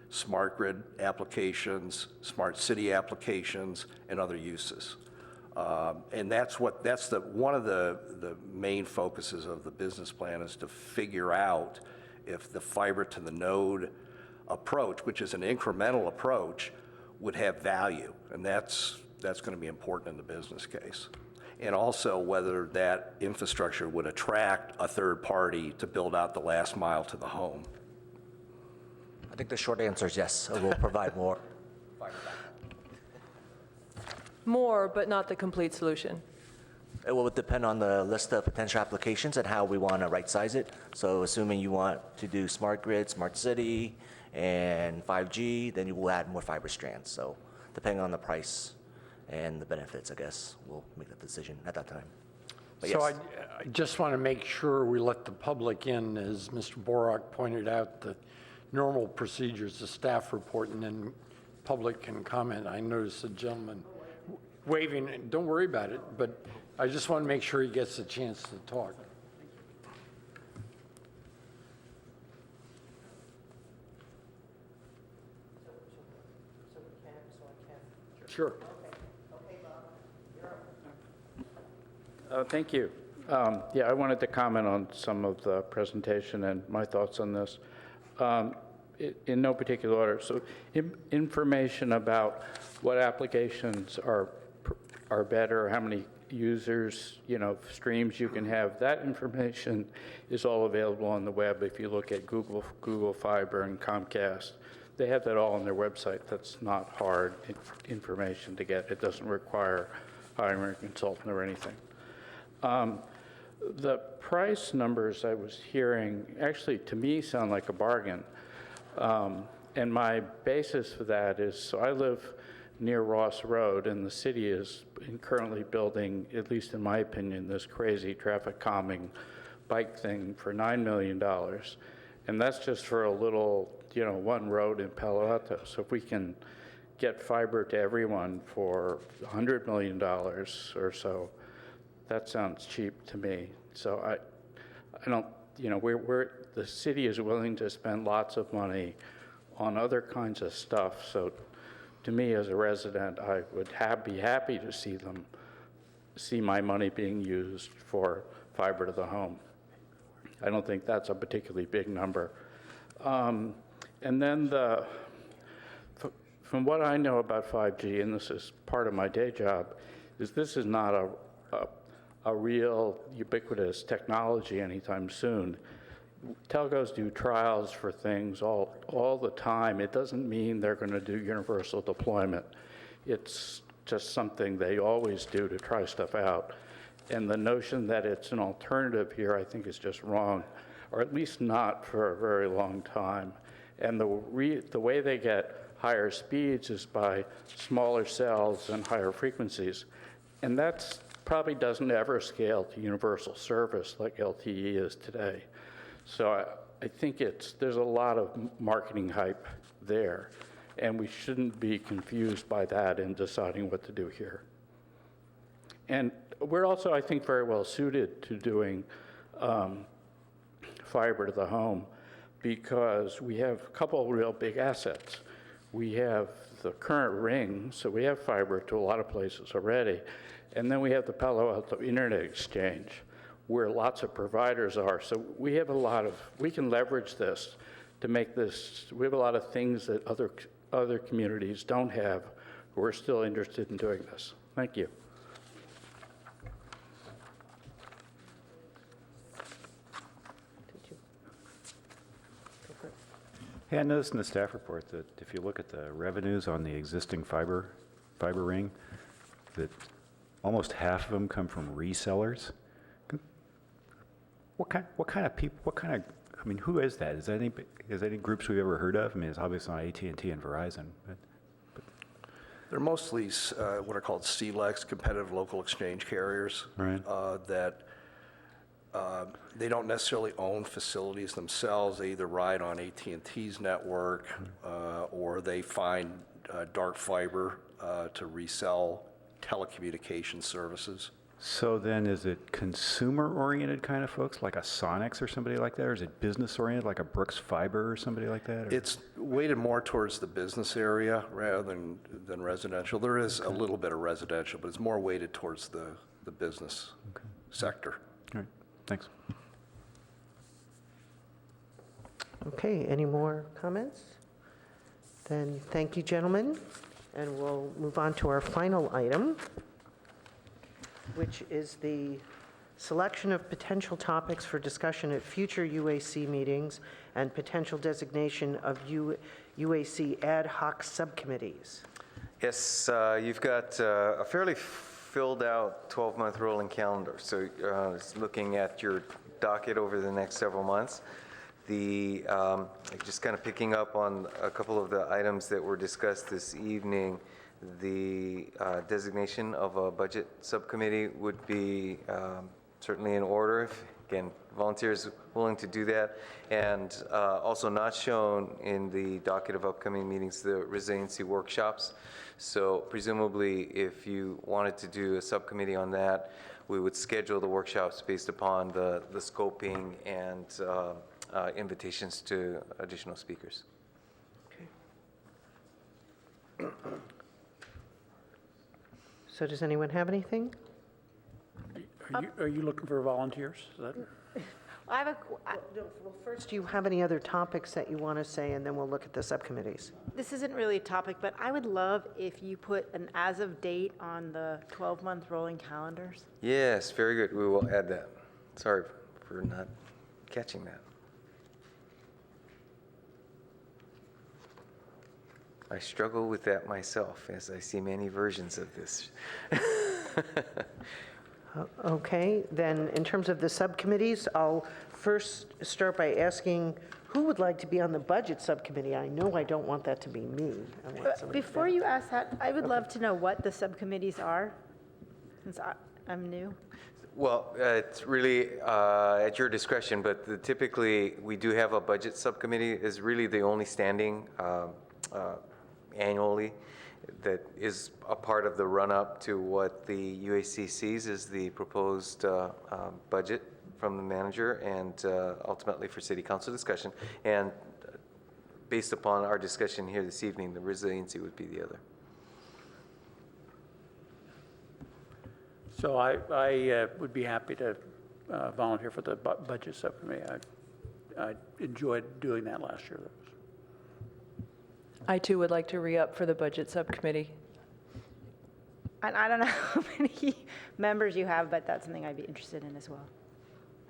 smart grid applications, smart city applications, and other uses. And that's one of the main focuses of the business plan, is to figure out if the fiber to the node approach, which is an incremental approach, would have value. And that's going to be important in the business case. And also whether that infrastructure would attract a third party to build out the last mile to the home. I think the short answer is yes, it will provide more fiber back. More, but not the complete solution. It will depend on the list of potential applications and how we want to right-size it. So assuming you want to do smart grid, smart city, and 5G, then you will add more fiber strands. So depending on the price and the benefits, I guess, we'll make that decision at that time. But So yes. I just want to make sure we let the public in, as Mr. Borak pointed out, the normal procedures, the staff report, and then public can comment. I noticed a gentleman waving, don't worry about it, but I just want to make sure he gets a chance to talk. Sure. Thank you. Yeah, I wanted to comment on some of the presentation and my thoughts on this. In no particular order. So information about what applications are better, how many users, streams you can have, that information is all available on the web. If you look at Google Fiber and Comcast, they have that all on their website. That's not hard information to get. It doesn't require hiring a consultant or anything. The price numbers I was hearing actually to me sound like a bargain. And my basis for that is, so I live near Ross Road, and the city is currently building, at least in my opinion, this crazy traffic calming bike thing for $9 million. And that's just for a little, one road in Palo Alto. So if we can get fiber to everyone for $100 million or so, that sounds cheap to me. So I don't, the city is willing to spend lots of money on other kinds of stuff. So to me as a resident, I would be happy to see my money being used for fiber to the home. I don't think that's a particularly big number. And then from what I know about 5G, and this is part of my day job, is this is not a real ubiquitous technology anytime soon. Telcos do trials for things all the time. It doesn't mean they're going to do universal deployment. It's just something they always do to try stuff out. And the notion that it's an alternative here, I think, is just wrong, or at least not for a very long time. And the way they get higher speeds is by smaller cells and higher frequencies. And that's probably doesn't ever scale to universal service like LTE is today. So I think there's a lot of marketing hype there, and we shouldn't be confused by that in deciding what to do here. And we're also, I think, very well suited to doing fiber to the home because we have a couple of real big assets. We have the current ring, so we have fiber to a lot of places already. And then we have the Palo Alto Internet Exchange, where lots of providers are. So we have we can leverage this to make this, we have a lot of things that other communities don't have who are still interested in doing this. Thank you. Hey, I noticed in the staff report that if you look at the revenues on the existing fiber ring, that almost half of them come from resellers. What kind of people, who is that? Is there any groups we've ever heard of? I mean, it's obviously not AT&T and Verizon. But. They're mostly what are called CLECs, competitive local exchange carriers, right. That they don't necessarily own facilities themselves. They either ride on AT&T's network or they find dark fiber to resell telecommunication services. So then is it consumer-oriented kind of folks, like a Sonics or somebody like that, or is it business-oriented, like a Brooks Fiber or somebody like that? Or? It's weighted more towards the business area rather than residential. There is a little bit of residential, but it's more weighted towards the business sector. All right, thanks. Okay, any more comments? Then thank you, gentlemen, and we'll move on to our final item, which is the selection of potential topics for discussion at future UAC meetings and potential designation of UAC ad hoc subcommittees. Yes, you've got a fairly filled out 12-month rolling calendar. So it's looking at your docket over the next several months. Just kind of picking up on a couple of the items that were discussed this evening, the designation of a budget subcommittee would be certainly in order. If, again, volunteers willing to do that. And also not shown in the docket of upcoming meetings, the resiliency workshops. So presumably, if you wanted to do a subcommittee on that, we would schedule the workshops based upon the scoping and invitations to additional speakers. So does anyone have anything? Are you looking for volunteers? Is that? I have a, Well, first, do you have any other topics that you want to say, and then we'll look at the subcommittees? this isn't really a topic, but I would love if you put an as-of date on the 12-month rolling calendars. Yes, very good. We will add that. Sorry for not catching that. I struggle with that myself, as I see many versions of this. Okay, then in terms of the subcommittees, I'll first start by asking who would like to be on the budget subcommittee? I know I don't want that to be me. I want somebody to Before be- you ask that, I would love to know what the subcommittees are, since I'm new. Well, it's really at your discretion, but typically we do have a budget subcommittee. Is really the only standing annually that is a part of the run-up to what the UAC sees as the proposed budget from the manager and ultimately for city council discussion. And based upon our discussion here this evening, the resiliency would be the other. So I would be happy to volunteer for the budget subcommittee. I enjoyed doing that last year. I too would like to re-up for the budget subcommittee. And I don't know how many members you have, but that's something I'd be interested in as well.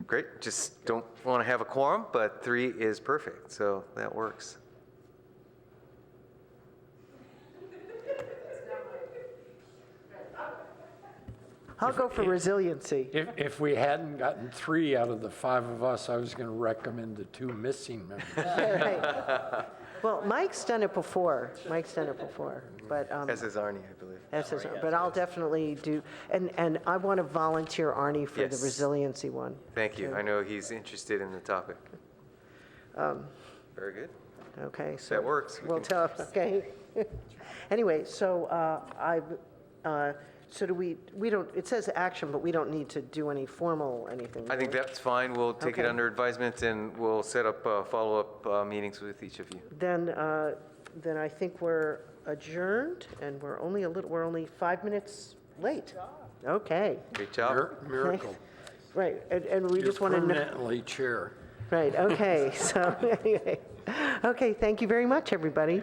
Great. Just don't want to have a quorum, but 3 is perfect, so that works. I'll go for resiliency. If we hadn't gotten 3 out of the 5 of us, I was going to recommend the 2 missing members. Right. Well, Mike's done it before. But As is Arnie, I believe. but I'll definitely do. And I want to volunteer Arnie for the Yes. resiliency one. Thank you. I know he's interested in the topic. Very good. Okay, so That works. We'll tell. Okay. Anyway, so so do we don't, it says action, but we don't need to do any formal anything. I think do we? that's fine. We'll take it Okay. under advisement and we'll set up follow-up meetings with each of you. Then I think we're adjourned, and we're only 5 minutes late. Okay, Great job. Miracle. right, and we You're just want to know. permanently chair. Right, okay, so anyway. Okay, thank you very much, everybody.